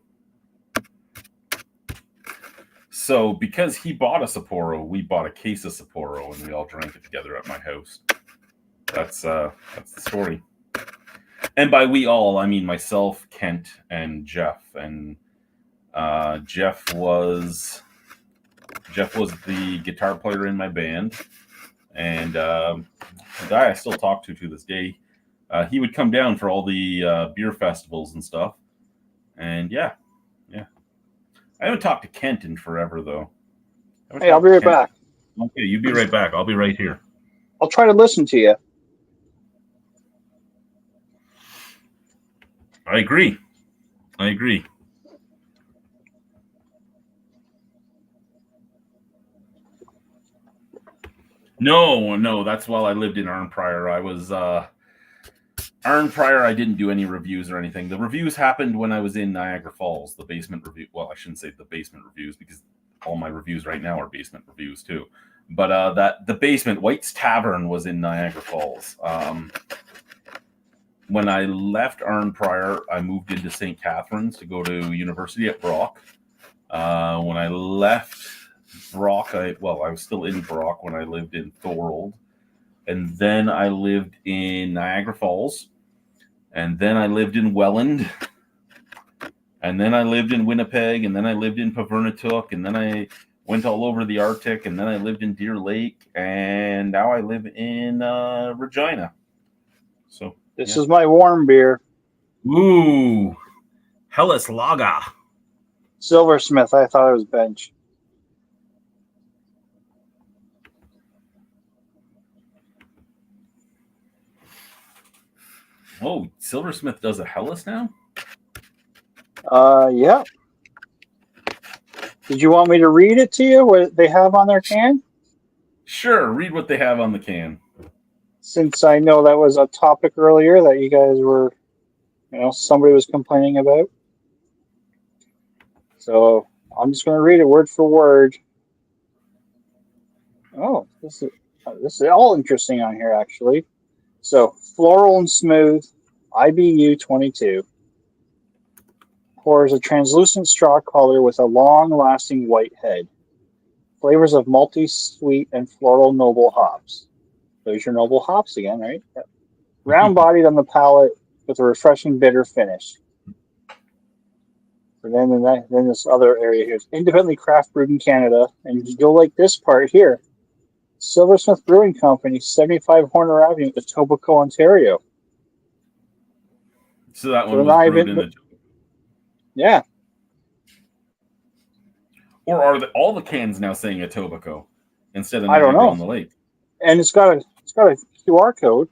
So because he bought a Sapporo, we bought a case of Sapporo, and we all drank it together at my house. That's the story. And by we all, I mean myself, Kent, and Jeff. And Jeff was the guitar player in my band. And a guy I still talk to this day. He would come down for all the beer festivals and stuff. And yeah. I haven't talked to Kent in forever, though.
Hey, I'll be right back.
Okay, you be right back. I'll be right here.
I'll try to listen to you.
I agree. No, that's while I lived in Arnprior. I was Arnprior. I didn't do any reviews or anything. The reviews happened when I was in Niagara Falls, the basement review. Well, I shouldn't say the basement reviews because all my reviews right now are basement reviews too. But the basement, White's Tavern, was in Niagara Falls. When I left Arnprior, I moved into St. Catharines to go to university at Brock. When I left Brock, I was still in Brock when I lived in Thorold. And then I lived in Niagara Falls. And then I lived in Welland. And then I lived in Winnipeg. And then I lived in Pavernatuck. And then I went all over the Arctic. And then I lived in Deer Lake. And now I live in Regina. So
this is my warm beer.
Ooh, Helles Lager.
Silversmith. I thought it was Bench.
Oh, Silversmith does a Hellas now?
Yeah. Did you want me to read it to you, what they have on their can?
Sure, read what they have on the can.
Since I know that was a topic earlier that you guys were, somebody was complaining about. So I'm just going to read it word for word. Oh, this is all interesting on here, actually. So, floral and smooth, IBU 22. Pours a translucent straw color with a long-lasting white head. Flavors of malty, sweet, and floral noble hops. There's your noble hops again, right? Yep. Round-bodied on the palate with a refreshing bitter finish. And then this other area here is independently craft brewed in Canada, and you'll like this part here. Silversmith Brewing Company, 75 Horner Avenue, Etobicoke, Ontario.
So that one was brewed in Etobicoke.
Yeah.
Or are all the cans now saying Etobicoke instead of
I don't
Niagara
know.
on the Lake?
And it's got a QR code.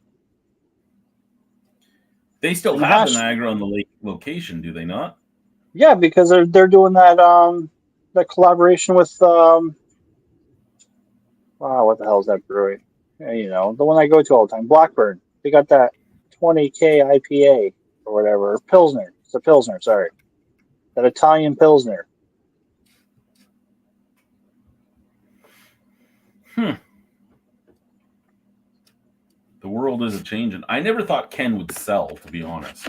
They still have the Niagara on the Lake location, do they not?
Yeah, because they're doing that that collaboration with what the hell is that brewery? Yeah, the one I go to all the time, Blackburn. They got that 20K IPA or whatever, or Pilsner. It's a Pilsner, sorry. That Italian Pilsner.
The world is a-changing. I never thought Ken would sell, to be honest.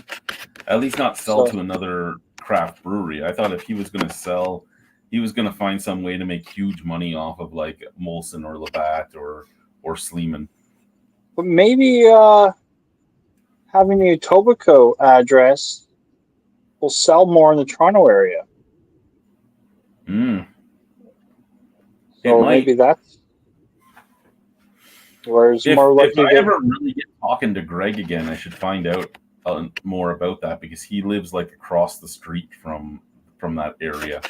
At least not sell to another craft brewery. I thought if he was going to sell, he was going to find some way to make huge money off of like Molson or Labatt or Sleeman.
But maybe having the Etobicoke address will sell more in the Toronto area. So maybe that's where it's more likely.
If I ever really get talking to Greg again, I should find out more about that, because he lives like across the street from that area,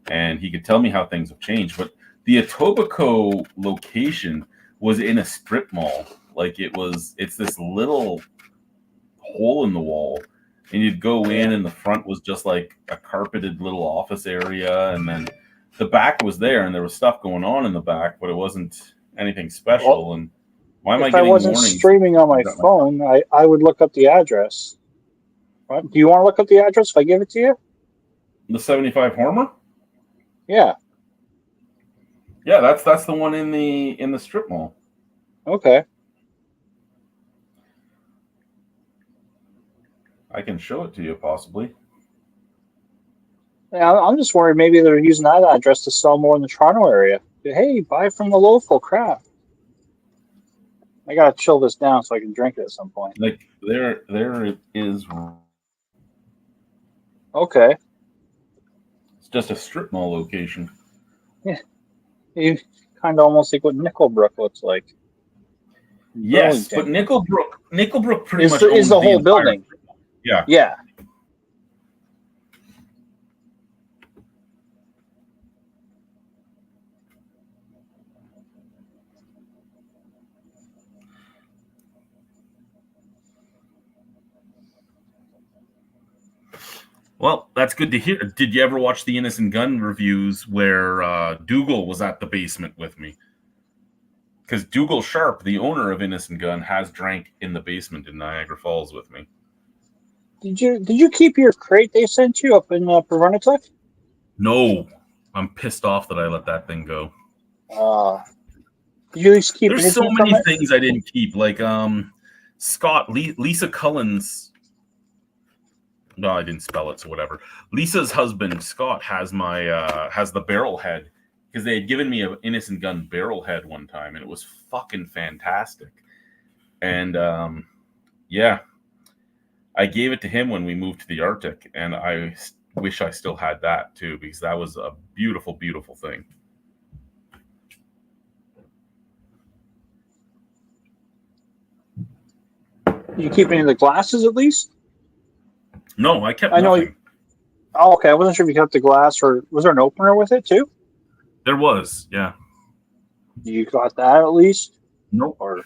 and he could tell me how things have changed. But the Etobicoke location was in a strip mall. Like it's this little hole in the wall, and you'd go in, and the front was just like a carpeted little office area, and then the back was there, and there was stuff going on in the back, but it wasn't anything special. And why am I getting warnings? If I wasn't
streaming on my phone, I would look up the address. What? Do you want to look up the address if I give it to you?
The 75 Hormer?
Yeah.
Yeah, that's the one in the strip mall.
Okay.
I can show it to you possibly.
Yeah, I'm just worried maybe they're using that address to sell more in the Toronto area. Hey, buy from the local craft. I gotta chill this down so I can drink it at some point.
Like there it is.
Okay.
It's just a strip mall location.
Yeah. You kind of almost like what Nickelbrook looks like.
Yes, but Nickelbrook pretty much
is the whole building.
Yeah.
Yeah.
Well, that's good to hear. Did you ever watch the Innocent Gun reviews where Dougal was at the basement with me? Because Dougal Sharp, the owner of Innocent Gun, has drank in the basement in Niagara Falls with me.
Did you keep your crate they sent you up in Pervernituk?
No, I'm pissed off that I let that thing go.
Did you at least keep?
There's so many things I didn't keep, like Lisa Cullen's. No, I didn't spell it, so whatever. Lisa's husband, Scott, has has the barrel head, because they had given me an Innocent Gun barrel head one time, and it was fucking fantastic. And yeah, I gave it to him when we moved to the Arctic, and I wish I still had that too, because that was a beautiful, beautiful thing.
You keep any of the glasses at least?
No, I kept nothing.
Oh, okay. I wasn't sure if you kept the glass, or was there an opener with it too?
There was, yeah.
You got that at least?
Nope.
Or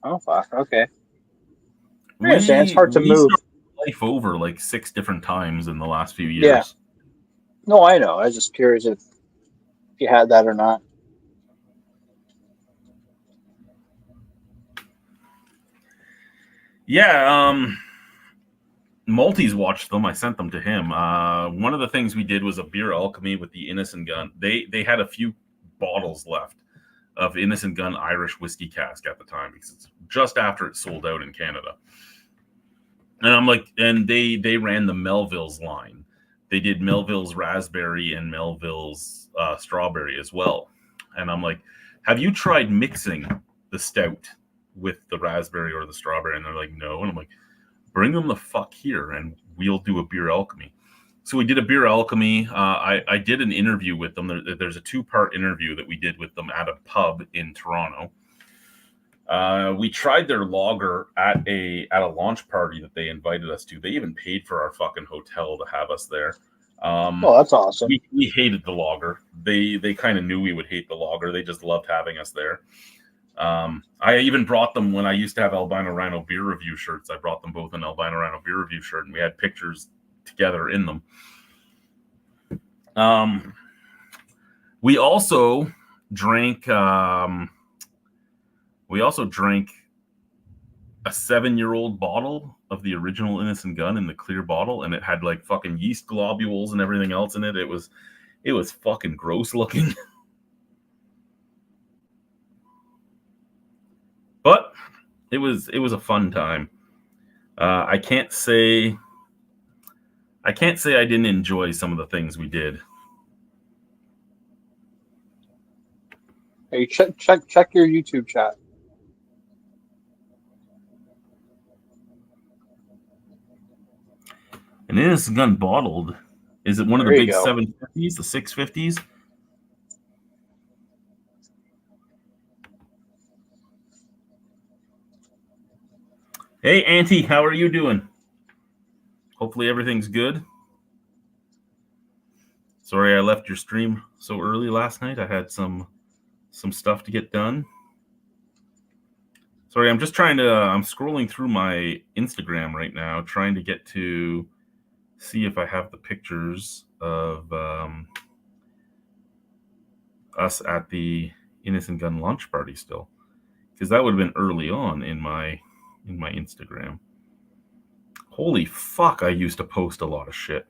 oh fuck, okay. I understand. It's hard to move.
started life over like 6 different times in the last few years.
Yeah. No, I know. I was just curious if you had that or not.
Yeah, Maltese watched them. I sent them to him. One of the things we did was a beer alchemy with the Innocent Gun. They had a few bottles left of Innocent Gun Irish whiskey cask at the time because it's just after it sold out in Canada. And I'm like, and they ran the Melville's line. They did Melville's raspberry and Melville's strawberry as well. And I'm like, have you tried mixing the stout with the raspberry or the strawberry? And they're like, no. And I'm like, bring them the fuck here and we'll do a beer alchemy. So we did a beer alchemy. I did an interview with them. There's a 2-part interview that we did with them at a pub in Toronto. We tried their lager at a launch party that they invited us to. They even paid for our fucking hotel to have us there.
Oh, that's awesome.
We hated the lager. They kind of knew we would hate the lager. They just loved having us there. I even brought them when I used to have Albino Rhino beer review shirts. I brought them both an Albino Rhino beer review shirt, and we had pictures together in them. We also drank. We also drank a 7-year-old bottle of the original Innocent Gun in the clear bottle, and it had like fucking yeast globules and everything else in it. It was fucking gross looking. But it was a fun time. I can't say I didn't enjoy some of the things we did.
Hey, check your YouTube chat.
An Innocent Gun bottled. Is it one of the big 750s, the 650s? Hey, Auntie, how are you doing? Hopefully everything's good. Sorry I left your stream so early last night. I had some stuff to get done. Sorry, I'm just I'm scrolling through my Instagram right now, trying to get to see if I have the pictures of us at the Innocent Gun launch party still. Because that would have been early on in my Instagram. Holy fuck, I used to post a lot of shit.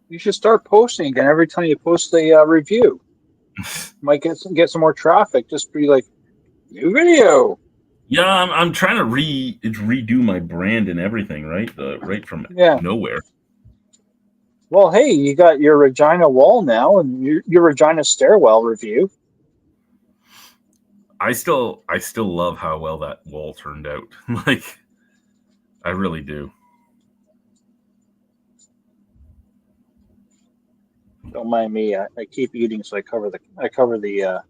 You should start posting again every time you post a review. Might get some more traffic. Just be like, new video.
Yeah, I'm trying to redo my brand and everything, right? Right from nowhere.
Well, hey, you got your Regina wall now and your Regina stairwell review.
I still love how well that wall turned out. Like, I really do.
Don't mind me. I keep eating, so I cover the.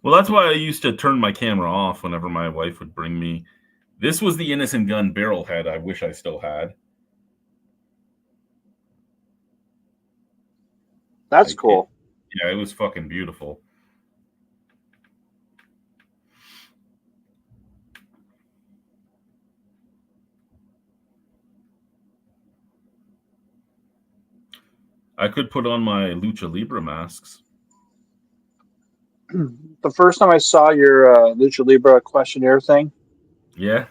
Well, that's why I used to turn my camera off whenever my wife would bring me. This was the Innocent Gun barrel head I wish I still had.
That's cool.
Yeah, it was fucking beautiful. I could put on my Lucha Libre masks.
The first time I saw your Lucha Libre questionnaire thing,
yeah,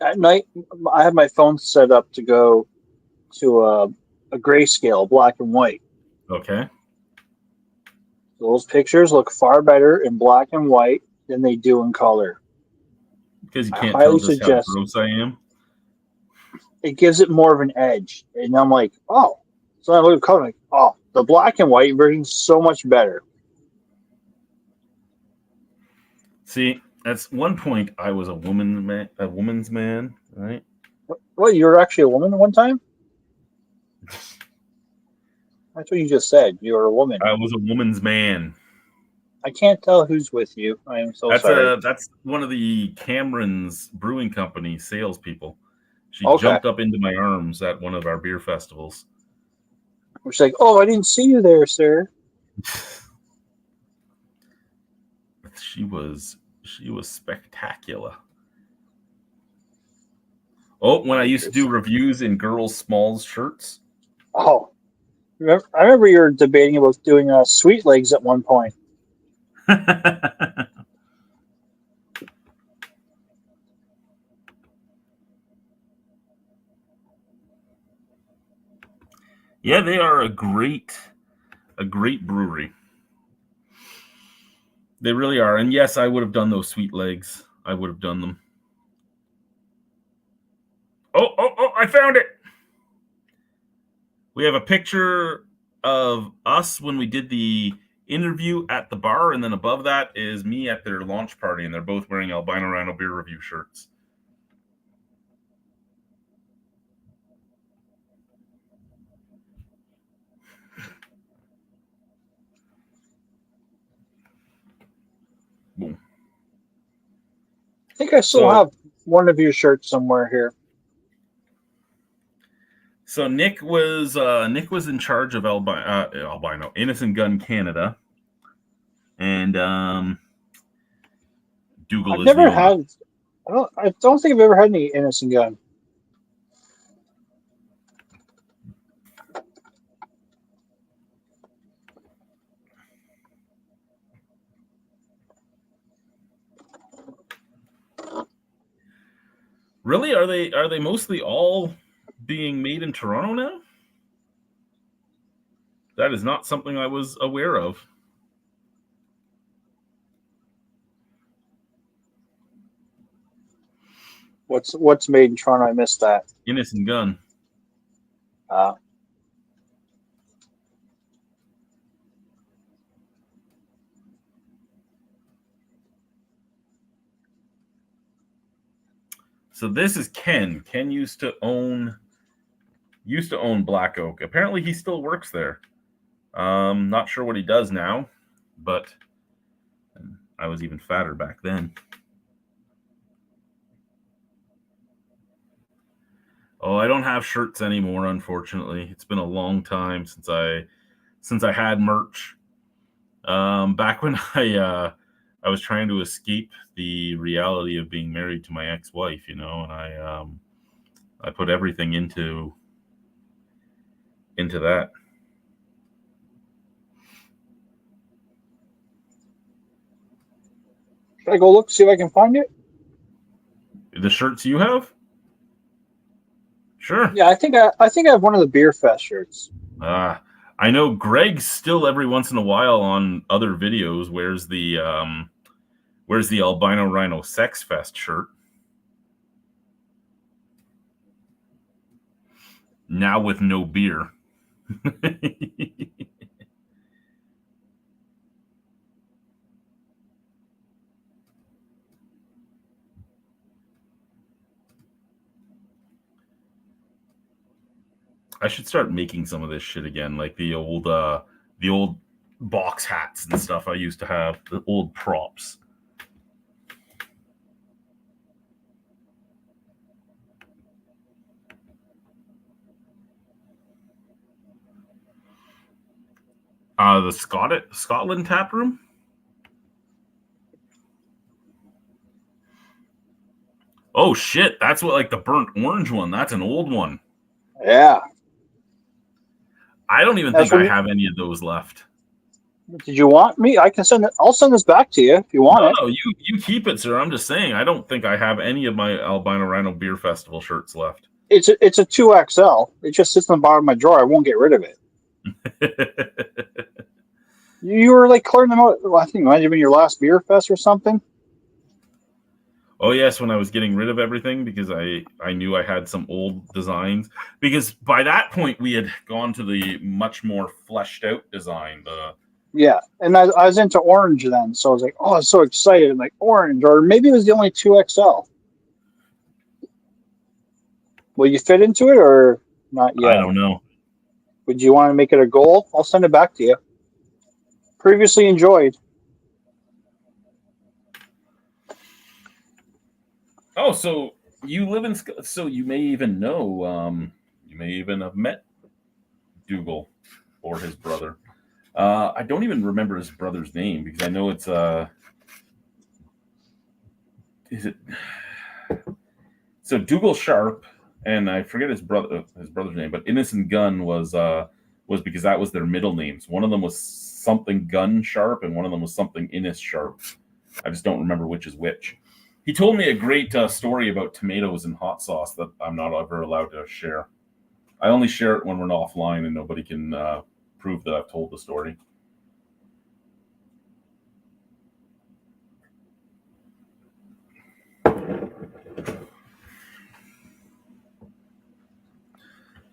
at night I had my phone set up to go to a grayscale, black and white.
Okay.
Those pictures look far better in black and white than they do in color.
Because you can't tell just how gross I am.
It gives it more of an edge, and I'm like, oh. So I look at color, like, oh, the black and white version is so much better.
See, at one point I was a woman's man, right?
What? You were actually a woman at one time? That's what you just said. You were a woman.
I was a woman's man.
I can't tell who's with you. I am so sorry.
That's one of the Cameron's Brewing Company salespeople. She jumped up into my arms at one of our beer festivals.
She's like, oh, I didn't see you there, sir.
she was spectacular. Oh, when I used to do reviews in girls' smalls shirts.
Oh, I remember you were debating about doing sweet legs at one point.
Yeah, they are a great brewery. They really are. And yes, I would have done those sweet legs. I would have done them. Oh, I found it. We have a picture of us when we did the interview at the bar, and then above that is me at their launch party, and they're both wearing Albino Rhino Beer Review shirts. Boom.
I think I still have one of your shirts somewhere here.
So Nick was in charge of Albino Innocent Gun Canada, and Dougal.
I've never had. I don't think I've ever had any Innocent Gun.
Really? Are they mostly all being made in Toronto now? That is not something I was aware of.
What's made in Toronto? I missed that.
Innocent Gun. So this is Ken. Ken used to own Black Oak. Apparently he still works there. Not sure what he does now, but I was even fatter back then. Oh, I don't have shirts anymore, unfortunately. It's been a long time since I had merch. Back when I was trying to escape the reality of being married to my ex-wife, and I put everything into that.
Should I go look, see if I can find it?
The shirts you have? Sure.
Yeah, I think I have one of the Beer Fest shirts.
I know Greg still every once in a while on other videos wears the Albino Rhino Sex Fest shirt. Now with no beer. I should start making some of this shit again, like the old box hats and stuff I used to have, the old props. The Scotland tap room. Oh shit, that's what, like the burnt orange one. That's an old one.
Yeah.
I don't even think I have any of those left.
Did you want me? I can send it. I'll send this back to you if you want it.
No, you keep it, sir. I'm just saying. I don't think I have any of my Albino Rhino Beer Festival shirts left.
It's a 2XL. It just sits in the bottom of my drawer. I won't get rid of it. You were like clearing them out. I think it might have been your last Beer Fest or something.
Oh yes, when I was getting rid of everything because I knew I had some old designs. Because by that point we had gone to the much more fleshed out design.
Yeah, and I was into orange then, so I was like, oh, I was so excited, like orange, or maybe it was the only 2XL. Will you fit into it or not yet?
I don't know.
Would you want to make it a goal? I'll send it back to you. Previously enjoyed.
Oh, so you live in... So you may even know... you may even have met Dougal or his brother. I don't even remember his brother's name because I know it's is it? So Dougal Sharp, and I forget his brother's name, but Innocent Gun was because that was their middle names. One of them was something Gun Sharp, and one of them was something Innis Sharp. I just don't remember which is which. He told me a great story about tomatoes and hot sauce that I'm not ever allowed to share. I only share it when we're offline and nobody can prove that I've told the story.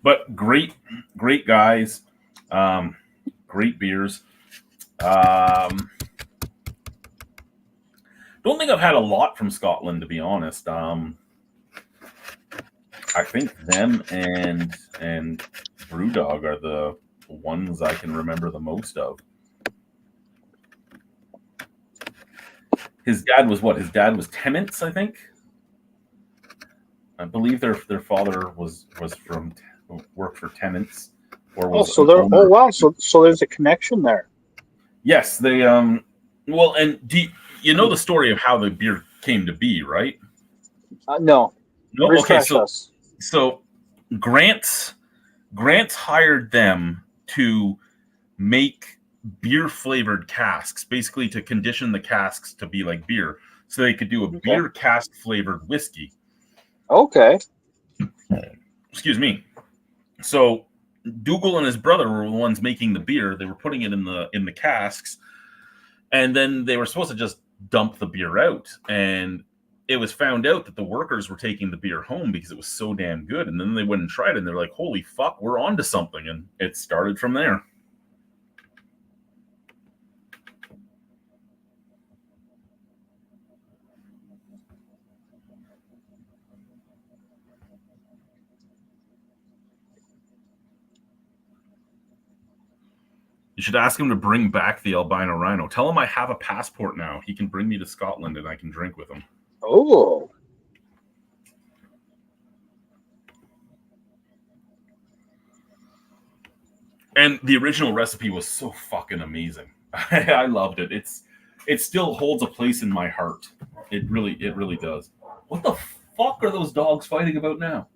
But great guys, great beers. Don't think I've had a lot from Scotland, to be honest. I think them and Brewdog are the ones I can remember the most of. His dad was what? His dad was Tennant's, I think. I believe their father was from worked for Tennant's, or was
wow, so there's a connection there.
Yes, they well, and you know the story of how the beer came to be, right?
No.
Okay, so Grant's hired them to make beer flavored casks, basically to condition the casks to be like beer, so they could do a beer cask flavored whiskey.
Okay.
Excuse me. So Dougal and his brother were the ones making the beer. They were putting it in the casks, and then they were supposed to just dump the beer out. And it was found out that the workers were taking the beer home because it was so damn good. And then they went and tried it, and they're like, "Holy fuck, we're onto something!" And it started from there. You should ask him to bring back the albino rhino. Tell him I have a passport now. He can bring me to Scotland and I can drink with him.
Oh.
And the original recipe was so fucking amazing. I loved it. It still holds a place in my heart. It really does. What the fuck are those dogs fighting about now?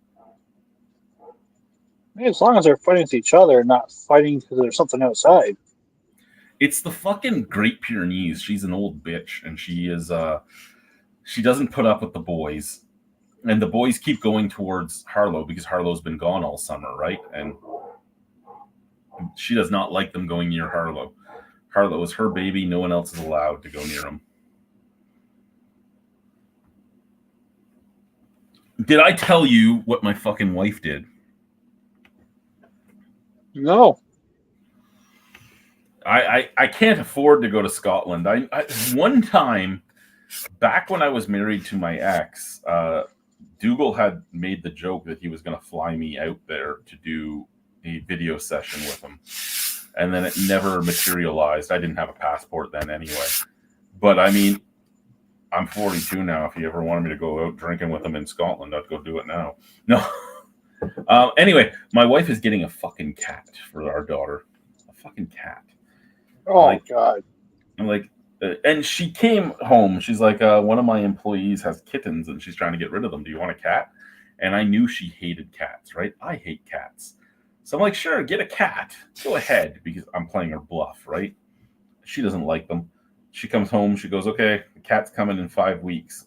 As long as they're fighting with each other and not fighting because there's something outside.
It's the fucking Great Pyrenees. She's an old bitch, and she doesn't put up with the boys. And the boys keep going towards Harlow because Harlow's been gone all summer, right? And she does not like them going near Harlow. Harlow is her baby. No one else is allowed to go near him. Did I tell you what my fucking wife did?
No.
I can't afford to go to Scotland. I one time, back when I was married to my ex, Dougal had made the joke that he was going to fly me out there to do a video session with him. And then it never materialized. I didn't have a passport then anyway. But I mean, I'm 42 now. If he ever wanted me to go out drinking with him in Scotland, I'd go do it now. No. Anyway, my wife is getting a fucking cat for our daughter. A fucking cat.
Oh, God.
I'm like, and she came home. She's like, one of my employees has kittens and she's trying to get rid of them. Do you want a cat? And I knew she hated cats, right? I hate cats. So I'm like, sure, get a cat. Go ahead, because I'm playing her bluff, right? She doesn't like them. She comes home. She goes, okay, the cat's coming in 5 weeks.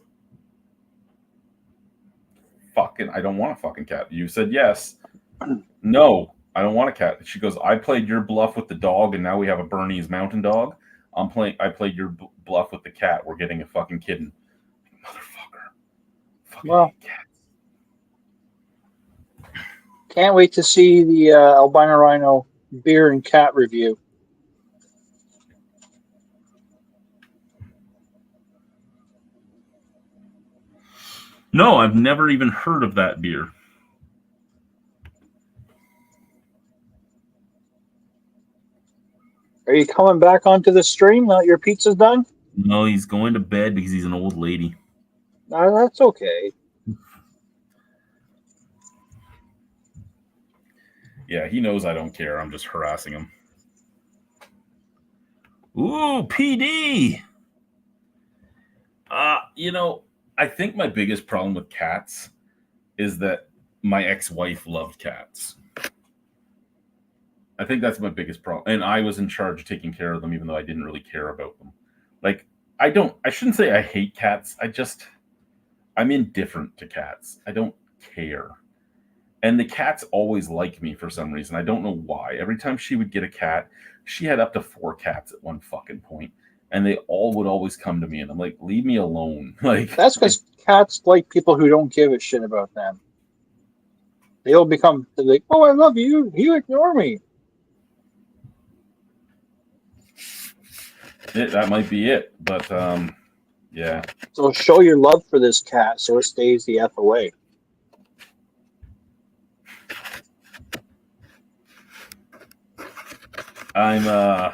Fucking, I don't want a fucking cat. You said yes. No, I don't want a cat. She goes, I played your bluff with the dog, and now we have a Bernese mountain dog. I played your bluff with the cat. We're getting a fucking kitten. Motherfucker. Fucking cat.
Can't wait to see the albino rhino beer and cat review.
No, I've never even heard of that beer.
Are you coming back onto the stream now that your pizza's done?
No, he's going to bed because he's an old lady.
That's okay.
Yeah, he knows I don't care. I'm just harassing him. Ooh, PD. You know, I think my biggest problem with cats is that my ex-wife loved cats. I think that's my biggest problem. And I was in charge of taking care of them, even though I didn't really care about them. Like, I shouldn't say I hate cats. I'm indifferent to cats. I don't care. And the cats always like me for some reason. I don't know why. Every time she would get a cat, she had up to 4 cats at one fucking point, and they all would always come to me, and I'm like, leave me alone. Like,
That's because cats like people who don't give a shit about them. They're like, oh, I love you. You ignore me.
that might be it. But yeah.
So show your love for this cat so it stays the F away.
I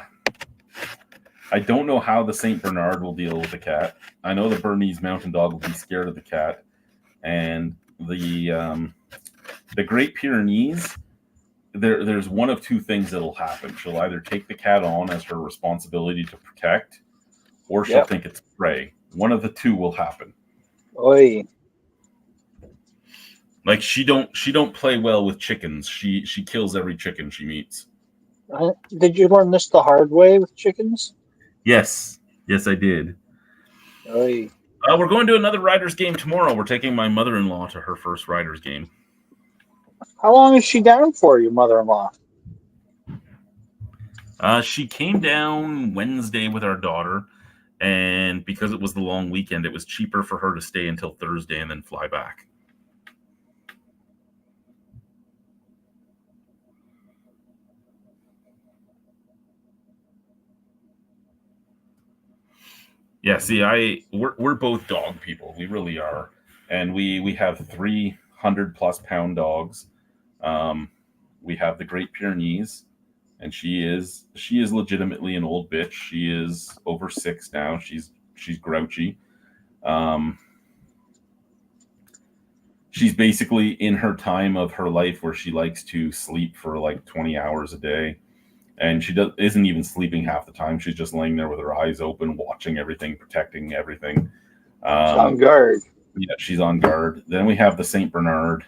don't know how the Saint Bernard will deal with the cat. I know the Bernese Mountain Dog will be scared of the cat, and the Great Pyrenees. There's one of two things that'll happen. She'll either take the cat on as her responsibility to protect, or she'll think it's prey. One of the two will happen.
Oy.
Like she don't play well with chickens. She kills every chicken she meets.
Did you learn this the hard way with chickens?
Yes, I did.
Oy.
We're going to another Riders game tomorrow. We're taking my mother-in-law to her first Riders game.
How long is she down for, your mother-in-law?
She came down Wednesday with our daughter, and because it was the long weekend, it was cheaper for her to stay until Thursday and then fly back. Yeah, see, we're both dog people. We really are, and we have 300+ pound dogs. We have the Great Pyrenees, and she is legitimately an old bitch. She is over 6 now. She's grouchy. She's basically in her time of her life where she likes to sleep for like 20 hours a day. And she isn't even sleeping half the time. She's just laying there with her eyes open, watching everything, protecting everything.
She's on guard.
Yeah, she's on guard. Then we have the Saint Bernard,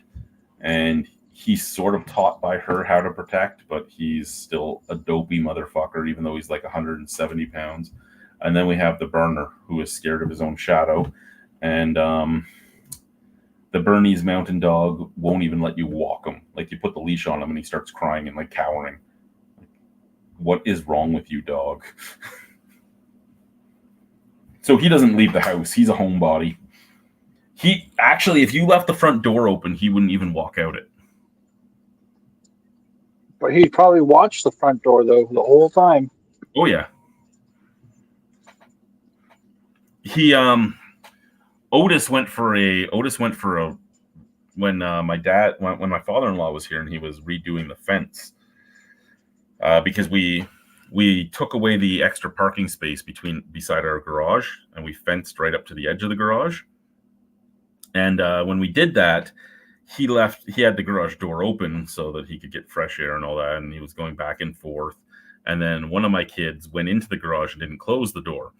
and he's sort of taught by her how to protect, but he's still a dopey motherfucker, even though he's like 170 pounds. And then we have the Berner, who is scared of his own shadow. And the Bernese Mountain Dog won't even let you walk him. Like, you put the leash on him, and he starts crying and like cowering. What is wrong with you, dog? So he doesn't leave the house. He's a homebody. He actually, if you left the front door open, he wouldn't even walk out it.
But he'd probably watch the front door though the whole time.
Oh yeah. He Otis went for a when my father-in-law was here and he was redoing the fence. Because we took away the extra parking space beside our garage, and we fenced right up to the edge of the garage. And when we did that, he had the garage door open so that he could get fresh air and all that, and he was going back and forth. And then one of my kids went into the garage and didn't close the door.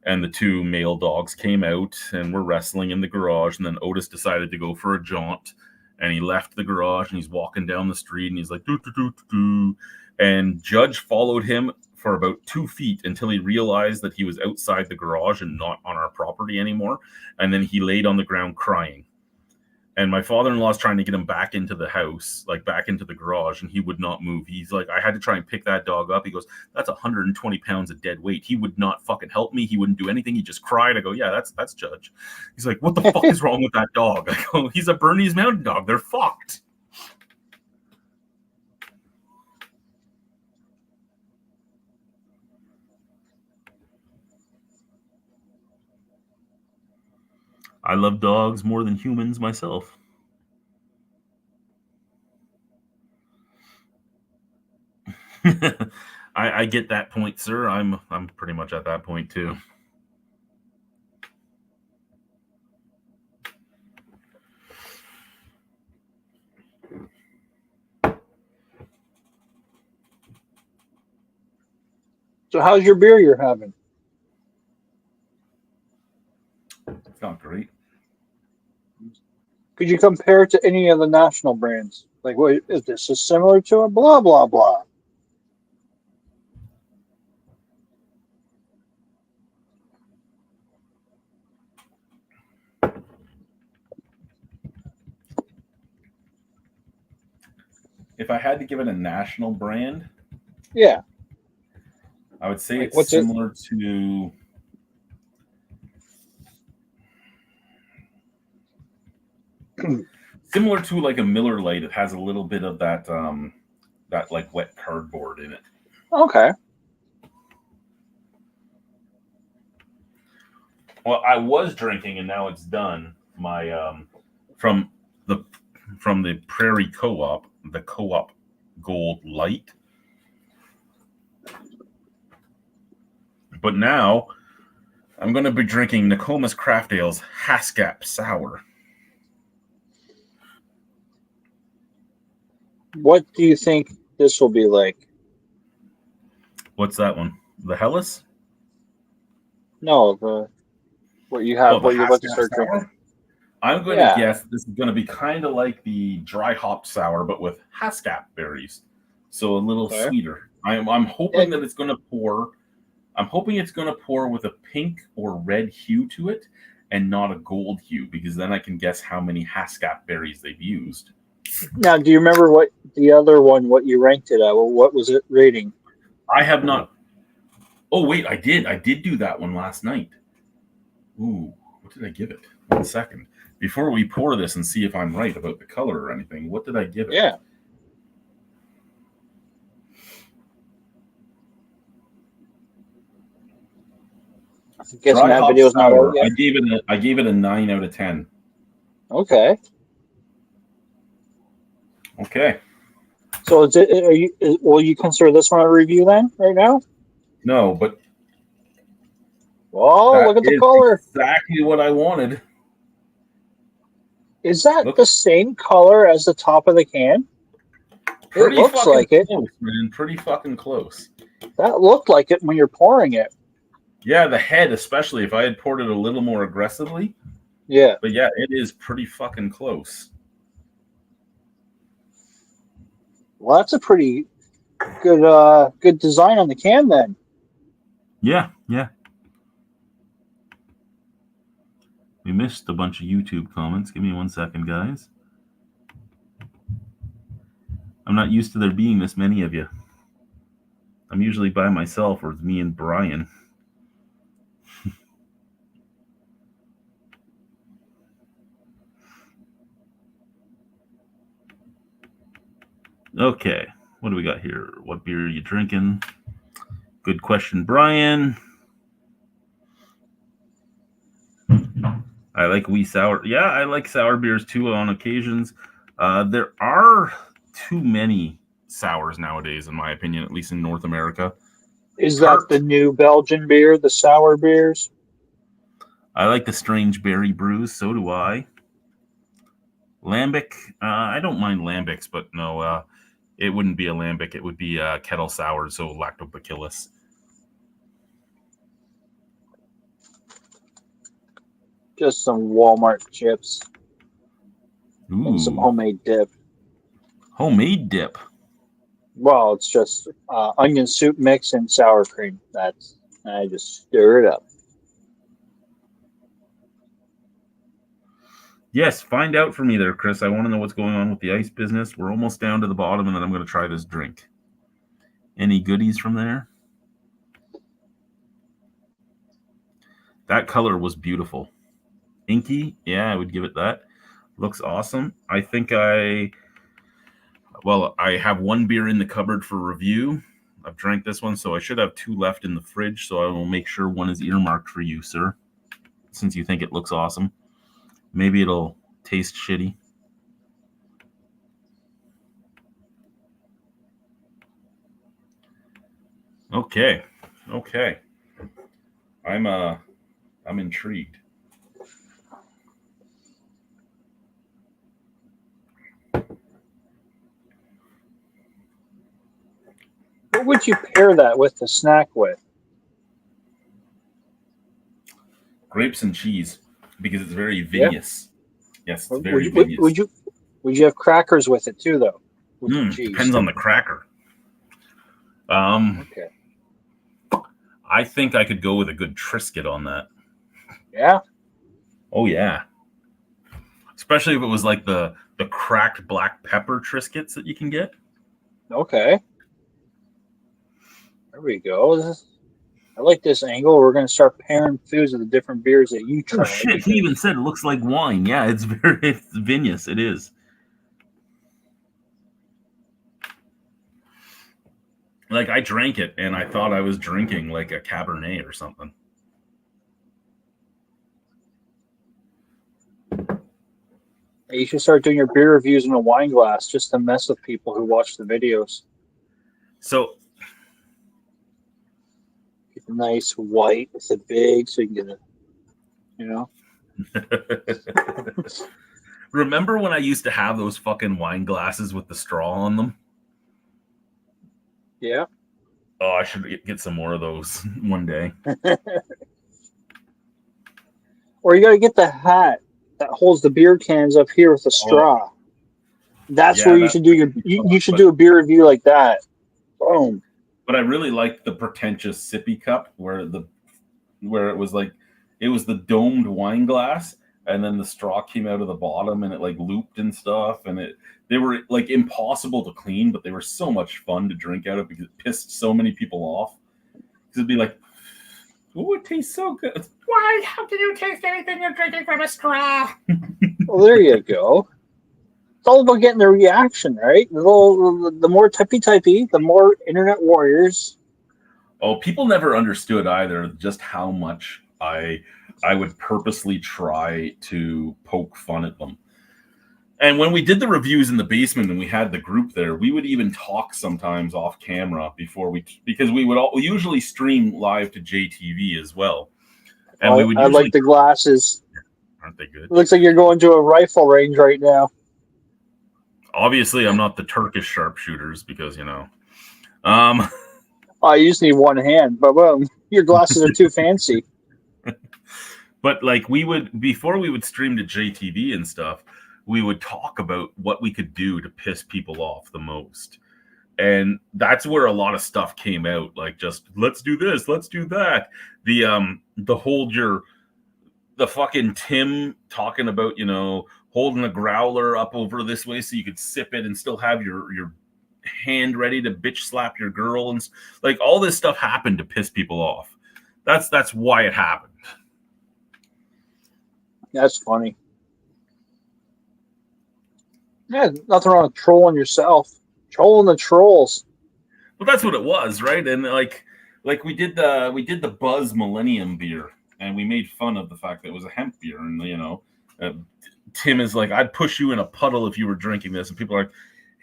And the 2 male dogs came out and were wrestling in the garage. And then Otis decided to go for a jaunt, and he left the garage and he's walking down the street and he's like, doo, doo, doo, doo, doo. And Judge followed him for about 2 feet until he realized that he was outside the garage and not on our property anymore. And then he laid on the ground crying. And my father-in-law is trying to get him back into the house, like back into the garage, and he would not move. He's like, I had to try and pick that dog up. He goes, that's 120 pounds of dead weight. He would not fucking help me. He wouldn't do anything. He just cried. I go, yeah, that's Judge. He's like, what the fuck is wrong with that dog? I go, he's a Bernese Mountain Dog. They're fucked. I love dogs more than humans myself. I get that point, sir. I'm pretty much at that point too.
So how's your beer you're having?
It's not great.
Could you compare it to any of the national brands? Like, what is this is similar to a blah blah blah?
If I had to give it a national brand,
Yeah.
I would say
Like,
it's
what's it?
similar to. Similar to like a Miller Lite. It has a little bit of that that like wet cardboard in it.
Okay.
Well, I was drinking and now it's done. My from the Prairie Co-op, the Co-op Gold Light. But now I'm going to be drinking Nokomis Craft Ale's Haskap Sour.
What do you think this will be like?
What's that one? The Hellas?
No, what you have,
Oh, the
what you're about to
Haskap
start
Sour?
drinking.
I'm going
Yeah.
to guess this is going to be kind of like the dry hop sour, but with Haskap berries, so a little
Okay.
sweeter. I'm hoping that it's going to pour. I'm hoping it's going to pour with a pink or red hue to it, and not a gold hue, because then I can guess how many Haskap berries they've used.
Now, do you remember what the other one? What you ranked it at? Well, what was it rating?
I have not. Oh wait, I did. I did do that one last night. Ooh, what did I give it? 1 second. Before we pour this and see if I'm right about the color or anything, what did I give it?
Yeah. I'm guessing
Dry
that
hop
video's not
sour.
out yet.
I gave it a 9 out of 10.
Okay.
Okay.
So will you consider this one a review then, right now?
No, but
Oh,
that
look at the
is
color.
exactly what I wanted.
Is that
Look.
the same color as the top of the can?
Pretty
It looks
fucking
like it.
close, man. Pretty fucking close.
That looked like it when you're pouring it.
Yeah, the head, especially if I had poured it a little more aggressively.
Yeah.
But yeah, it is pretty fucking close.
Well, that's a pretty good design on the can then.
Yeah, yeah. We missed a bunch of YouTube comments. Give me 1 second, guys. I'm not used to there being this many of you. I'm usually by myself, or it's me and Brian. Okay, what do we got here? What beer are you drinking? Good question, Brian. I like wee sour. Yeah, I like sour beers too on occasions. There are too many sours nowadays, in my opinion, at least in North America.
Is that the new Belgian beer, the sour beers?
I like the strange berry brews. So do I. Lambic. I don't mind lambics, but no, it wouldn't be a lambic. It would be a kettle sour, so lactobacillus.
Just some Walmart chips.
Ooh.
And some homemade dip.
Homemade dip.
Well, it's just onion soup mix and sour cream. I just stir it up.
Yes, find out for me there, Chris. I want to know what's going on with the ice business. We're almost down to the bottom, and then I'm going to try this drink. Any goodies from there? That color was beautiful. Inky, yeah, I would give it that. Looks awesome. I think I have one beer in the cupboard for review. I've drank this one, so I should have 2 left in the fridge, so I will make sure one is earmarked for you, sir, since you think it looks awesome. Maybe it'll taste shitty. Okay. I'm intrigued.
What would you pair that with the snack with?
Grapes and cheese, because it's very vinous. Yes, it's very vinous.
Would you have crackers with it too, though? With the cheese?
Depends on the cracker.
Okay.
I think I could go with a good Triscuit on that.
Yeah.
Oh yeah. Especially if it was like the cracked black pepper Triscuits that you can get.
Okay. There we go. I like this angle. We're going to start pairing foods with the different beers that you try.
Oh shit! He even said it looks like wine. Yeah, it's vinous. It is. Like I drank it and I thought I was drinking like a Cabernet or something.
You should start doing your beer reviews in a wine glass just to mess with people who watch the videos.
So
Get a nice white with it big so you can get it, you know?
remember when I used to have those fucking wine glasses with the straw on them?
Yeah.
Oh, I should get some more of those one day.
Or you got to get the hat that holds the beer cans up here with the straw. That's where you should do you should do a beer review like that. Boom.
But I really liked the pretentious sippy cup where it was like it was the domed wine glass and then the straw came out of the bottom and it like looped and stuff and they were like impossible to clean, but they were so much fun to drink out of because it pissed so many people off. Because it'd be like, oh, it tastes so good. Why? How can you taste anything you're drinking from a straw?
Well, there you go. It's all about getting the reaction, right? The more typey, the more internet warriors.
Oh, people never understood either just how much I would purposely try to poke fun at them. And when we did the reviews in the basement and we had the group there, we would even talk sometimes off camera because we would usually stream live to JTV as well. And we would
I like the glasses.
Aren't they good?
It looks like you're going to a rifle range right now.
Obviously, I'm not the Turkish sharpshooters because, you know.
Oh, you just need one hand. But boom, your glasses are too fancy.
But like before we would stream to JTV and stuff, we would talk about what we could do to piss people off the most. And that's where a lot of stuff came out. Like just let's do this, let's do that. The fucking Tim talking about, you know, holding a growler up over this way so you could sip it and still have your hand ready to bitch slap your girl, and like all this stuff happened to piss people off. That's why it happened.
That's funny. Yeah, nothing wrong with trolling yourself. Trolling the trolls.
Well, that's what it was, right? And like we did the Buzz Millennium beer, and we made fun of the fact that it was a hemp beer, and you know, Tim is like, I'd push you in a puddle if you were drinking this, and people are like,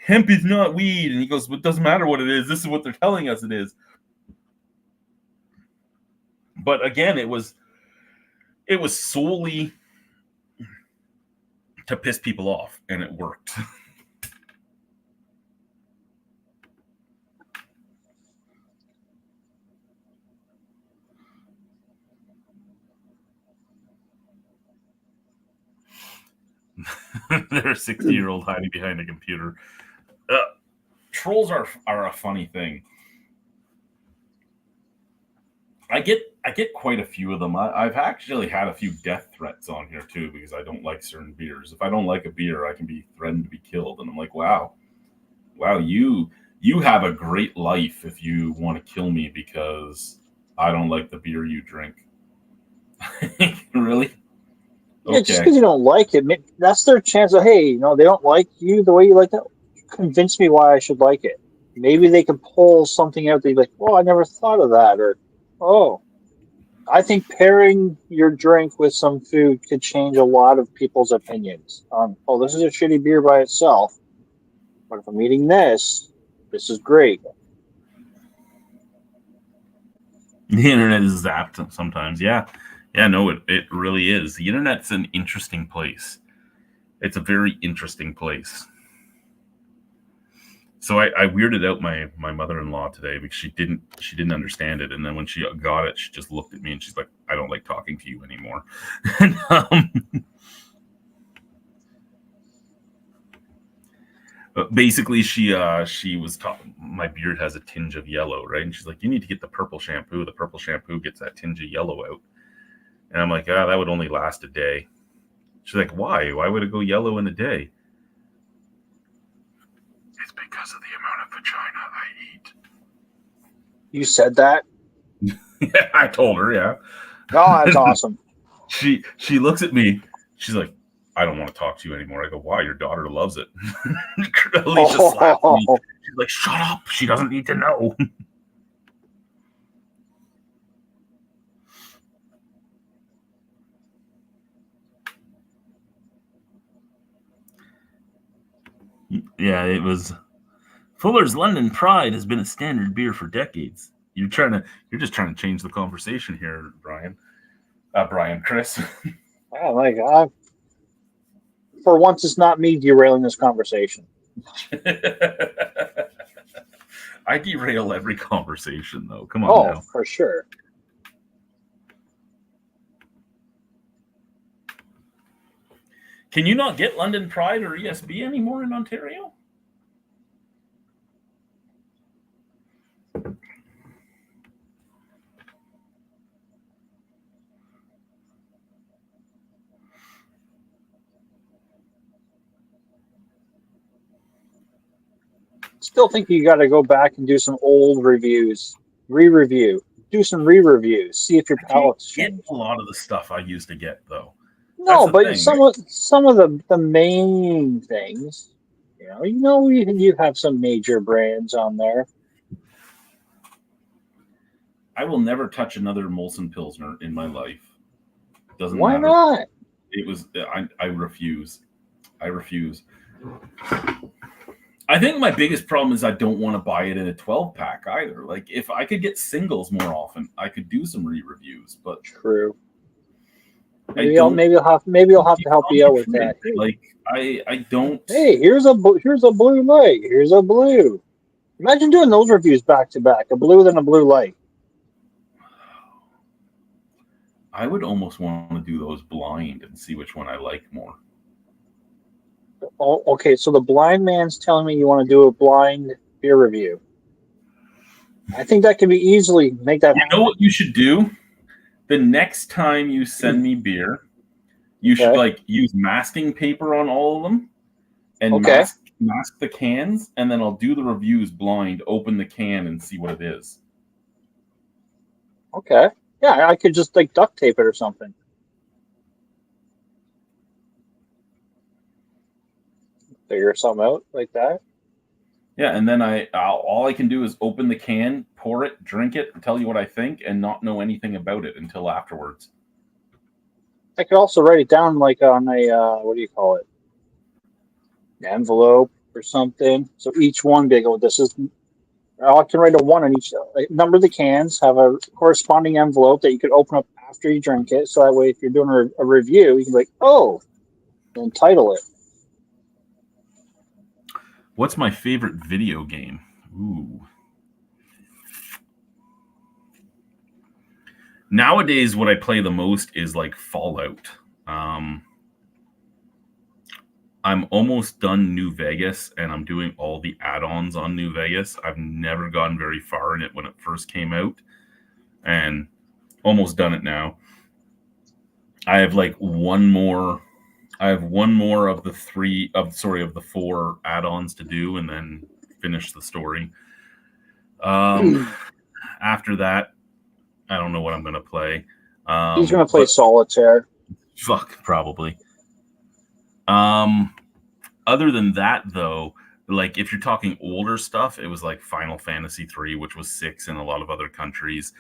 hemp is not weed, and he goes, it doesn't matter what it is. This is what they're telling us it is. But again, it was solely to piss people off, and it worked. They're a 60-year-old hiding behind a computer. Trolls are a funny thing. I get quite a few of them. I've actually had a few death threats on here too because I don't like certain beers. If I don't like a beer, I can be threatened to be killed, and I'm like, wow, you have a great life if you want to kill me because I don't like the beer you drink. Really?
Yeah, just because you don't like it, that's their chance of, hey, you know, they don't like you the way you like that. Convince me why I should like it. Maybe they can pull something out that you're like, oh, I never thought of that, or oh, I think pairing your drink with some food could change a lot of people's opinions on, oh, this is a shitty beer by itself, but if I'm eating this is great.
The internet is zapped sometimes. Yeah, no, it really is. The internet's an interesting place. It's a very interesting place. So I weirded out my mother-in-law today because she didn't understand it, and then when she got it, she just looked at me and she's like, "I don't like talking to you anymore." And, But basically, she was talking. My beard has a tinge of yellow, right? And she's like, "You need to get the purple shampoo. The purple shampoo gets that tinge of yellow out." And I'm like, that would only last a day. She's like, "Why? Why would it go yellow in a day?" It's because of the amount of vagina I eat.
You said that?
Yeah, I told her. Yeah.
Oh, that's awesome.
She looks at me. She's like, "I don't want to talk to you anymore." I go, "Why? Your daughter loves it." Alicia slapped me. She's like, "Shut up. She doesn't need to know." Yeah, it was. Fuller's London Pride has been a standard beer for decades. You're just trying to change the conversation here, Brian. Chris.
Oh my God. For once, it's not me derailing this conversation.
I derail every conversation, though. Come on now.
For sure.
Can you not get London Pride or ESB anymore in Ontario?
Still think you got to go back and do some old reviews, do some re-reviews, see if your palate's
get
changed.
A lot of the stuff I used to get, though.
No, but some of the main things, you have some major brands on there.
I will never touch another Molson Pilsner in my life. Doesn't
Why
matter.
not?
It was. I refuse. I refuse. I think my biggest problem is I don't want to buy it in a 12-pack either. Like, if I could get singles more often, I could do some re-reviews. But
true. Maybe I'll have to help you out with that.
Like, I don't.
Hey, here's a blue light. Here's a blue. Imagine doing those reviews back to back, a blue then a blue light.
I would almost want to do those blind and see which one I like more.
Oh, okay, so the blind man's telling me you want to do a blind beer review. I think that can be easily make that.
You know what you should do? The next time you send me beer, you should use masking paper on all of them and mask the cans, and then I'll do the reviews blind, open the can, and see what it is.
Okay. Yeah, I could just duct tape it or something. Figure something out like that.
Yeah, and then all I can do is open the can, pour it, drink it, tell you what I think, and not know anything about it until afterwards.
I could also write it down on a what do you call it? An envelope or something. So each one big. I can write a 1 on each. Number the cans, have a corresponding envelope that you could open up after you drink it. So that way, if you're doing a review, you can be like, and title it.
What's my favorite video game? Ooh. Nowadays, what I play the most is Fallout. I'm almost done New Vegas, and I'm doing all the add-ons on New Vegas. I've never gone very far in it when it first came out, and almost done it now. I have one more. I have one more of the the 4 add-ons to do, and then finish the story. After that, I don't know what I'm going to play.
He's going to play Solitaire.
Fuck, probably. Other than that, though, if you're talking older stuff, it was Final Fantasy 3, which was 6 in a lot of other countries.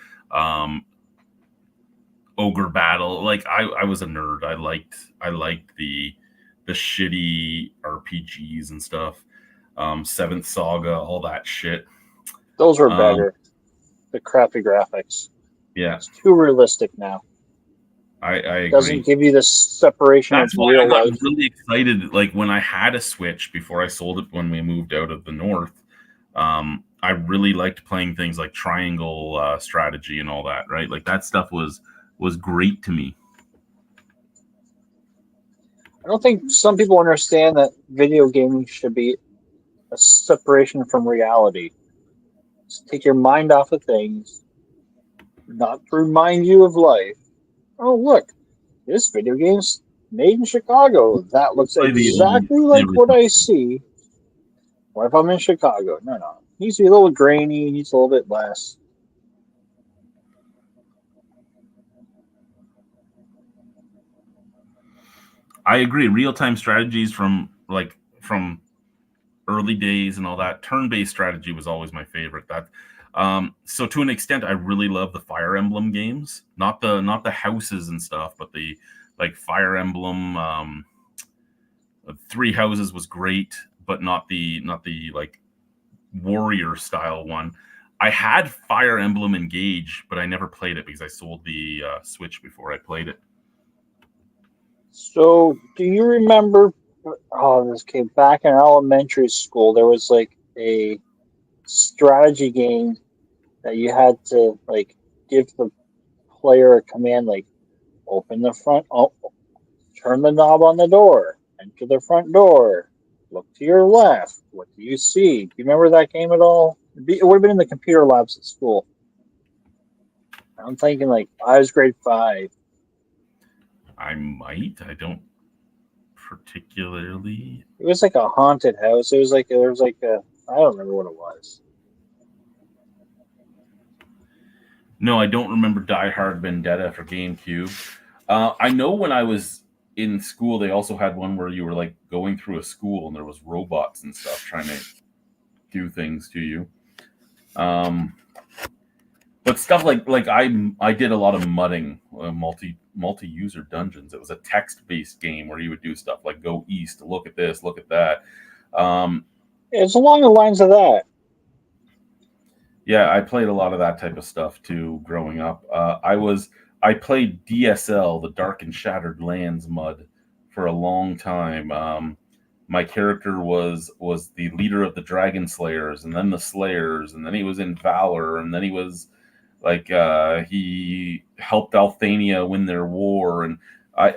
Ogre Battle. I was a nerd. I liked the shitty RPGs and stuff. Seventh Saga, all that shit.
Those were better. The crappy graphics.
Yeah.
It's too realistic now.
I agree.
Doesn't give you the separation.
That's
of
why
real
I got
life.
really excited. When I had a Switch before I sold it when we moved out of the north, I really liked playing things like Triangle Strategy and all that. Right, that stuff was great to me.
I don't think some people understand that video gaming should be a separation from reality. Just take your mind off of things, not to remind you of life. Oh, look, this video game's made in Chicago. That looks
Play
exactly
the
like what
original.
I see. What if I'm in Chicago? No. It needs to be a little grainy, it needs a little bit less.
I agree. Real-time strategies from early days and all that. Turn-based strategy was always my favorite. So to an extent, I really love the Fire Emblem games. Not the houses and stuff, but the like Fire Emblem. Three Houses was great, but not the like warrior style one. I had Fire Emblem Engage, but I never played it because I sold the Switch before I played it.
So, do you remember? Oh, this came back in elementary school. There was like a strategy game that you had to like give the player a command, like open the front, turn the knob on the door, enter the front door, look to your left. What do you see? Do you remember that game at all? It would have been in the computer labs at school. I'm thinking like I was grade 5.
I might. I don't particularly.
It was like a haunted house. It was like there was like a I don't remember what it was.
No, I don't remember Die Hard Vendetta for GameCube. I know when I was in school, they also had one where you were like going through a school and there was robots and stuff trying to do things to you. But stuff like I did a lot of mudding, multi-user dungeons. It was a text-based game where you would do stuff like go east, look at this, look at that.
It's along the lines of that.
Yeah, I played a lot of that type of stuff too growing up. I played DSL, the Dark and Shattered Lands MUD, for a long time. My character was the leader of the Dragon Slayers, and then the Slayers, and then he was in Valor, and then he was like he helped Althania win their war, and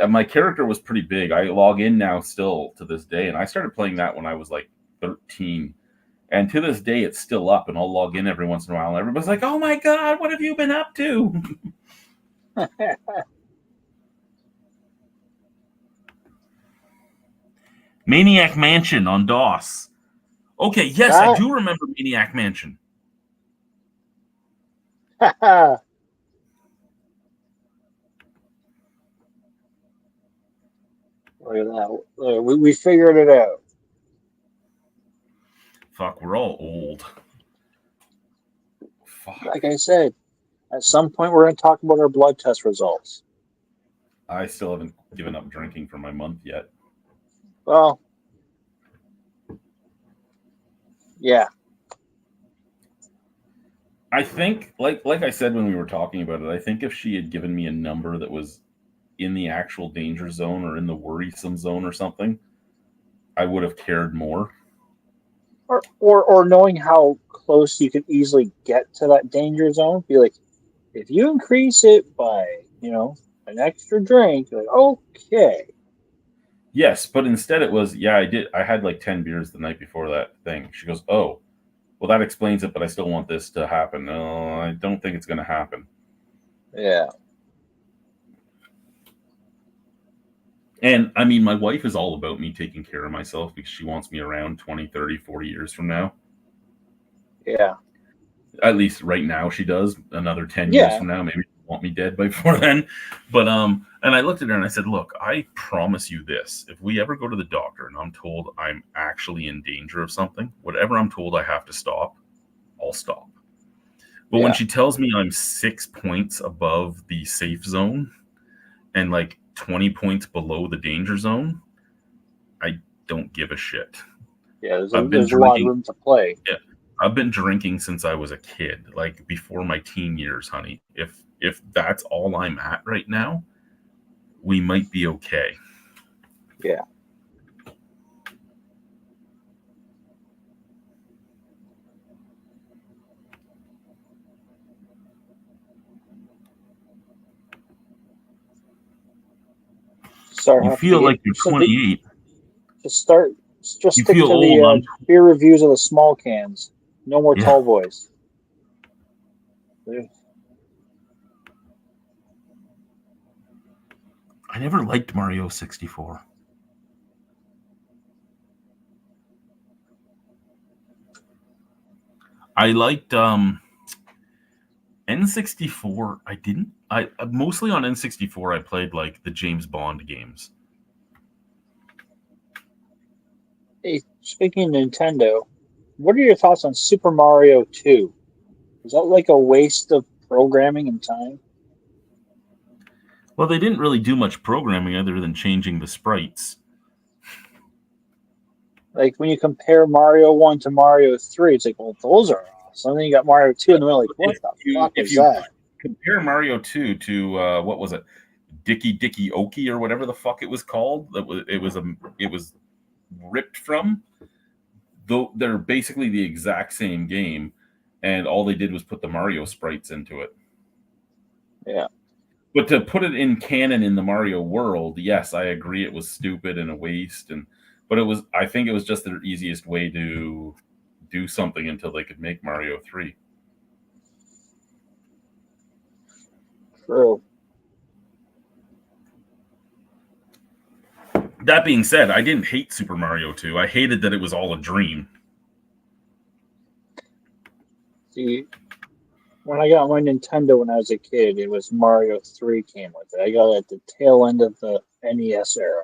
my character was pretty big. I log in now still to this day, and I started playing that when I was like 13. And to this day, it's still up, and I'll log in every once in a while, and everybody's like, "Oh my god, what have you been up to?" Maniac Mansion on DOS. Okay, yes, I do remember Maniac Mansion.
Look at that. We figured it out.
Fuck, we're all old. Fuck.
Like I said, at some point we're going to talk about our blood test results.
I still haven't given up drinking for my month yet.
Well, yeah.
I think, like I said when we were talking about it, I think if she had given me a number that was in the actual danger zone or in the worrisome zone or something, I would have cared more.
Or knowing how close you could easily get to that danger zone, be like, if you increase it by, an extra drink, you're like, okay.
Yes, but instead it was, I had like 10 beers the night before that thing. She goes, oh, well, that explains it, but I still want this to happen. No, I don't think it's going to happen.
Yeah.
And I mean, my wife is all about me taking care of myself because she wants me around 20, 30, 40 years from now.
Yeah.
At least right now she does. Another 10 years from now, maybe she'll want me dead before then. But, and I looked at her and I said, look, I promise you this. If we ever go to the doctor and I'm told I'm actually in danger of something, whatever I'm told I have to stop, I'll stop. But when she tells me I'm 6 points above the safe zone and like 20 points below the danger zone, I don't give a shit.
Yeah, there's a lot of room to play.
Yeah, I've been drinking since I was a kid, like before my teen years, honey. If that's all I'm at right now, we might be okay.
Yeah.
You feel like you're 28.
To start Just
You
stick to
feel
the
old,
beer reviews of the small cans. No more
Yeah.
tall boys.
I never liked Mario 64. I liked N64. I didn't. I mostly on N64. I played like the James Bond games.
Hey, speaking of Nintendo, what are your thoughts on Super Mario 2? Is that like a waste of programming and time?
Well, they didn't really do much programming other than changing the sprites.
Like when you compare Mario 1 to Mario 3, it's like, well, those are awesome. And then you got Mario 2, and they're like, what the fuck
If
was
you
that?
compare Mario 2 to what was it, Dicky Dicky Oki or whatever the fuck it was called, it was ripped from. Though they're basically the exact same game, and all they did was put the Mario sprites into it.
Yeah.
But to put it in canon in the Mario world, yes, I agree it was stupid and a waste, but I think it was just their easiest way to do something until they could make Mario 3.
True.
That being said, I didn't hate Super Mario 2. I hated that it was all a dream.
See, when I got my Nintendo when I was a kid, it was Mario 3 came with it. I got it at the tail end of the NES era.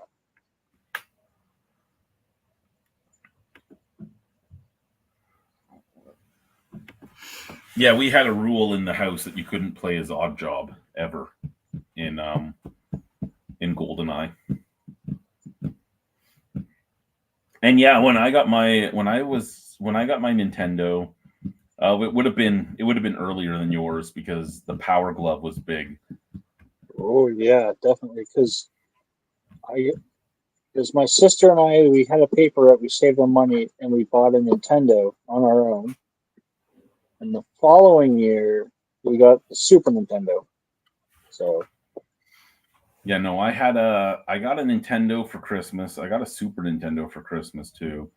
Yeah, we had a rule in the house that you couldn't play as Oddjob ever in GoldenEye. And yeah, when I got my Nintendo, it would have been earlier than yours because the Power Glove was big.
Oh yeah, definitely. Because my sister and I, we had a paper that we saved our money and we bought a Nintendo on our own. And the following year, we got the Super Nintendo. So
yeah, no, I got a Nintendo for Christmas. I got a Super Nintendo for Christmas too.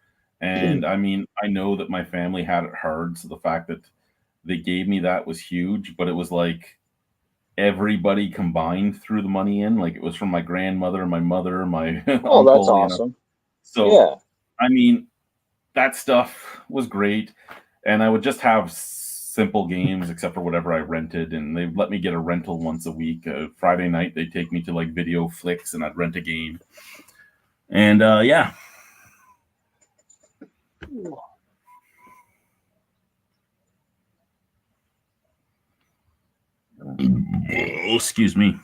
And I mean, I know that my family had it hard, so the fact that they gave me that was huge, but it was like everybody combined threw the money in. Like it was from my grandmother, my mother, my
oh, that's
uncle,
awesome.
So
Yeah.
I mean, that stuff was great. And I would just have simple games except for whatever I rented, and they'd let me get a rental once a week. Friday night they'd take me to like Video Flicks and I'd rent a game. And yeah. Oh, excuse me.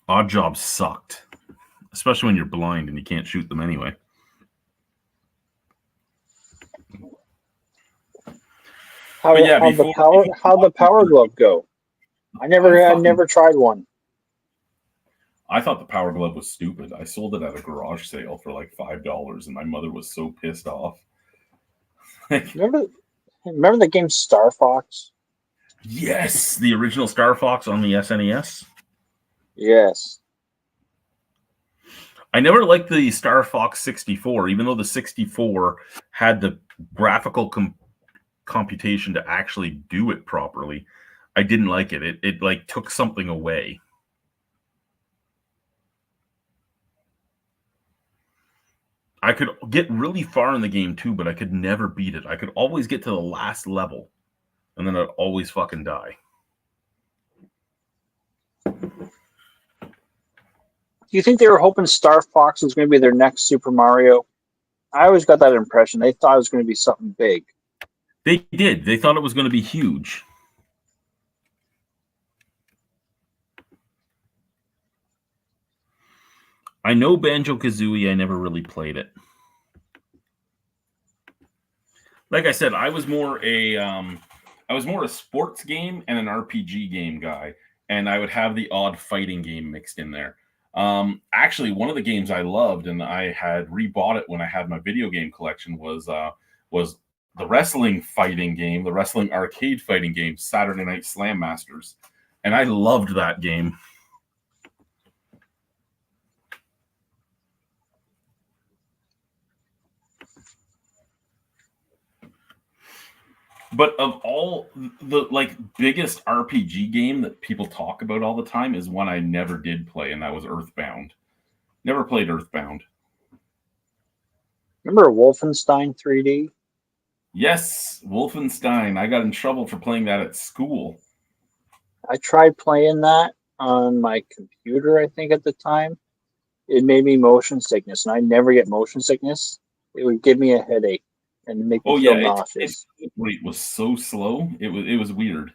Oddjob sucked, especially when you're blind and you can't shoot them anyway.
How'd the Power Glove go? I never tried one.
I thought the Power Glove was stupid. I sold it at a garage sale for like $5, and my mother was so pissed off.
Remember the game Star Fox?
Yes, the original Star Fox on the SNES.
Yes.
I never liked the Star Fox 64, even though the 64 had the graphical computation to actually do it properly. I didn't like it. It like took something away. I could get really far in the game too, but I could never beat it. I could always get to the last level, and then I'd always fucking die.
Do you think they were hoping Star Fox was going to be their next Super Mario? I always got that impression. They thought it was going to be something big.
They did. They thought it was going to be huge. I know Banjo-Kazooie. I never really played it. Like I said, I was more a sports game and an RPG game guy, and I would have the odd fighting game mixed in there. Actually, one of the games I loved, and I had rebought it when I had my video game collection, was the wrestling fighting game, the wrestling arcade fighting game, Saturday Night Slam Masters, and I loved that game. But of all the like biggest RPG game that people talk about all the time is one I never did play, and that was Earthbound. Never played Earthbound.
Remember Wolfenstein 3D?
Yes, Wolfenstein. I got in trouble for playing that at school.
I tried playing that on my computer, I think at the time. It made me motion sickness, and I never get motion sickness. It would give me a headache and make me feel nauseous.
Its rate was so slow. It was weird.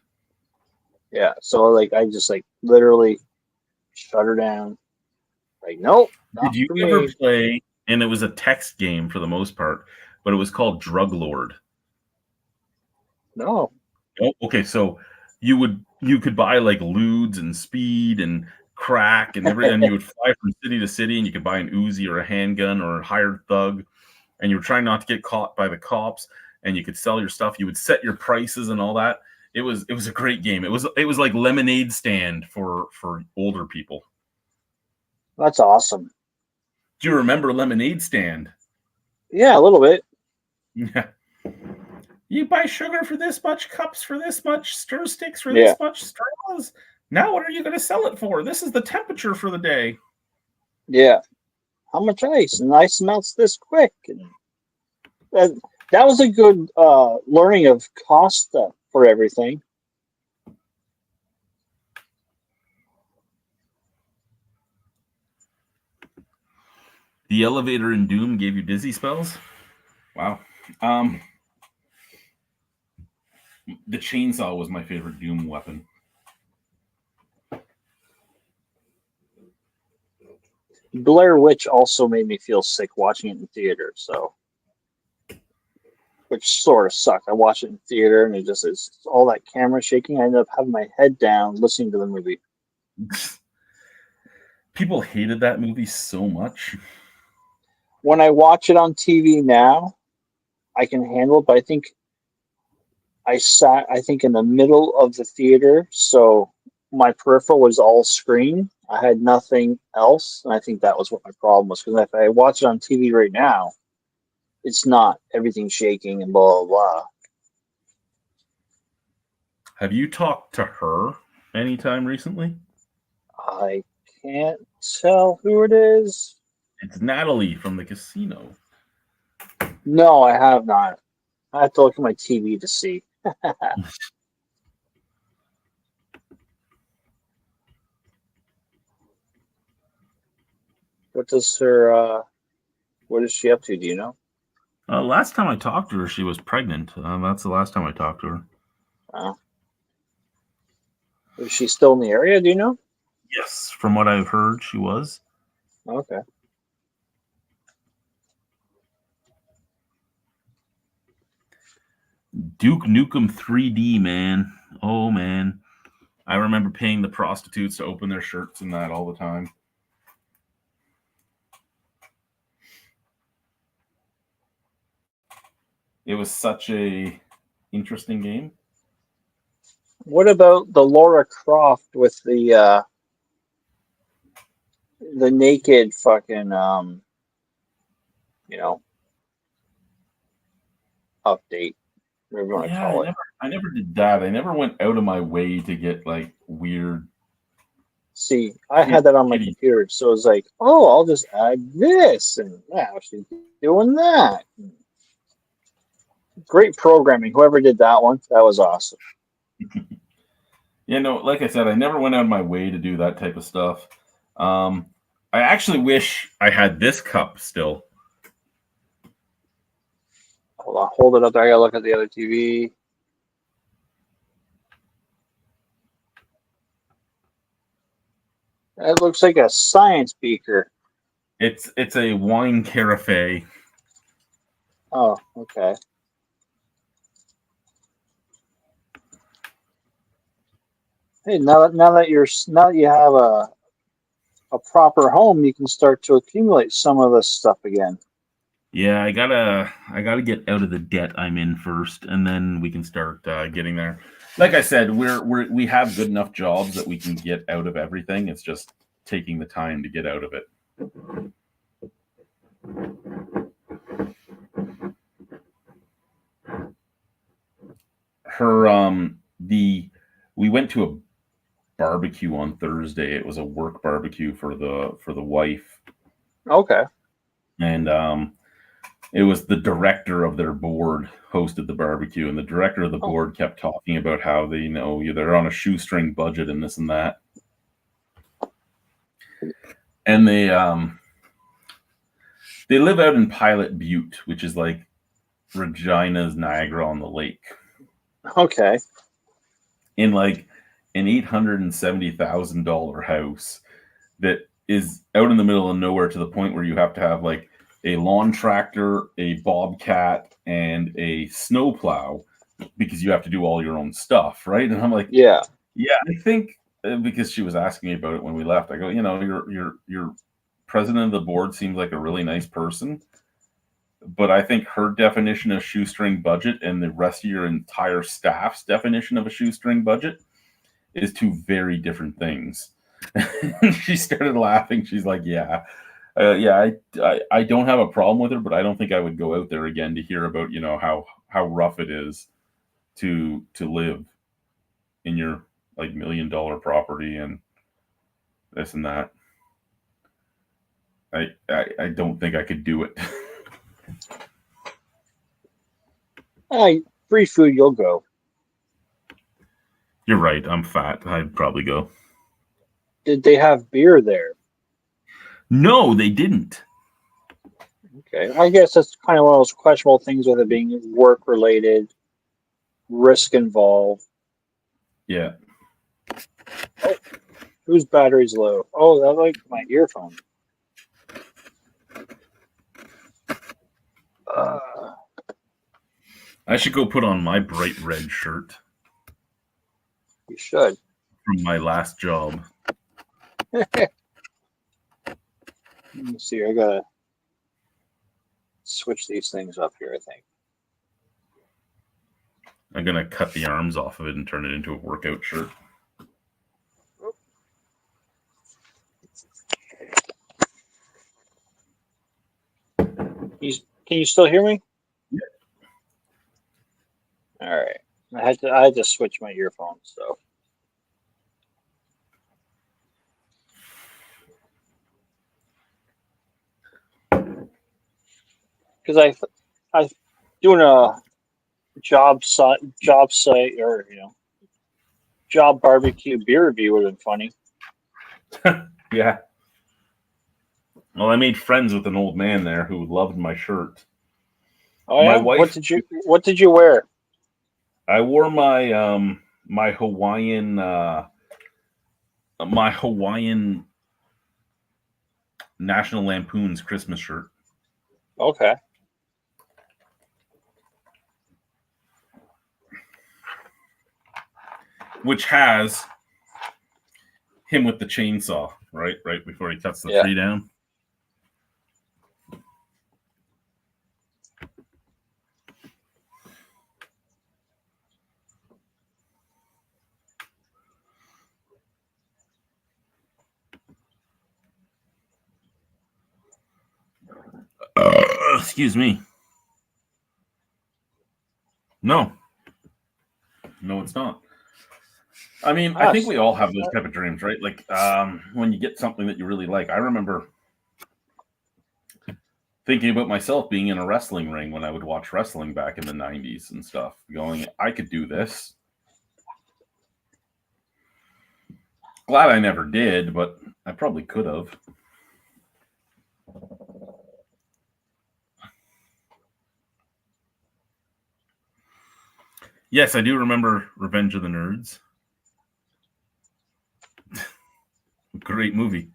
Yeah, so like I just like literally shut her down. Like, nope.
Did you ever play? And it was a text game for the most part, but it was called Drug Lord.
No.
Oh, okay, so you could buy like lewds and speed and crack and and you would fly from city to city, and you could buy an Uzi or a handgun or a hired thug, and you were trying not to get caught by the cops, and you could sell your stuff. You would set your prices and all that. It was a great game. It was like Lemonade Stand for older people.
That's awesome.
Do you remember Lemonade Stand?
Yeah, a little bit.
Yeah. You buy sugar for this much, cups for this much, stir sticks for this much, straws. Now what are you going to sell it for? This is the temperature for the day.
Yeah. How much ice? And ice melts this quick. And that was a good learning of cost for everything.
The elevator in Doom gave you dizzy spells? Wow. The chainsaw was my favorite Doom weapon.
Blair Witch also made me feel sick watching it in theater, so which sort of sucked. I watched it in theater, and it's all that camera shaking. I ended up having my head down listening to the movie.
People hated that movie so much.
When I watch it on TV now, I can handle it, but I think I sat, in the middle of the theater, so my peripheral was all screen. I had nothing else, and I think that was what my problem was. Because if I watch it on TV right now, it's not everything shaking and blah, blah, blah.
Have you talked to her anytime recently?
I can't tell who it is.
It's Natalie from the casino.
No, I have not. I have to look at my TV to see. What is she up to? Do you know?
Last time I talked to her, she was pregnant. That's the last time I talked to her.
Is she still in the area? Do you know?
Yes, from what I've heard, she was.
Okay.
Duke Nukem 3D, man. Oh, man. I remember paying the prostitutes to open their shirts and that all the time. It was such a interesting game.
What about the Lara Croft with the naked fucking update, whatever you want to call it?
I never did that. I never went out of my way to get like weird.
See, I had that on my computer, so it was like, oh, I'll just add this, and now she's doing that. Great programming. Whoever did that one, that was awesome.
Yeah, no, like I said, I never went out of my way to do that type of stuff. I actually wish I had this cup still.
Hold on, hold it up there. I gotta look at the other TV. It looks like a science beaker.
It's a wine carafe.
Oh, okay. Hey, now that you have a proper home, you can start to accumulate some of this stuff again.
Yeah, I gotta get out of the debt I'm in first, and then we can start getting there. Like I said, we have good enough jobs that we can get out of everything. It's just taking the time to get out of it. we went to a barbecue on Thursday. It was a work barbecue for the wife,
Okay.
and it was the director of their board hosted the barbecue, and the director of the board kept talking about how they're on a shoestring budget and this and that, and they live out in Pilot Butte, which is like Regina's Niagara on the Lake.
Okay.
In like an $870,000 house that is out in the middle of nowhere, to the point where you have to have like a lawn tractor, a bobcat, and a snowplow because you have to do all your own stuff, right? And I'm like,
yeah,
I think because she was asking me about it when we left, I go, your president of the board seems like a really nice person, but I think her definition of shoestring budget and the rest of your entire staff's definition of a shoestring budget is two very different things. She started laughing. She's like, I don't have a problem with her, but I don't think I would go out there again to hear about, how rough it is to live in your like $1 million property and this and that. I don't think I could do it.
free food, you'll go.
You're right. I'm fat. I'd probably go.
Did they have beer there?
No, they didn't.
Okay, I guess that's kind of one of those questionable things with it being work related, risk involved.
Yeah.
Oh, whose battery's low? Oh, that's like my earphone.
I should go put on my bright red shirt.
You should.
From my last job.
Let me see. I gotta switch these things up here, I think.
I'm gonna cut the arms off of it and turn it into a workout shirt.
Can you still hear me?
Yeah.
All right. I had to switch my earphones, so. Because I doing a job site or job barbecue beer review would have been funny.
Yeah. Well, I made friends with an old man there who loved my shirt.
Oh yeah.
My wife,
what did you wear?
I wore my my Hawaiian National Lampoon's Christmas shirt.
Okay.
Which has him with the chainsaw, right before he cuts the tree down. Excuse me. No, it's not. I mean, I think we all have those type of dreams, right? Like when you get something that you really like. I remember thinking about myself being in a wrestling ring when I would watch wrestling back in the 90s and stuff, going, I could do this. Glad I never did, but I probably could have. Yes, I do remember Revenge of the Nerds. Great movie.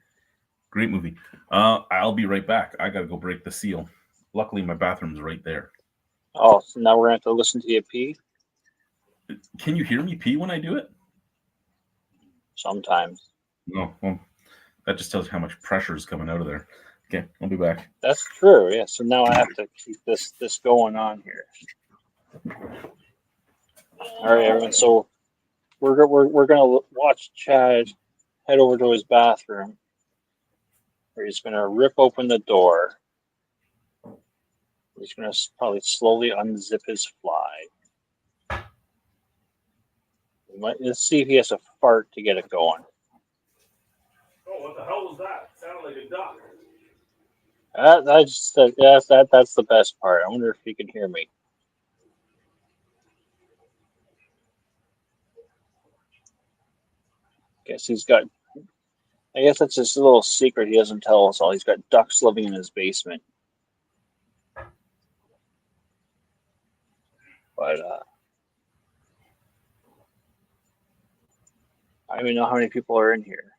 I'll be right back. I gotta go break the seal. Luckily, my bathroom's right there.
Oh, so now we're gonna have to listen to you pee?
Can you hear me pee when I do it?
Sometimes.
No, well, that just tells you how much pressure is coming out of there. Okay, I'll be back.
That's true. Yeah. So now I have to keep this going on here. All right, everyone. So we're gonna watch Chad head over to his bathroom, where he's gonna rip open the door. He's gonna probably slowly unzip his fly. Let's see if he has a fart to get it going.
Oh, what the hell was that? It sounded like a duck.
That's the best part. I wonder if he can hear me. I guess that's his little secret he doesn't tell us all. He's got ducks living in his basement. But I don't even know how many people are in here.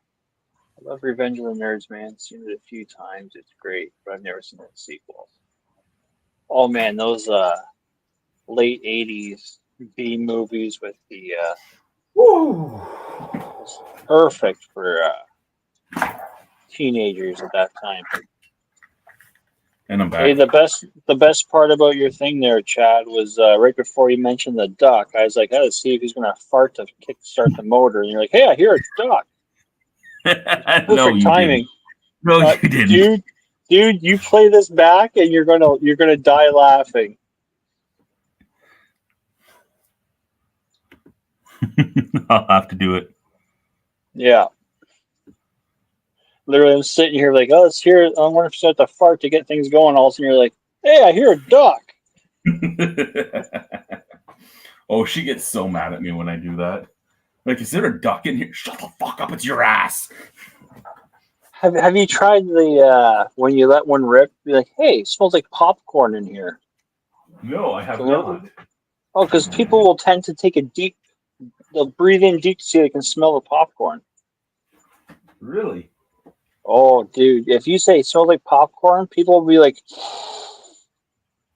I love Revenge of the Nerds, man. Seen it a few times. It's great, but I've never seen the sequel. Oh man, those late '80s B movies with the perfect for teenagers at that time.
And I'm back.
Hey, the best part about your thing there, Chad, was right before you mentioned the duck. I was like, I gotta see if he's gonna fart to kickstart the motor, and you're like, hey, I hear a duck. Perfect
No,
timing.
No, you didn't.
Dude, you play this back, and you're gonna die laughing.
I'll have to do it.
Yeah. Literally, I'm sitting here like, oh, let's hear it. I wonder if I have to fart to get things going. All of a sudden, you're like, hey, I hear a duck.
Oh, she gets so mad at me when I do that. Like, is there a duck in here? Shut the fuck up! It's your ass.
Have you tried the when you let one rip? Be like, hey, it smells like popcorn in here.
No, I have not.
Oh, because people will tend to take they'll breathe in deep to see if they can smell the popcorn.
Really?
Oh, dude, if you say it smells like popcorn, people will be like,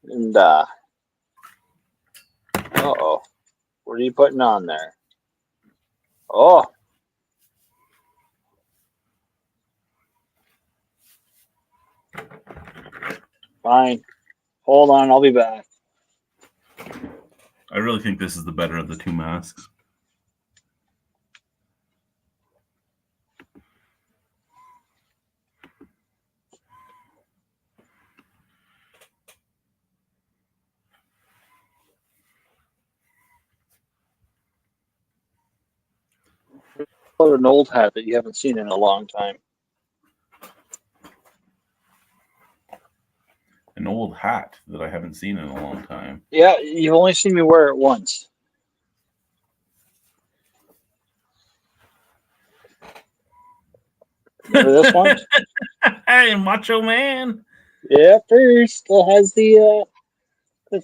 and uh-oh, what are you putting on there? Oh. Fine. Hold on, I'll be back.
I really think this is the better of the two masks.
An old hat that you haven't seen in a long time.
An old hat that I haven't seen in a long time.
Yeah, you've only seen me wear it once. Remember this one?
Hey, Macho Man.
Yeah, first still has the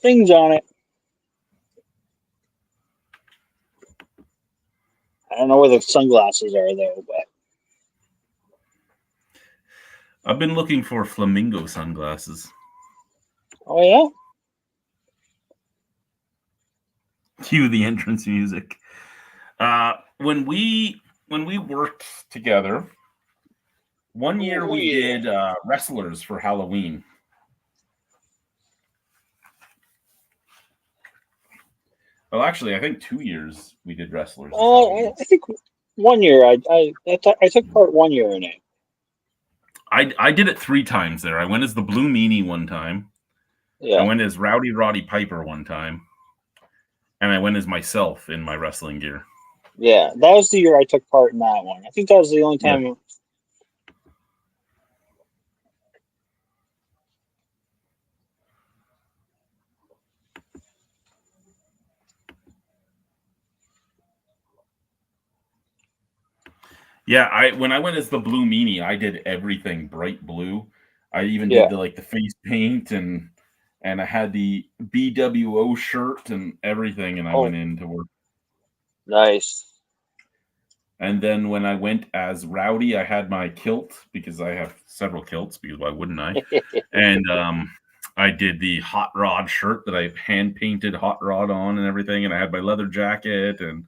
things on it. I don't know where the sunglasses are though, but
I've been looking for flamingo sunglasses.
oh yeah.
Cue the entrance music. When we worked together, one year we did wrestlers for Halloween. Well, actually, I think 2 years we did wrestlers.
Oh, I think 1 year. I took part 1 year in it.
I did it 3 times there. I went as the Blue Meanie one time.
Yeah.
I went as Rowdy Roddy Piper one time. And I went as myself in my wrestling gear.
Yeah, that was the year I took part in that one. I think that was the only time. Yeah.
Yeah, when I went as the Blue Meanie, I did everything bright blue. I even did the face paint and I had the BWO shirt and everything, and I went in to work.
Nice.
And then when I went as Rowdy, I had my kilt because I have several kilts, because why wouldn't I? And I did the Hot Rod shirt that I hand painted Hot Rod on and everything, and I had my leather jacket and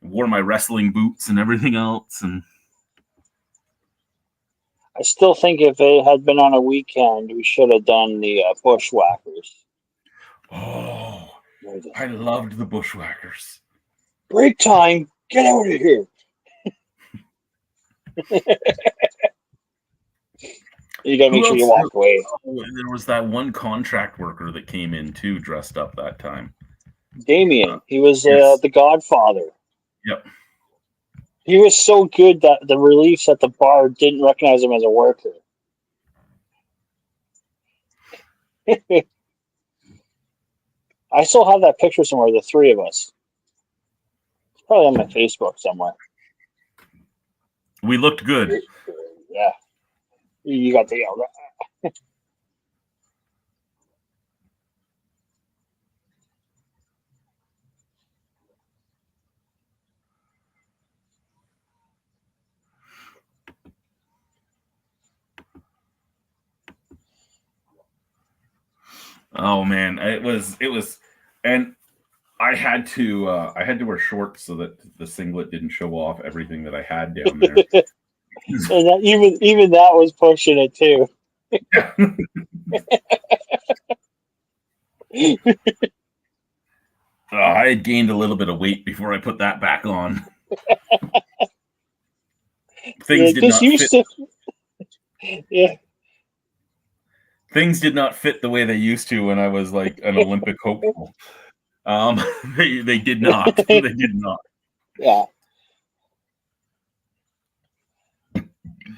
wore my wrestling boots and everything else. And
I still think if it had been on a weekend, we should have done the Bushwhackers.
Oh, I loved the Bushwhackers.
Break time! Get out of here! You gotta make sure you walk away.
There was that one contract worker that came in too, dressed up that time.
Damien. He was the Godfather.
Yep.
He was so good that the reliefs at the bar didn't recognize him as a worker. I still have that picture somewhere, the three of us. It's probably on my Facebook somewhere.
We looked good.
Yeah. You got the yell.
Oh man, it was, and I had to wear shorts so that the singlet didn't show off everything that I had down there.
And that, even that was pushing it too.
I had gained a little bit of weight before I put that back on. Things did not fit.
Yeah.
Things did not fit the way they used to when I was like an Olympic hopeful. They did not. They did not.
Yeah.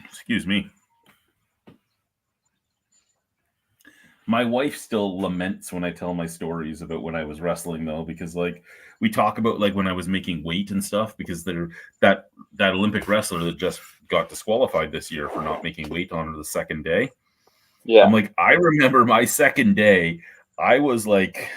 Excuse me. My wife still laments when I tell my stories about when I was wrestling, though, because like we talk about like when I was making weight and stuff, because that Olympic wrestler that just got disqualified this year for not making weight on the second day.
Yeah.
I'm like, I remember my second day, I was like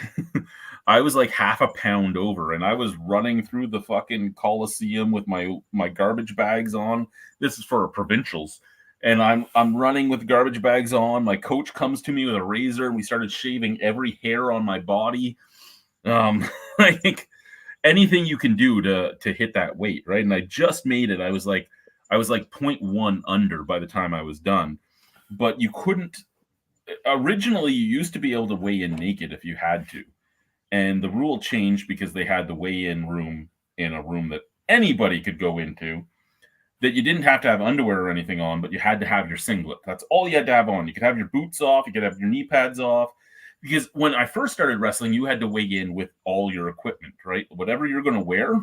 half a pound over, and I was running through the fucking Coliseum with my garbage bags on. This is for provincials. And I'm running with garbage bags on. My coach comes to me with a razor, and we started shaving every hair on my body. I think anything you can do to hit that weight, right? And I just made it. I was like 0.1 under by the time I was done. But you couldn't. Originally, you used to be able to weigh in naked if you had to, and the rule changed because they had the weigh-in room in a room that anybody could go into. That you didn't have to have underwear or anything on, but you had to have your singlet. That's all you had to have on. You could have your boots off. You could have your knee pads off. Because when I first started wrestling, you had to weigh in with all your equipment, right? Whatever you're going to wear,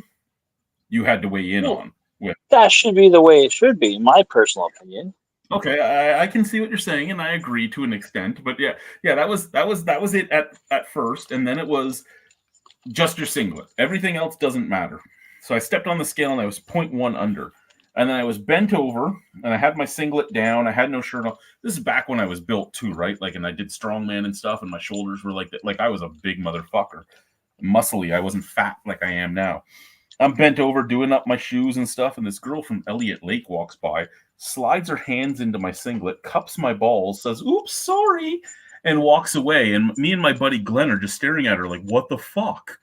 you had to weigh in on. With.
That should be the way it should be, in my personal opinion.
Okay, I can see what you're saying, and I agree to an extent. But yeah, that was it at first, and then it was just your singlet. Everything else doesn't matter. So I stepped on the scale, and I was 0.1 under. And then I was bent over, and I had my singlet down. I had no shirt on. This is back when I was built too, right? Like, and I did strongman and stuff, and my shoulders were like that. Like I was a big motherfucker, muscly. I wasn't fat like I am now. I'm bent over, doing up my shoes and stuff, and this girl from Elliott Lake walks by, slides her hands into my singlet, cups my balls, says, "Oops, sorry," and walks away. And me and my buddy Glenn are just staring at her like, "What the fuck?"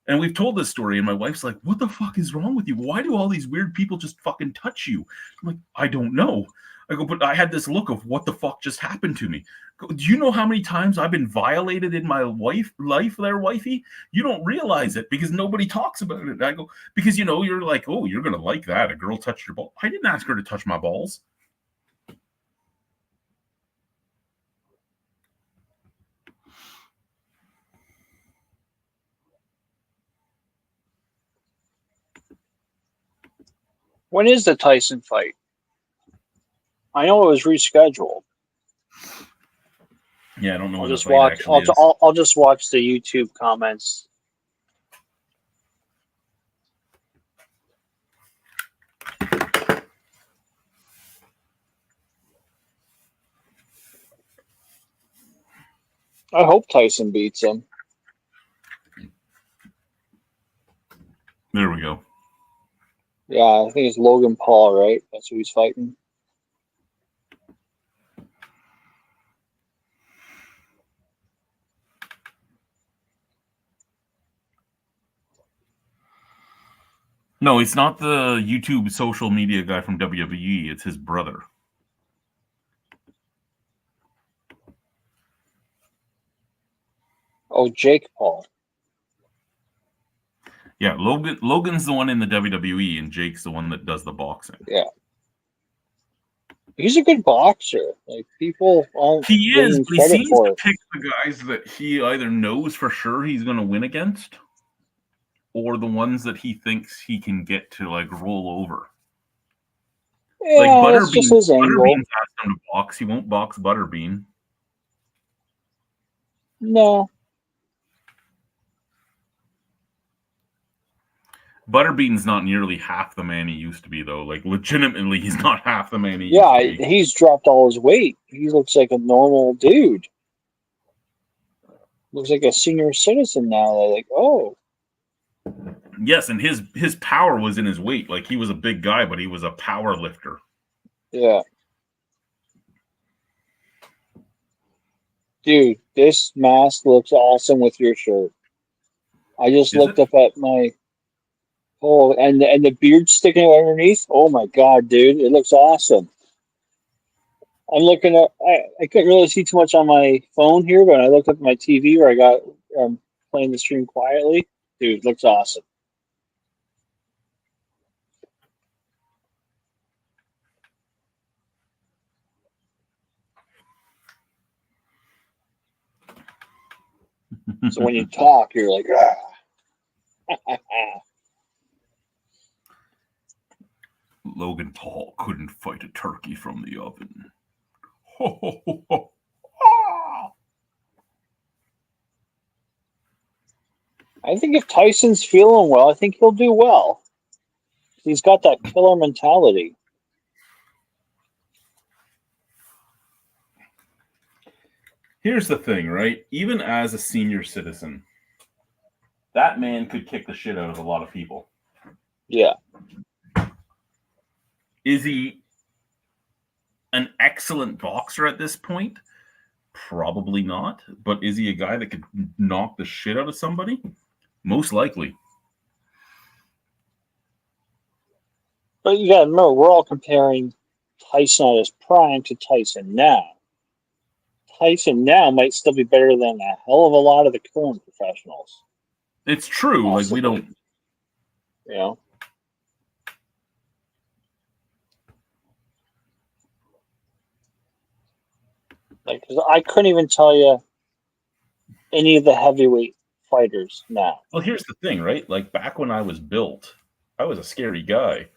And we've told this story, and my wife's like, "What the fuck is wrong with you? Why do all these weird people just fucking touch you?" I'm like, "I don't know." I go, "But I had this look of what the fuck just happened to me." I go, "Do you know how many times I've been violated in my life there, wifey? You don't realize it because nobody talks about it." I go, "Because, you're like, oh, you're going to like that. A girl touched your ball." I didn't ask her to touch my balls.
When is the Tyson fight? I know it was rescheduled.
Yeah, I don't know.
I'll just watch. I'll just watch the YouTube comments. I hope Tyson beats him.
There we go.
Yeah, I think it's Logan Paul, right? That's who he's fighting.
No, he's not the YouTube social media guy from WWE. It's his brother.
Oh, Jake Paul.
Yeah, Logan's the one in the WWE, and Jake's the one that does the boxing.
Yeah. He's a good boxer. Like, people aren't
He is, but he seems to
it.
pick the guys that he either knows for sure he's going to win against, or the ones that he thinks he can get to like roll over.
Yeah,
Like
that's just his angle.
Butterbean's asked him to box. He won't box Butterbean.
No.
Butterbean's not nearly half the man he used to be, though. Like, legitimately, he's not half the man he used
Yeah,
to be.
he's dropped all his weight. He looks like a normal dude. Looks like a senior citizen now. They're like, oh.
Yes, and his power was in his weight. Like, he was a big guy, but he was a power lifter.
Yeah. Dude, this mask looks awesome with your shirt. I just looked up at my... Oh, and the beard sticking out underneath. Oh my god, dude, it looks awesome. I'm looking up. I couldn't really see too much on my phone here, but I looked up at my TV where I got playing the stream quietly. Dude, it looks awesome. So when you talk, you're like, ah.
Logan Paul couldn't fight a turkey from the oven. Ho, ho, ho, ho.
I think if Tyson's feeling well, I think he'll do well. He's got that killer mentality.
Here's the thing, right? Even as a senior citizen, that man could kick the shit out of a lot of people.
Yeah.
Is he an excellent boxer at this point? Probably not. But is he a guy that could knock the shit out of somebody? Most likely.
But you gotta remember, we're all comparing Tyson at his prime to Tyson now. Tyson now might still be better than a hell of a lot of the current professionals.
It's true.
Possibly.
Like, we don't...
You know? Like, 'cause I couldn't even tell you any of the heavyweight fighters now.
Well, here's the thing, right? Like, back when I was built, I was a scary guy.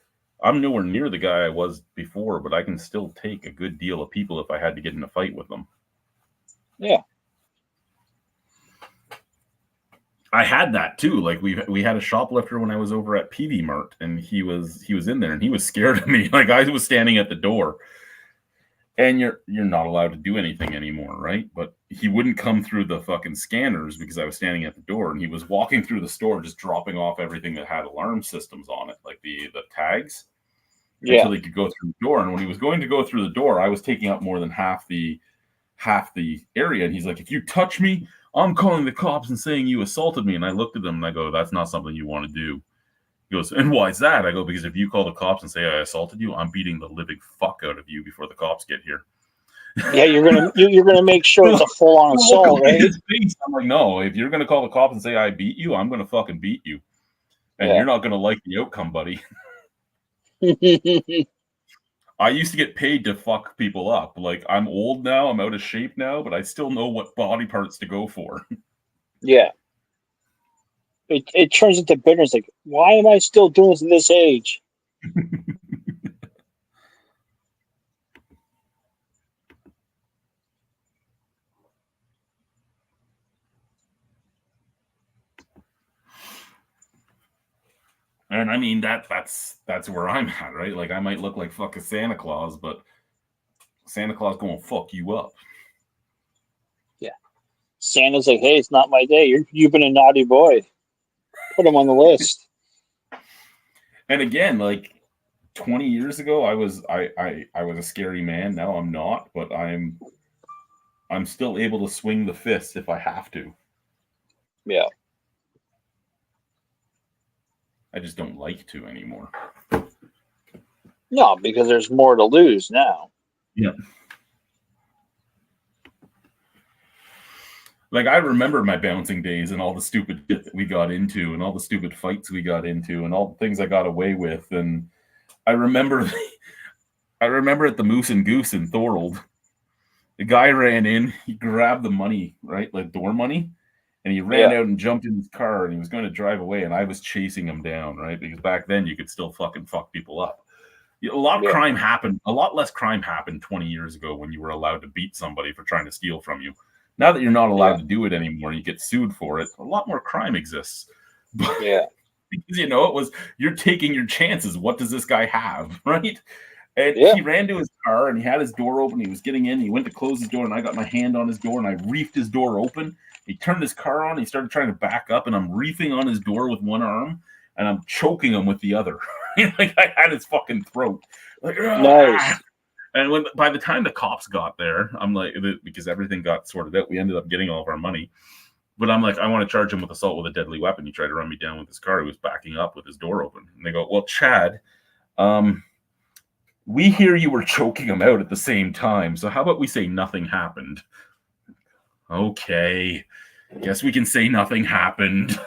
I'm nowhere near the guy I was before, but I can still take a good deal of people if I had to get in a fight with them.
Yeah.
I had that too. Like, we had a shoplifter when I was over at PV Mart, and he was in there, and he was scared of me. Like, I was standing at the door, and you're not allowed to do anything anymore, right? But he wouldn't come through the fucking scanners because I was standing at the door, and he was walking through the store just dropping off everything that had alarm systems on it, like the tags, until he could go through the door. And when he was going to go through the door, I was taking up more than half the area, and he's like, "If you touch me, I'm calling the cops and saying you assaulted me." And I looked at him and I go, "That's not something you want to do." He goes, "And why is that?" I go, "Because if you call the cops and say I assaulted you, I'm beating the living fuck out of you before the cops get here."
Yeah, you're gonna make sure it's a full on assault, right?
I'm like, "No, if you're gonna call the cops and say I beat you, I'm gonna fucking beat you, and you're not gonna like the outcome, buddy." I used to get paid to fuck people up. Like, I'm old now, I'm out of shape now, but I still know what body parts to go for.
Yeah. It turns into bitterness. Like, why am I still doing this at this age?
And I mean, that's where I'm at, right? Like, I might look like fucking Santa Claus, but Santa Claus gonna fuck you up.
Yeah. Santa's like, "Hey, it's not my day. You've been a naughty boy. Put him on the list."
And again, like 20 years ago, I was a scary man. Now I'm not, but I'm still able to swing the fist if I have to.
Yeah.
I just don't like to anymore.
No, because there's more to lose now.
Yeah. Like, I remember my bouncing days and all the stupid shit that we got into and all the stupid fights we got into and all the things I got away with. And I remember at the Moose and Goose in Thorold, the guy ran in, he grabbed the money, right? Like door money. and he ran out and jumped in his car, and he was going to drive away, and I was chasing him down, right? Because back then you could still fucking fuck people up. A lot of crime happened. A lot less crime happened 20 years ago when you were allowed to beat somebody for trying to steal from you. Now that you're not allowed to do it anymore, you get sued for it. A lot more crime exists. But, because it was you're taking your chances. What does this guy have, right? And he ran to his car and he had his door open. He was getting in. He went to close his door, and I got my hand on his door and I reefed his door open. He turned his car on. He started trying to back up, and I'm reefing on his door with one arm, and I'm choking him with the other. Like I had his fucking throat. Like, nice. And by the time the cops got there, I'm like, because everything got sorted out, we ended up getting all of our money. But I'm like, I want to charge him with assault with a deadly weapon. He tried to run me down with his car. He was backing up with his door open. And they go, well, Chad, we hear you were choking him out at the same time. So how about we say nothing happened? Okay. Guess we can say nothing happened.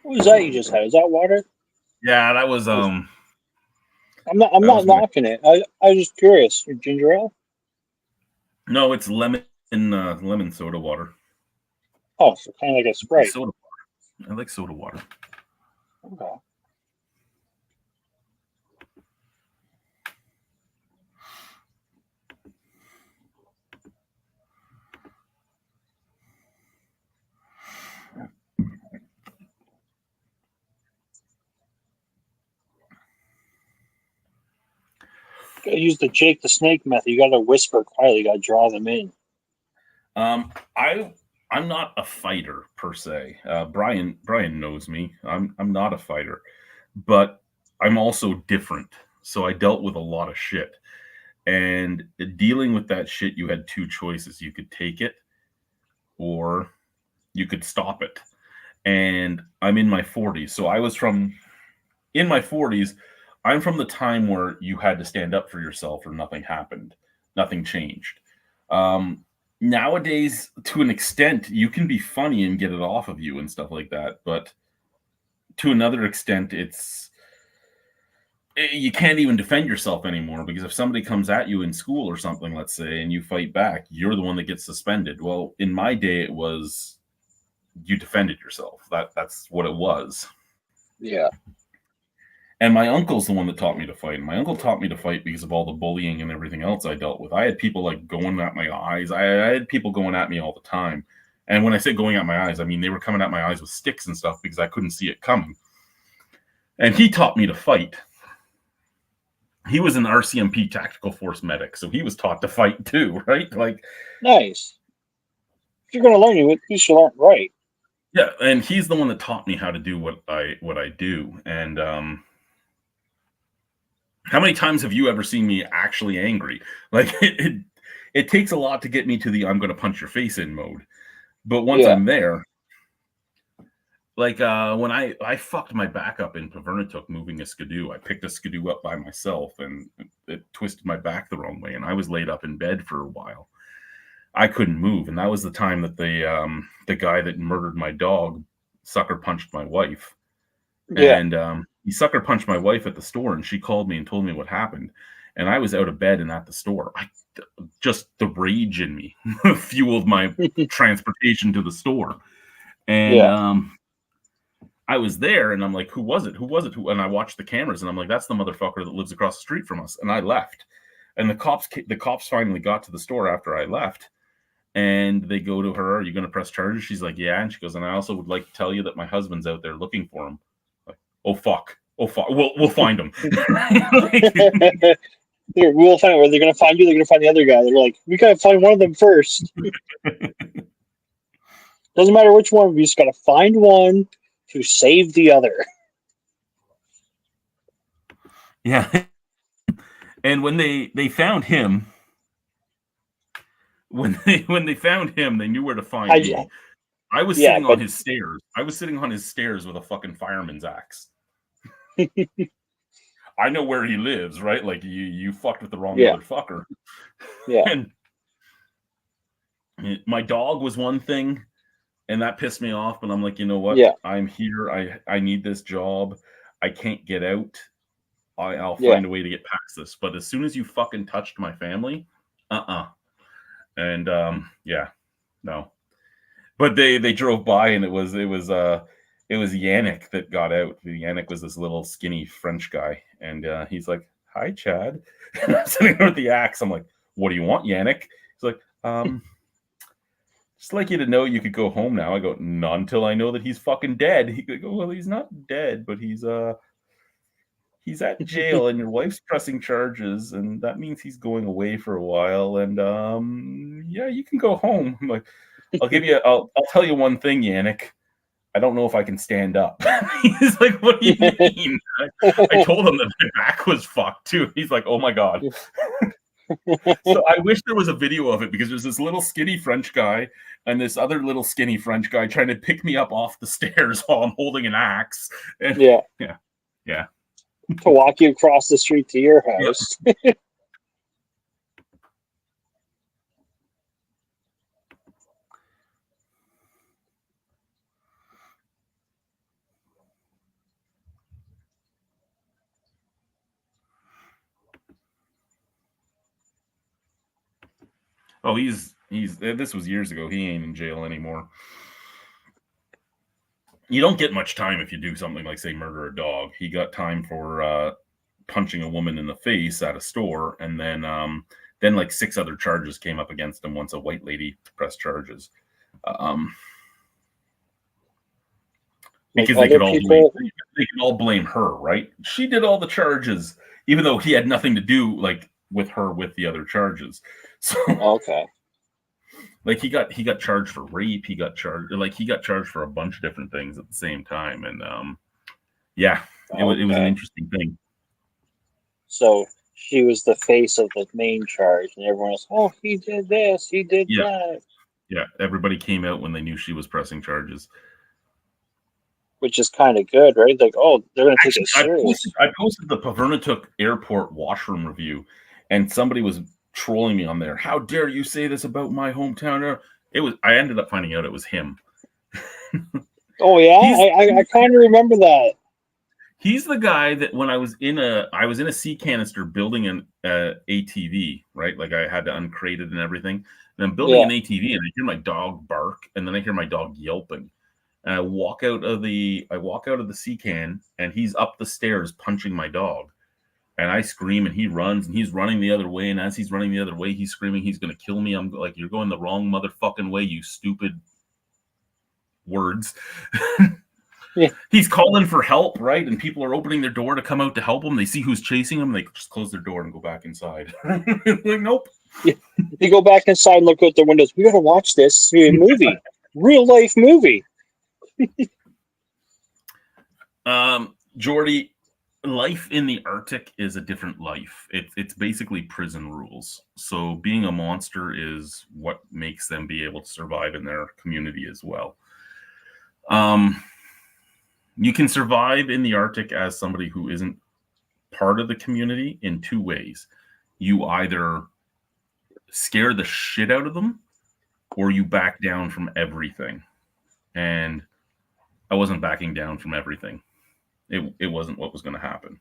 What was that you just had? Is that water?
Yeah, that was
I'm not knocking it. I was just curious. Your ginger ale?
No, it's lemon soda water.
Oh, so kind of like a Sprite.
Soda water. I like soda water.
Okay. Gotta use the Jake the Snake method. You gotta whisper quietly. You gotta draw them in.
I'm not a fighter per se. Brian knows me. I'm not a fighter, but I'm also different. So I dealt with a lot of shit, and dealing with that shit, you had two choices. You could take it, or you could stop it. And I'm in my 40s, so I was in my 40s. I'm from the time where you had to stand up for yourself or nothing happened. Nothing changed. Nowadays, to an extent, you can be funny and get it off of you and stuff like that. But to another extent, you can't even defend yourself anymore, because if somebody comes at you in school or something, let's say, and you fight back, you're the one that gets suspended. Well, in my day, it was you defended yourself. That's what it was.
Yeah.
And my uncle's the one that taught me to fight. And my uncle taught me to fight because of all the bullying and everything else I dealt with. I had people like going at my eyes. I had people going at me all the time. And when I say going at my eyes, I mean they were coming at my eyes with sticks and stuff because I couldn't see it coming. And he taught me to fight. He was an RCMP tactical force medic, so he was taught to fight too, right? Like,
nice. If you're going to learn, you should learn right.
Yeah, and he's the one that taught me how to do what I do. And how many times have you ever seen me actually angry? Like it takes a lot to get me to the I'm going to punch your face in mode. But once I'm there, like when I fucked my back up in Pavernatuck moving a Skidoo. I picked a Skidoo up by myself, and it twisted my back the wrong way, and I was laid up in bed for a while. I couldn't move, and that was the time that the guy that murdered my dog sucker punched my wife. Yeah. And he sucker punched my wife at the store, and she called me and told me what happened. And I was out of bed and at the store. Just the rage in me fueled my transportation to the store. And I was there, and I'm like, who was it? And I watched the cameras, and I'm like, that's the motherfucker that lives across the street from us. And I left. And the cops finally got to the store after I left. And they go to her, are you going to press charges? She's like, yeah. And she goes, and I also would like to tell you that my husband's out there looking for him. Like, oh, fuck. We'll find him.
Here, we'll find where they're going to find you. They're going to find the other guy. They're like, we got to find one of them first. Doesn't matter which one. We just got to find one to save the other.
Yeah. And when they found him, when they found him, they knew where to find me. I was sitting on his stairs. I was sitting on his stairs with a fucking fireman's axe. I know where he lives, right? Like you fucked with the wrong motherfucker.
Yeah.
And my dog was one thing, and that pissed me off. But I'm like, you know what?
Yeah.
I'm here. I need this job. I can't get out. I'll find a way to get past this. But as soon as you fucking touched my family, and no. But they drove by, and it was Yannick that got out. Yannick was this little skinny French guy, and he's like, "Hi, Chad." And I'm sitting there with the axe. I'm like, "What do you want, Yannick?" He's like, "Just like you to know you could go home now." I go, "Not until I know that he's fucking dead." He go, "Well, he's not dead, but he's at jail, and your wife's pressing charges, and that means he's going away for a while. And yeah, you can go home." I'm like, I'll tell you one thing, Yannick. I don't know if I can stand up. He's like, "What do you mean?" I told him that my back was fucked too. He's like, "Oh my God." So I wish there was a video of it, because there's this little skinny French guy and this other little skinny French guy trying to pick me up off the stairs while I'm holding an axe. And, yeah.
To walk you across the street to your house. Yep.
Oh, he's this was years ago. He ain't in jail anymore. You don't get much time if you do something like, say, murder a dog. He got time for punching a woman in the face at a store, and then like 6 other charges came up against him once a white lady pressed charges. Because they could all blame her, right? She did all the charges, even though he had nothing to do with her with the other charges. So
okay.
Like he got charged for rape. He got charged for a bunch of different things at the same time, and it was an interesting thing.
So she was the face of the main charge, and everyone was, "Oh, he did this, he did that."
Yeah, everybody came out when they knew she was pressing charges,
which is kind of good, right? Like, oh, they're going to take it serious.
I posted the Pavurnatuk Airport washroom review, and somebody was trolling me on there. "How dare you say this about my hometown?" I ended up finding out it was him.
Oh yeah, I kind of remember that.
He's the guy that when I was in a sea canister building an ATV, right? Like I had to uncrate it and everything. And I'm building an ATV, and I hear my dog bark, and then I hear my dog yelping. And I walk out of the sea can, and he's up the stairs punching my dog. And I scream, and he runs, and he's running the other way. And as he's running the other way, he's screaming, he's going to kill me. I'm like, "You're going the wrong motherfucking way, you stupid words."
Yeah.
He's calling for help, right? And people are opening their door to come out to help him. They see who's chasing him. They just close their door and go back inside. Like, nope.
Yeah. You go back inside and look out the windows. We got to watch this movie, real life movie.
Jordy, life in the Arctic is a different life. It's basically prison rules. So being a monster is what makes them be able to survive in their community as well. You can survive in the Arctic as somebody who isn't part of the community in 2 ways. You either scare the shit out of them, or you back down from everything. And I wasn't backing down from everything. It wasn't what was going to happen.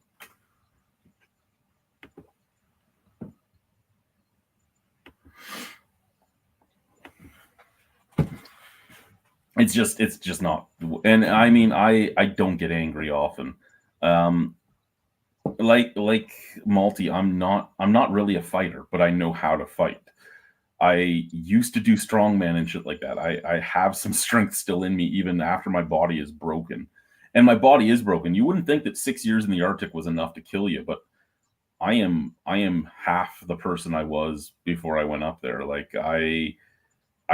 It's just not. And I mean, I don't get angry often. Like Malty, I'm not really a fighter, but I know how to fight. I used to do strongman and shit like that. I have some strength still in me, even after my body is broken. And my body is broken. You wouldn't think that 6 years in the Arctic was enough to kill you, but I am half the person I was before I went up there. Like I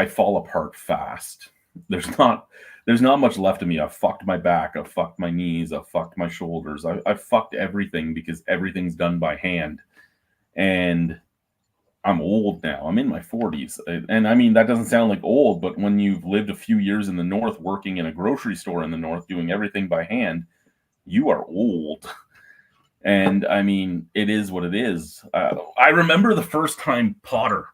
fall apart fast. There's not much left of me. I've fucked my back. I've fucked my knees. I've fucked my shoulders. I've fucked everything because everything's done by hand. And I'm old now. I'm in my 40s. And I mean, that doesn't sound like old, but when you've lived a few years in the North, working in a grocery store in the North, doing everything by hand, you are old. And I mean, it is what it is. I remember the first time Potter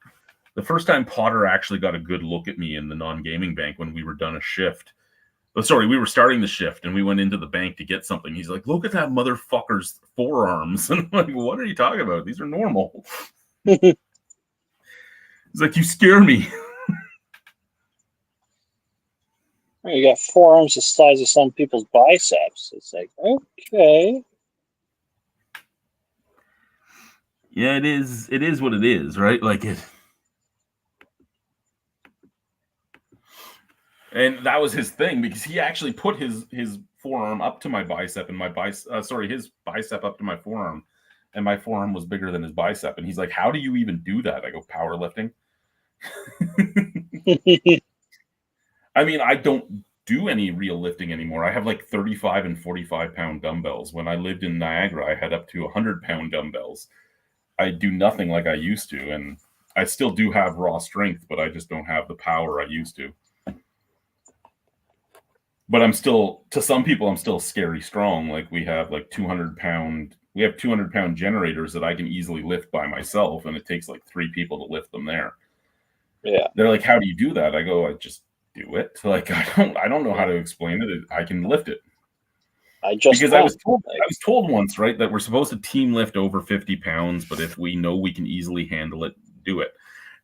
actually got a good look at me in the non-gaming bank when we were done a shift. sorry, we were starting the shift and we went into the bank to get something. He's like, look at that motherfucker's forearms. And I'm like, what are you talking about? These are normal. He's like, you scare me.
You got forearms the size of some people's biceps. It's like, okay.
Yeah, it is. It is what it is, right? Like it. And that was his thing because he actually put his forearm up to my bicep and his bicep up to my forearm, and my forearm was bigger than his bicep. And he's like, "How do you even do that?" I go, "Powerlifting." I mean, I don't do any real lifting anymore. I have like 35 and 45 pound dumbbells. When I lived in Niagara, I had up to 100-pound dumbbells. I do nothing like I used to, and I still do have raw strength, but I just don't have the power I used to. But I'm still, to some people, I'm still scary strong. Like we have like 200-pound generators that I can easily lift by myself, and it takes like 3 people to lift them there.
Yeah.
They're like, how do you do that? I go, I just do it. Like I don't know how to explain it. I can lift it. I was told once, right, that we're supposed to team lift over 50 pounds, but if we know we can easily handle it, do it.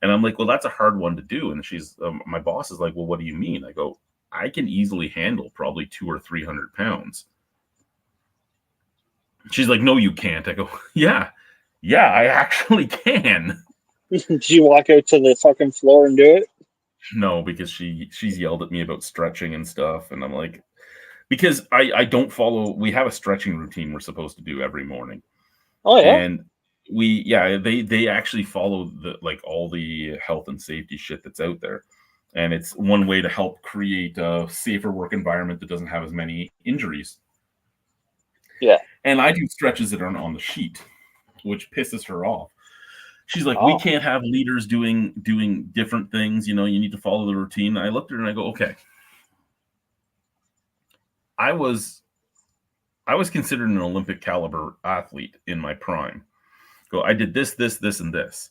And I'm like, well, that's a hard one to do. And she's my boss is like, well, what do you mean? I go, I can easily handle probably 200 or 300 pounds. She's like, no, you can't. I go, yeah, I actually can.
Did you walk out to the fucking floor and do it?
No, because she's yelled at me about stretching and stuff. And I'm like, because I don't follow, we have a stretching routine we're supposed to do every morning.
Oh, yeah.
And they actually follow all the health and safety shit that's out there. And it's one way to help create a safer work environment that doesn't have as many injuries.
Yeah.
And I do stretches that aren't on the sheet, which pisses her off. She's like, we can't have leaders doing different things. You know, you need to follow the routine. I looked at her and I go, okay. I was considered an Olympic caliber athlete in my prime. I did this, and this.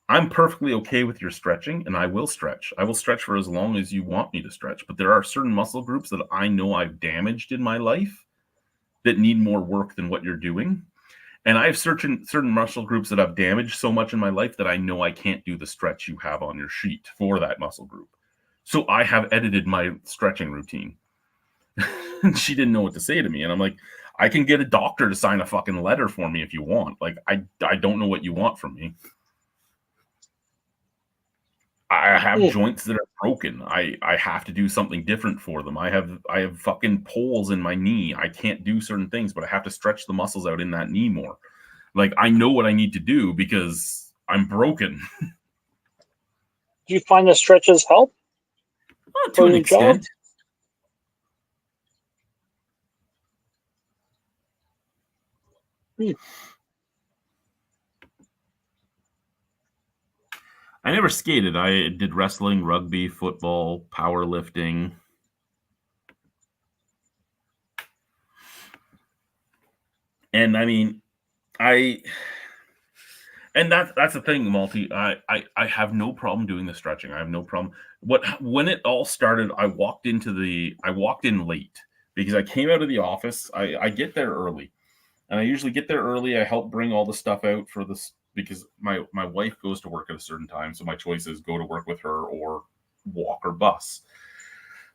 I'm perfectly okay with your stretching, and I will stretch. I will stretch for as long as you want me to stretch. But there are certain muscle groups that I know I've damaged in my life that need more work than what you're doing. And I have certain muscle groups that I've damaged so much in my life that I know I can't do the stretch you have on your sheet for that muscle group. So I have edited my stretching routine. And she didn't know what to say to me. And I'm like, I can get a doctor to sign a fucking letter for me if you want. Like, I don't know what you want from me. I have joints that are broken. I have to do something different for them. I have fucking poles in my knee. I can't do certain things, but I have to stretch the muscles out in that knee more. Like, I know what I need to do because I'm broken.
Do you find the stretches help?
To an extent. I never skated. I did wrestling, rugby, football, powerlifting. And I mean, that's the thing, Malty. I have no problem doing the stretching. I have no problem. When it all started, I walked in late because I came out of the office. I get there early. And I usually get there early. I help bring all the stuff out for this because my wife goes to work at a certain time. So my choice is go to work with her or walk or bus.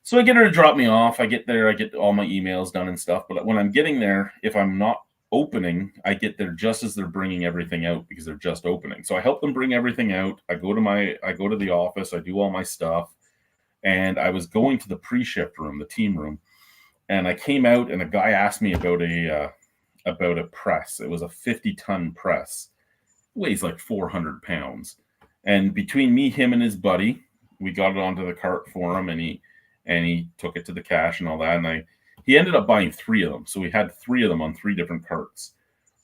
So I get her to drop me off. I get there. I get all my emails done and stuff. But when I'm getting there, if I'm not opening, I get there just as they're bringing everything out because they're just opening. So I help them bring everything out. I go to the office. I do all my stuff. And I was going to the pre-shift room, the team room. And I came out and a guy asked me about a press. It was a 50-ton press. It weighs like 400 pounds. And between me, him, and his buddy, we got it onto the cart for him, and he took it to the cash and all that. And he ended up buying 3 of them. So we had 3 of them on 3 different carts.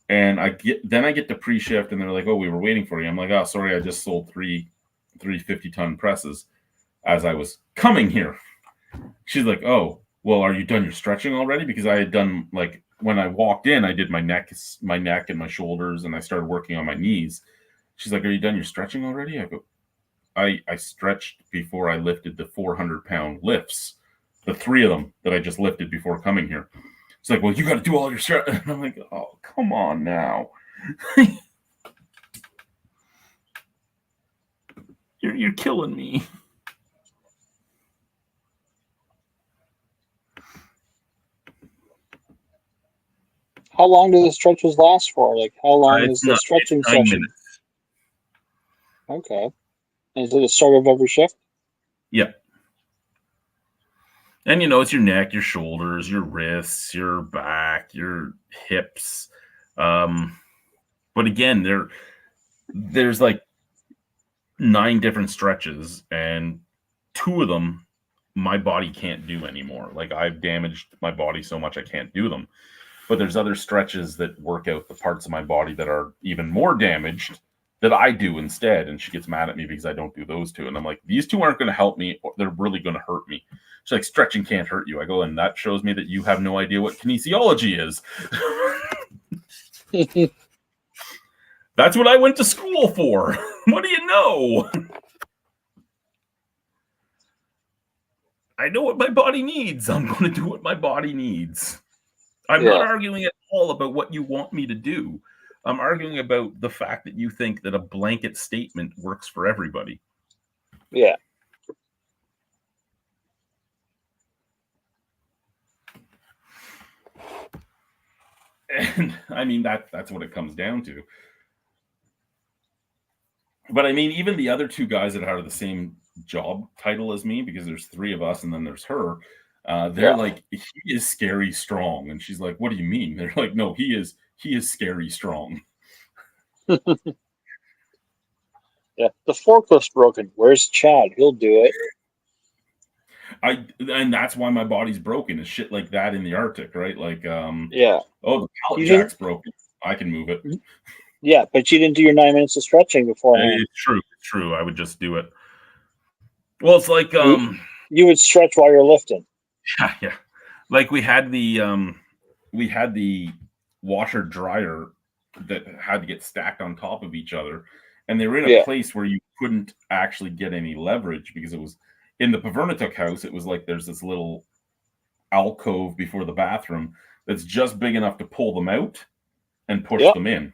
And I get to pre-shift, and they're like, "Oh, we were waiting for you." I'm like, "Oh, sorry, I just sold 3 50-ton presses as I was coming here." She's like, "Oh, well, are you done your stretching already?" Because I had done when I walked in, I did my neck and my shoulders, and I started working on my knees. She's like, "Are you done your stretching already?" I go, I stretched before I lifted the 400-pound lifts the 3 of them that I just lifted before coming here. It's like, well, you got to do all your stretch. And I'm like, oh, come on now. You're killing me.
How long do the stretches last for? Like, how long is the stretching
it's 9
session?
minutes.
Okay. And is it the start of every shift?
Yep. And, you know, it's your neck, your shoulders, your wrists, your back, your hips. But again, there's like 9 different stretches, and 2 of them my body can't do anymore. Like, I've damaged my body so much I can't do them. But there's other stretches that work out the parts of my body that are even more damaged that I do instead. And she gets mad at me because I don't do those 2. And I'm like, these 2 aren't going to help me. They're really going to hurt me. She's like, stretching can't hurt you. I go, and that shows me that you have no idea what kinesiology is. That's what I went to school for. What do you know? I know what my body needs. I'm going to do what my body needs. I'm not arguing at all about what you want me to do. I'm arguing about the fact that you think that a blanket statement works for everybody.
Yeah.
And I mean, that's what it comes down to. But I mean, even the other 2 guys that are the same job title as me, because there's 3 of us and then there's her, they're like, he is scary strong. And she's like, what do you mean? They're like, no, he is scary strong.
Yeah, the forklift's broken. Where's Chad? He'll do it.
And that's why my body's broken, is shit like that in the Arctic, right? Like, oh, the pallet jack's broken. I can move it.
Yeah, but you didn't do your 9 minutes of stretching beforehand.
It's true. I would just do it. Well, it's like
you would stretch while you're lifting.
Yeah. Like we had the washer dryer that had to get stacked on top of each other, and they were in a place where you couldn't actually get any leverage because it was in the Pavernituk house. It was like there's this little alcove before the bathroom that's just big enough to pull them out and push them in.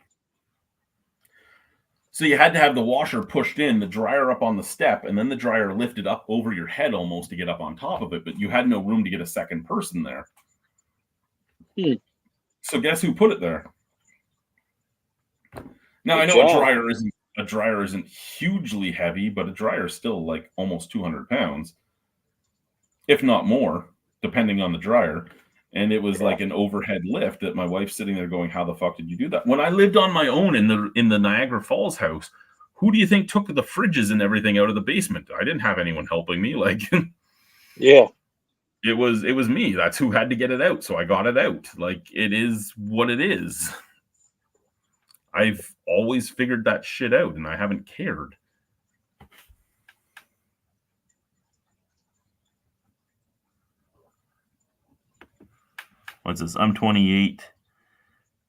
So you had to have the washer pushed in, the dryer up on the step, and then the dryer lifted up over your head almost to get up on top of it, but you had no room to get a second person there. So guess who put it there? Now, I know a dryer isn't hugely heavy, but a dryer is still like almost 200 pounds, if not more, depending on the dryer. And it was like an overhead lift that my wife's sitting there going, how the fuck did you do that? When I lived on my own in the Niagara Falls house, who do you think took the fridges and everything out of the basement? I didn't have anyone helping me. Like,
yeah,
it was me. That's who had to get it out. So I got it out. Like, it is what it is. I've always figured that shit out, and I haven't cared. What's this? I'm 28.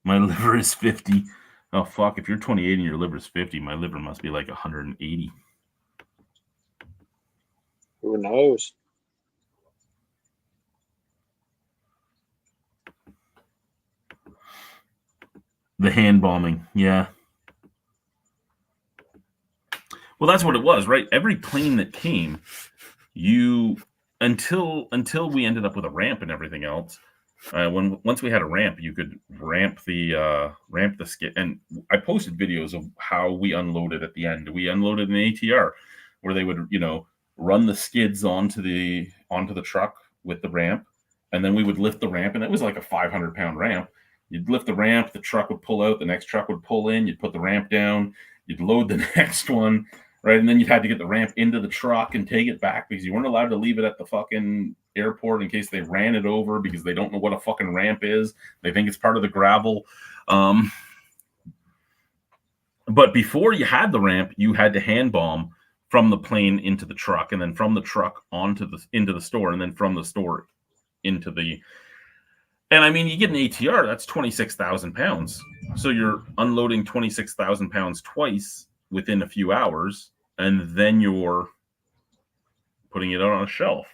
My liver is 50. Oh, fuck. If you're 28 and your liver is 50, my liver must be like 180.
Who knows?
The hand bombing. Yeah. Well, that's what it was, right? Every plane that came, until we ended up with a ramp and everything else. Once we had a ramp, you could ramp the skid, and I posted videos of how we unloaded at the end. We unloaded an ATR where they would, run the skids onto the truck with the ramp, and then we would lift the ramp, and it was like a 500-pound ramp. You'd lift the ramp, the truck would pull out, the next truck would pull in, you'd put the ramp down, you'd load the next one, right? And then you'd have to get the ramp into the truck and take it back because you weren't allowed to leave it at the fucking airport in case they ran it over because they don't know what a fucking ramp is. They think it's part of the gravel. But before you had the ramp, you had to hand bomb from the plane into the truck, and then from the truck into the store, and then from the store into the... And I mean, you get an ATR, that's 26,000 pounds. So you're unloading 26,000 pounds twice within a few hours, and then you're putting it on a shelf.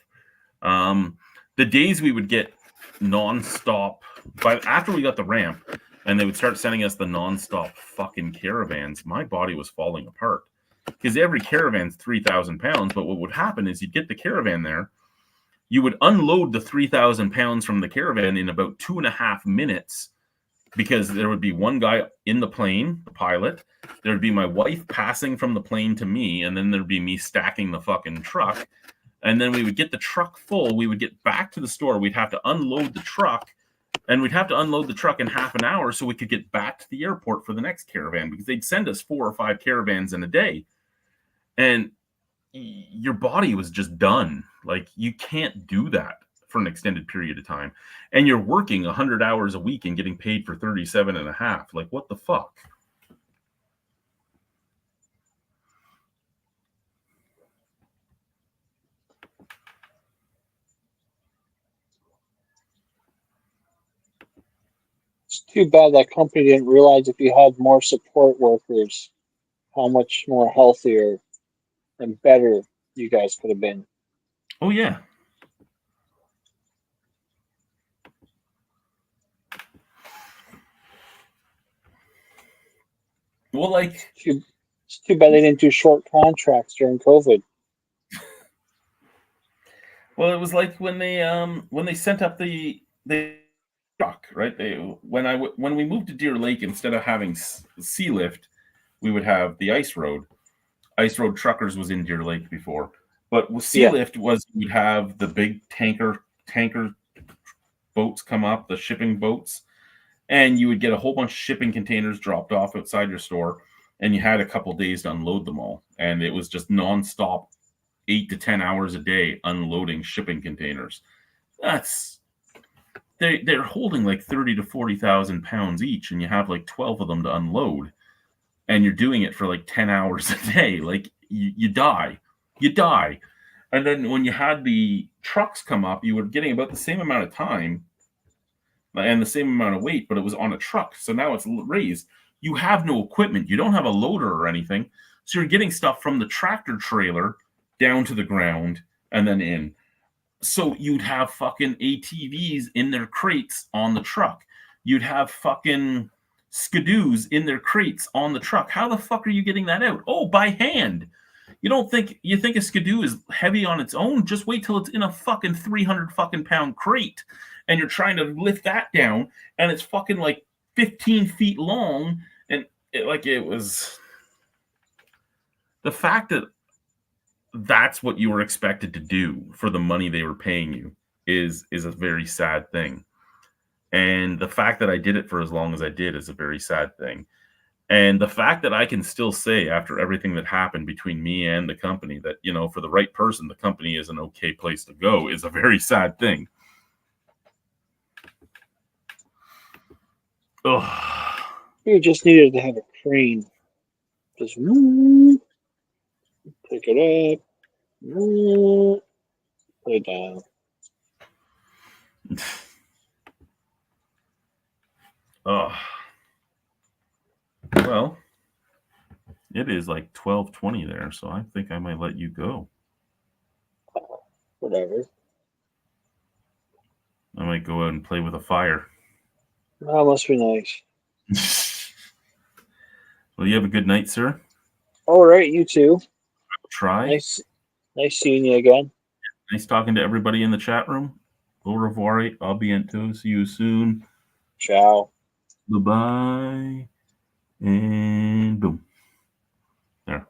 the days we would get nonstop, but after we got the ramp and they would start sending us the nonstop fucking caravans, my body was falling apart. Because every caravan's 3,000 pounds, but what would happen is you'd get the caravan there, you would unload the 3,000 pounds from the caravan in about 2.5 minutes, because there would be one guy in the plane, the pilot, there would be my wife passing from the plane to me, and then there'd be me stacking the fucking truck. And then we would get the truck full, we would get back to the store, we'd have to unload the truck, and we'd have to unload the truck in half an hour so we could get back to the airport for the next caravan, because they'd send us 4 or 5 caravans in a day. And your body was just done. Like, you can't do that for an extended period of time. And you're working 100 hours a week and getting paid for 37.5. Like, what the fuck?
It's too bad that company didn't realize if you had more support workers, how much more healthier and better you guys could have been.
Oh, yeah. Well, like,
it's too bad they didn't do short contracts during COVID.
well, it was like when they sent up the truck, right? When we moved to Deer Lake, instead of having sea lift, we would have the ice road. Ice Road Truckers was in Deer Lake before, but sea lift was, you'd have the big tanker boats come up, the shipping boats, and you would get a whole bunch of shipping containers dropped off outside your store, and you had a couple days to unload them all, and it was just nonstop, 8 to 10 hours a day unloading shipping containers. They're holding like 30 to 40,000 pounds each, and you have like 12 of them to unload. And you're doing it for like 10 hours a day. Like, you die. And then when you had the trucks come up, you were getting about the same amount of time and the same amount of weight, but it was on a truck. So now it's raised. You have no equipment. You don't have a loader or anything. So you're getting stuff from the tractor trailer down to the ground and then in. So you'd have fucking ATVs in their crates on the truck. You'd have fucking Skidoos in their crates on the truck. How the fuck are you getting that out? Oh, by hand. You think a Skidoo is heavy on its own? Just wait till it's in a fucking 300 fucking pound crate, and you're trying to lift that down, and it's fucking like 15 feet long, and it was the fact that that's what you were expected to do for the money they were paying you is a very sad thing. And the fact that I did it for as long as I did is a very sad thing. And the fact that I can still say, after everything that happened between me and the company, that, for the right person, the company is an okay place to go, is a very sad thing. Ugh.
You just needed to have a crane. Just pick it up, put it down.
Oh, well, it is like 12:20 there, so I think I might let you go.
Whatever.
I might go out and play with a fire.
That must be nice.
Well, you have a good night, sir.
All right, you too.
I'll try.
Nice seeing you again.
Nice talking to everybody in the chat room. Au revoir. A bientôt. See you soon.
Ciao.
Bye-bye. And boom.